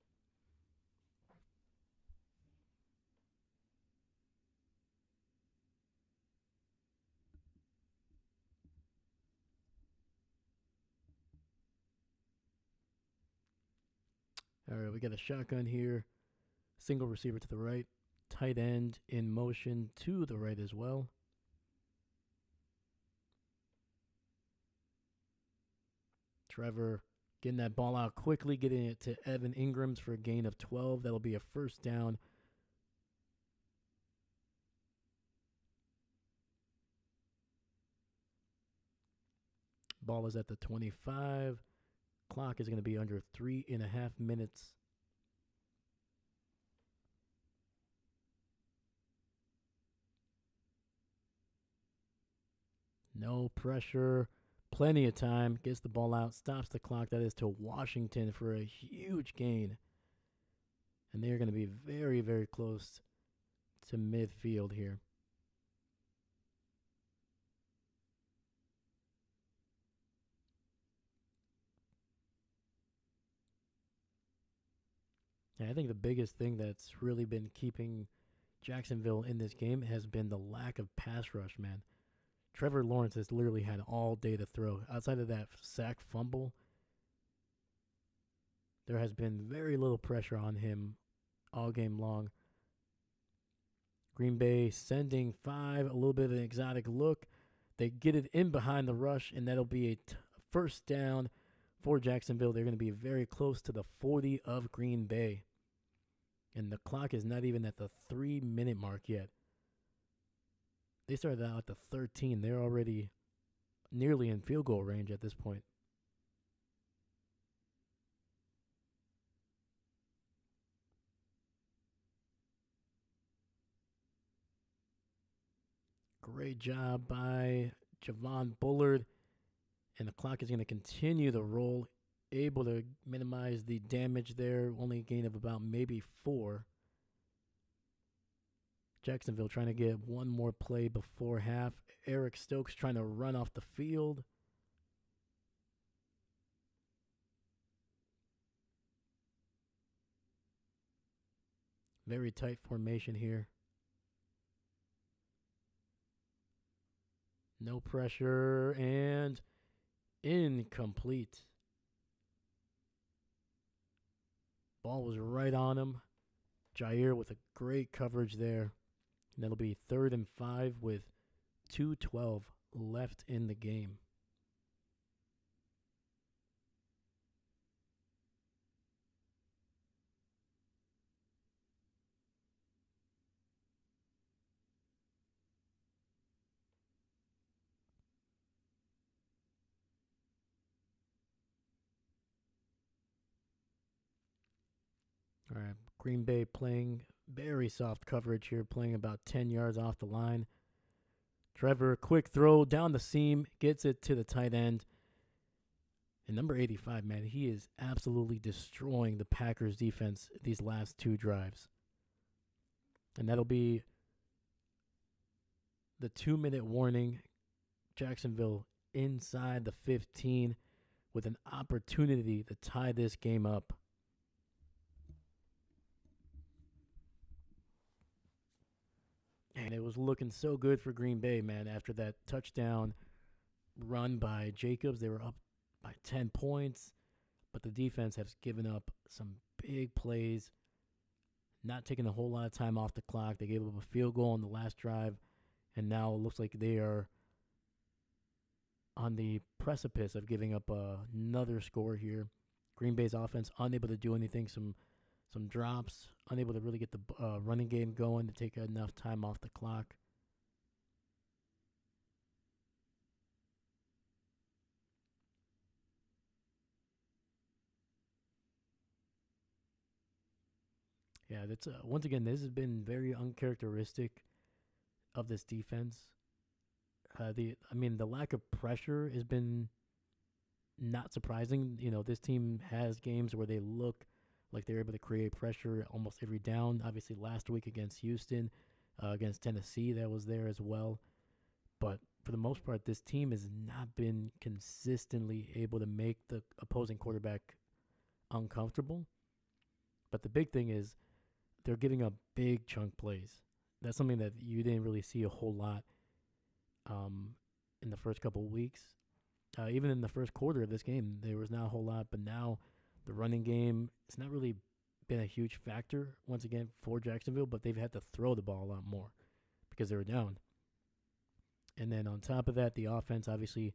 All right, we got a shotgun here. Single receiver to the right. Tight end in motion to the right as well. Trevor getting that ball out quickly, getting it to Evan Ingrams for a gain of 12. That'll be a first down. Ball is at the 25. Clock is going to be under 3.5 minutes. No pressure. Plenty of time. Gets the ball out. Stops the clock. That is to Washington for a huge gain. And they're going to be very, very close to midfield here. I think the biggest thing that's really been keeping Jacksonville in this game has been the lack of pass rush, man. Trevor Lawrence has literally had all day to throw. Outside of that sack fumble, there has been very little pressure on him all game long. Green Bay sending 5, a little bit of an exotic look. They get it in behind the rush, and that'll be a first down for Jacksonville. They're going to be very close to the 40 of Green Bay. And the clock is not even at the 3-minute mark yet. They started out at the 13. They're already nearly in field goal range at this point. Great job by Javon Bullard. And the clock is going to continue to roll. Able to minimize the damage there. Only a gain of about maybe 4. Jacksonville trying to get one more play before half. Eric Stokes trying to run off the field. Very tight formation here. No pressure and incomplete. Ball was right on him. Jair with a great coverage there. And that'll be 3rd and 5 with 2:12 left in the game. All right, Green Bay playing Very soft coverage here, playing about 10 yards off the line. Trevor, quick throw down the seam, gets it to the tight end. And number 85, man, he is absolutely destroying the Packers defense these last two drives. And that'll be the 2-minute warning. Jacksonville inside the 15 with an opportunity to tie this game up. And it was looking so good for Green Bay, man, after that touchdown run by Jacobs. They were up by 10 points, but the defense has given up some big plays, not taking a whole lot of time off the clock. They gave up a field goal on the last drive, and now it looks like they are on the precipice of giving up another score here. Green Bay's offense unable to do anything, some drops, unable to really get the running game going to take enough time off the clock. Yeah, that's once again, this has been very uncharacteristic of this defense. The lack of pressure has been not surprising. You know, this team has games where they look like they're able to create pressure almost every down. Obviously, last week against Houston, against Tennessee, that was there as well. But for the most part, this team has not been consistently able to make the opposing quarterback uncomfortable. But the big thing is they're giving up big chunk plays. That's something that you didn't really see a whole lot in the first couple of weeks. Even in the first quarter of this game, there was not a whole lot. But now the running game, it's not really been a huge factor, once again, for Jacksonville. But they've had to throw the ball a lot more because they were down. And then on top of that, the offense, obviously,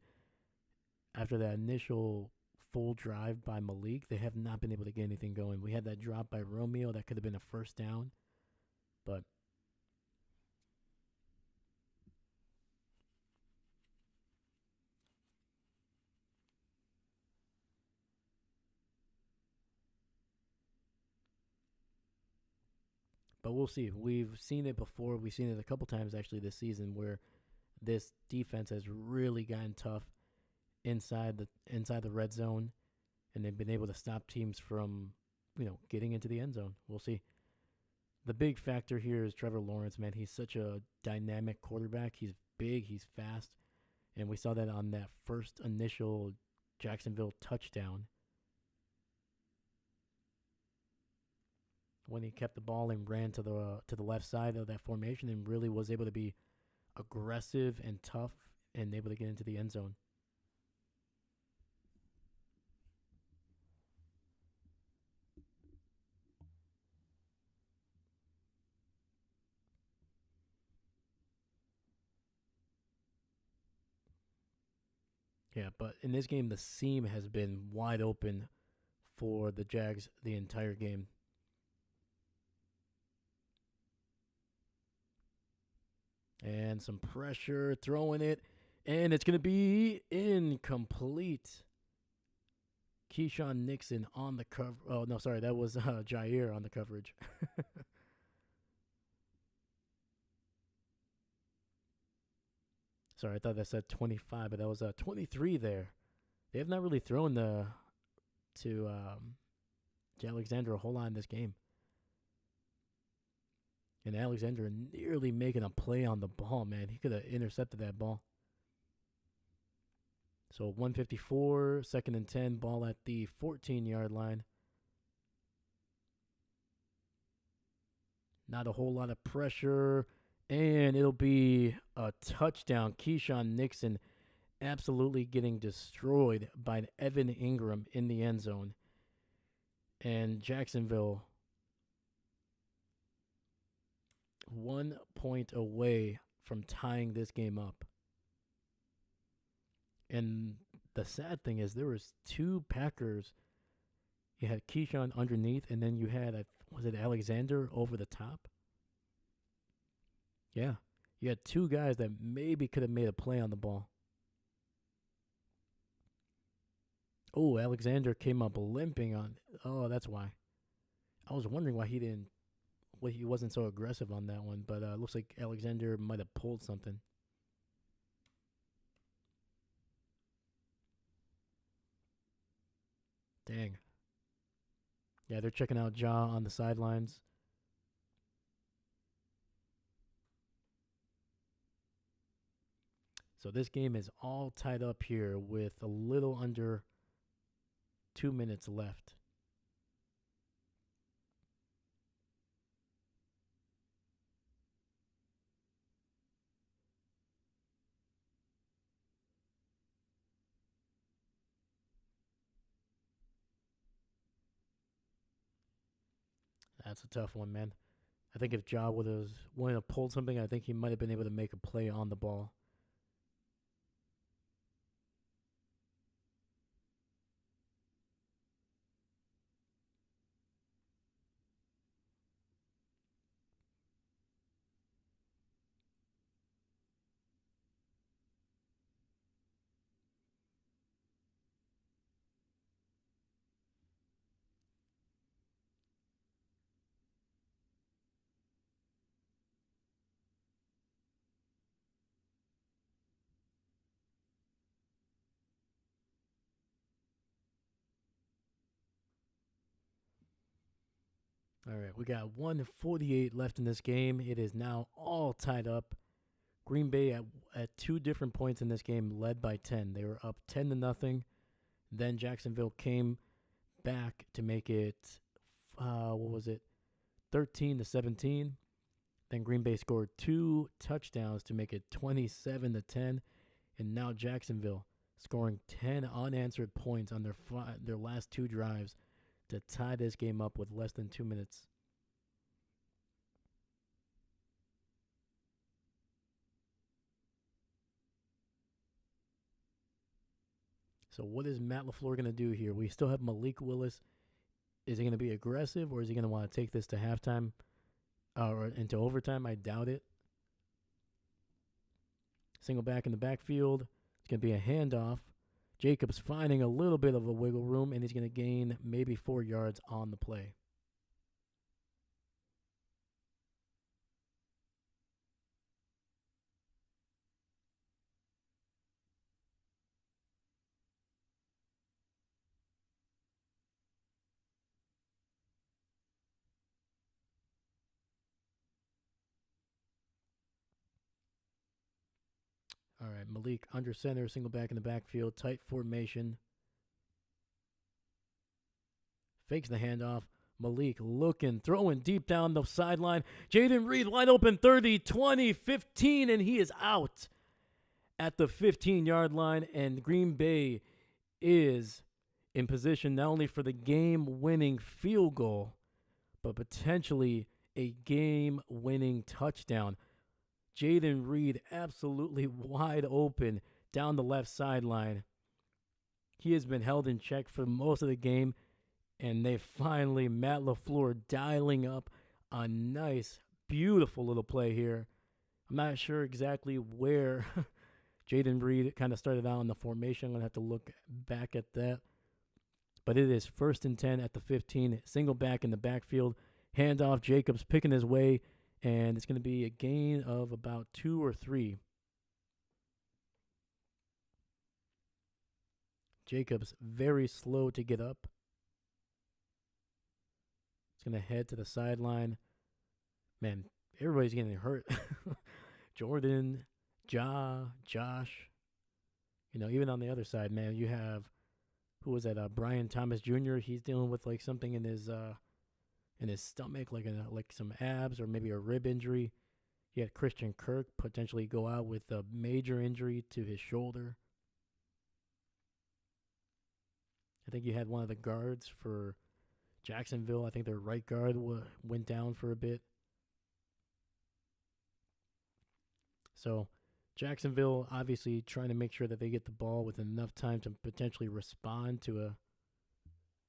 after that initial full drive by Malik, they have not been able to get anything going. We had that drop by Romeo. That could have been a first down. But we'll see. We've seen it before. We've seen it a couple times, actually, this season where this defense has really gotten tough inside the red zone, and they've been able to stop teams from, getting into the end zone. We'll see. The big factor here is Trevor Lawrence, man. He's such a dynamic quarterback. He's big, he's fast, and we saw that on that first initial Jacksonville touchdown when he kept the ball and ran to the left side of that formation and really was able to be aggressive and tough and able to get into the end zone. Yeah, but in this game, the seam has been wide open for the Jags the entire game. And some pressure, throwing it, and it's going to be incomplete. Keyshawn Nixon on the cover. Oh, no, sorry, that was Jair on the coverage. Sorry, I thought that said 25, but that was 23 there. They have not really thrown to Alexander a whole lot in this game. And Alexander nearly making a play on the ball, man. He could have intercepted that ball. So 154, 2nd and 10, ball at the 14-yard line. Not a whole lot of pressure. And it'll be a touchdown. Keyshawn Nixon absolutely getting destroyed by Evan Ingram in the end zone. And Jacksonville 1 point away from tying this game up. And the sad thing is there was two Packers. You had Keyshawn underneath, and then you had, was it Alexander over the top? Yeah. You had two guys that maybe could have made a play on the ball. Oh, Alexander came up limping on. Oh, that's why. I was wondering why he didn't well, he wasn't so aggressive on that one, but looks like Alexander might have pulled something. Dang. Yeah, they're checking out Ja on the sidelines. So this game is all tied up here with a little under 2 minutes left. That's a tough one, man. I think if Ja would have pulled something, I think he might have been able to make a play on the ball. All right, we got 1:48 left in this game. It is now all tied up. Green Bay at two different points in this game led by 10. They were up 10-0. Then Jacksonville came back to make it, what was it, 13-17. Then Green Bay scored 2 touchdowns to make it 27-10. And now Jacksonville scoring 10 unanswered points on their last 2 drives to tie this game up with less than 2 minutes. So what is Matt LaFleur going to do here? We still have Malik Willis. Is he going to be aggressive, or is he going to want to take this to halftime or into overtime? I doubt it. Single back in the backfield. It's going to be a handoff. Jacobs finding a little bit of a wiggle room, and he's going to gain maybe 4 yards on the play. All right, Malik under center, single back in the backfield, tight formation. Fakes the handoff. Malik looking, throwing deep down the sideline. Jaden Reed wide open 30, 20, 15, and he is out at the 15-yard line. And Green Bay is in position not only for the game-winning field goal, but potentially a game-winning touchdown. Jaden Reed absolutely wide open down the left sideline. He has been held in check for most of the game, and they finally, Matt LaFleur dialing up a nice, beautiful little play here. I'm not sure exactly where Jaden Reed kind of started out in the formation. I'm going to have to look back at that. But it is 1st and 10 at the 15, single back in the backfield. Handoff, Jacobs picking his way, and it's going to be a gain of about 2 or 3. Jacobs very slow to get up. It's going to head to the sideline. Man, everybody's getting hurt. Jordan, Josh. You know, even on the other side, man, you have, who was that? Brian Thomas Jr. He's dealing with like something in his stomach, like some abs or maybe a rib injury. You had Christian Kirk potentially go out with a major injury to his shoulder. I think you had one of the guards for Jacksonville. I think their right guard went down for a bit. So Jacksonville obviously trying to make sure that they get the ball with enough time to potentially respond to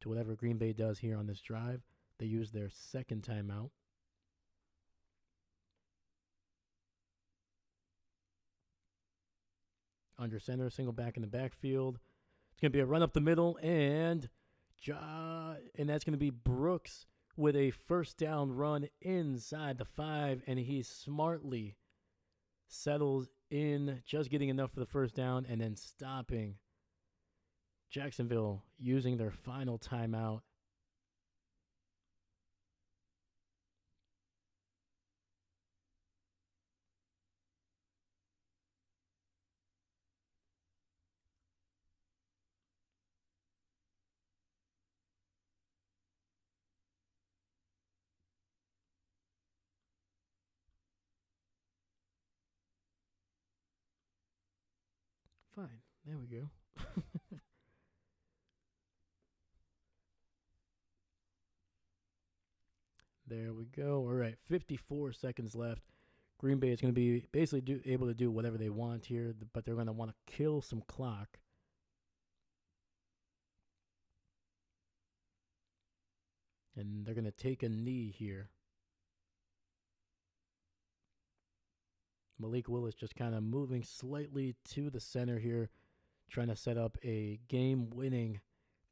whatever Green Bay does here on this drive. They use their second timeout. Under center, single back in the backfield. It's going to be a run up the middle, and that's going to be Brooks with a first down run inside the 5, and he smartly settles in, just getting enough for the first down and then stopping Jacksonville using their final timeout. Fine. There we go. There we go. All right, 54 seconds left. Green Bay is going to be basically able to do whatever they want here, but they're going to want to kill some clock. And they're going to take a knee here. Malik Willis just kind of moving slightly to the center here, trying to set up a game-winning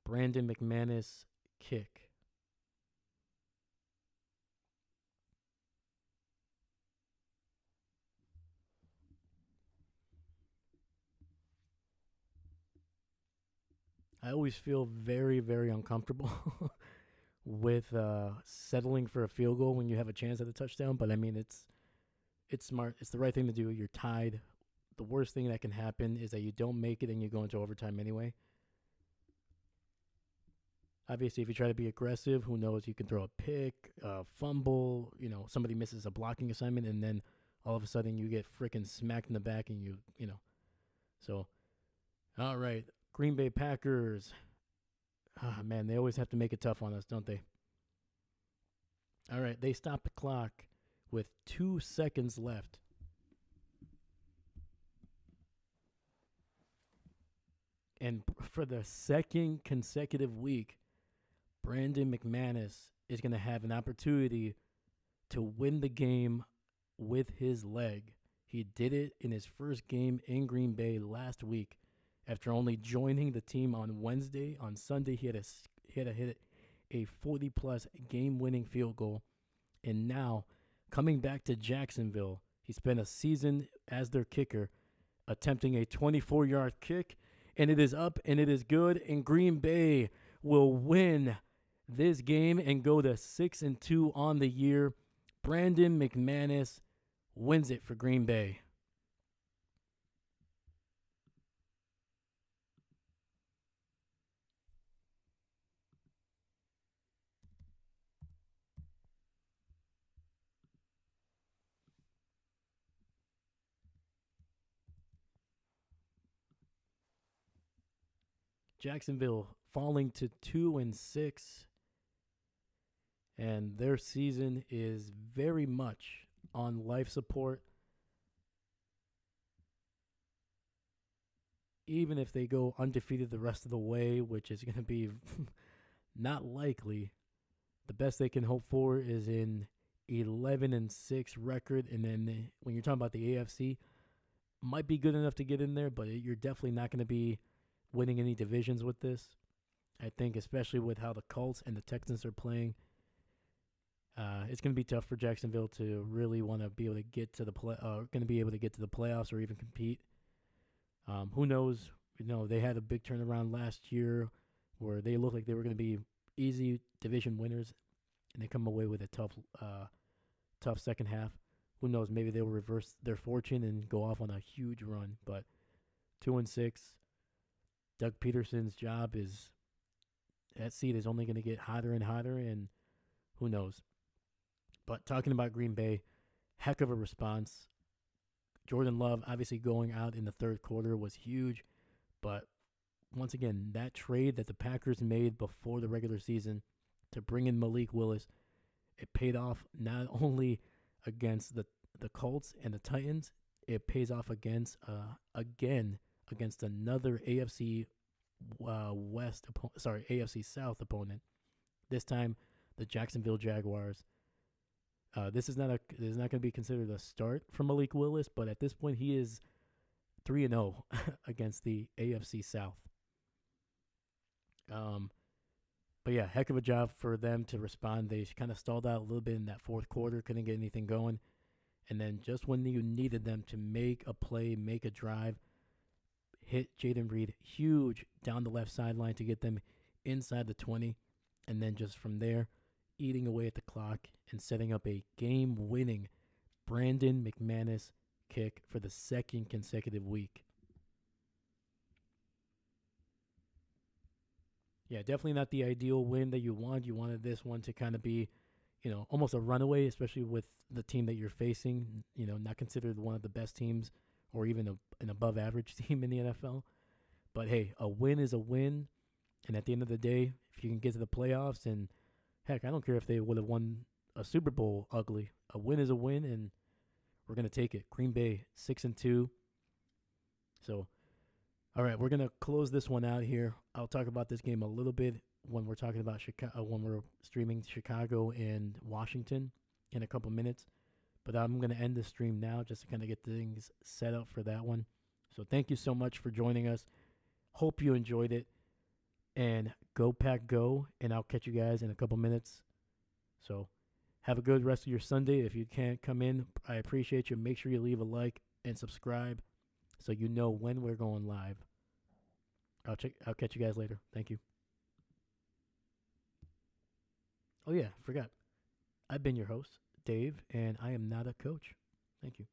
Brandon McManus kick. I always feel very, very uncomfortable with settling for a field goal when you have a chance at a touchdown. But I mean, it's smart. It's the right thing to do. You're tied. The worst thing that can happen is that you don't make it and you go into overtime anyway. Obviously, if you try to be aggressive, who knows? You can throw a pick, a fumble. You know, somebody misses a blocking assignment, and then all of a sudden you get freaking smacked in the back, and you know. So, all right. Green Bay Packers. Ah, man, they always have to make it tough on us, don't they? All right, they stop the clock with 2 seconds left. And for the second consecutive week, Brandon McManus is going to have an opportunity to win the game with his leg. He did it in his first game in Green Bay last week. After only joining the team on Wednesday, on Sunday he had to hit a 40-plus game-winning field goal. And now, coming back to Jacksonville, he spent a season as their kicker, attempting a 24-yard kick, and it is up and it is good. And Green Bay will win this game and go to 6-2 on the year. Brandon McManus wins it for Green Bay. Jacksonville falling to 2-6, and their season is very much on life support. Even if they go undefeated the rest of the way, which is going to be not likely, the best they can hope for is an 11-6 record. And then when you're talking about the AFC, might be good enough to get in there, but you're definitely not going to be winning any divisions with this. I think especially with how the Colts and the Texans are playing, it's going to be tough for Jacksonville to really want to be able to get to the playoffs or even compete. Who knows? You know, they had a big turnaround last year where they looked like they were going to be easy division winners, and they come away with a tough second half. Who knows? Maybe they'll reverse their fortune and go off on a huge run. But 2-6, Doug Peterson's job is, that seat is only going to get hotter and hotter, and who knows? But talking about Green Bay, heck of a response. Jordan Love obviously going out in the third quarter was huge, but once again, that trade that the Packers made before the regular season to bring in Malik Willis, it paid off not only against the Colts and the Titans, it pays off against another AFC AFC South opponent. This time, the Jacksonville Jaguars. This is not going to be considered a start for Malik Willis, but at this point he is 3-0 against the AFC South. But yeah, heck of a job for them to respond. They kind of stalled out a little bit in that fourth quarter, couldn't get anything going. And then just when you needed them to make a play, make a drive, hit Jaden Reed huge down the left sideline to get them inside the 20. And then just from there, eating away at the clock and setting up a game-winning Brandon McManus kick for the second consecutive week. Yeah, definitely not the ideal win that you want. You wanted this one to kind of be, almost a runaway, especially with the team that you're facing, not considered one of the best teams or even an above average team in the NFL. But hey, a win is a win. And at the end of the day, if you can get to the playoffs, and heck, I don't care if they would have won a Super Bowl ugly. A win is a win, and we're going to take it. Green Bay, 6-2. So, all right, we're going to close this one out here. I'll talk about this game a little bit when we're talking about Chicago, when we're streaming Chicago and Washington in a couple minutes. But I'm going to end the stream now just to kind of get things set up for that one. So thank you so much for joining us. Hope you enjoyed it. And go Pack Go, and I'll catch you guys in a couple minutes. So have a good rest of your Sunday. If you can't come in, I appreciate you. Make sure you leave a like and subscribe so you know when we're going live. I'll catch you guys later. Thank you. Oh yeah, forgot. I've been your host, Dave, and I am not a coach. Thank you.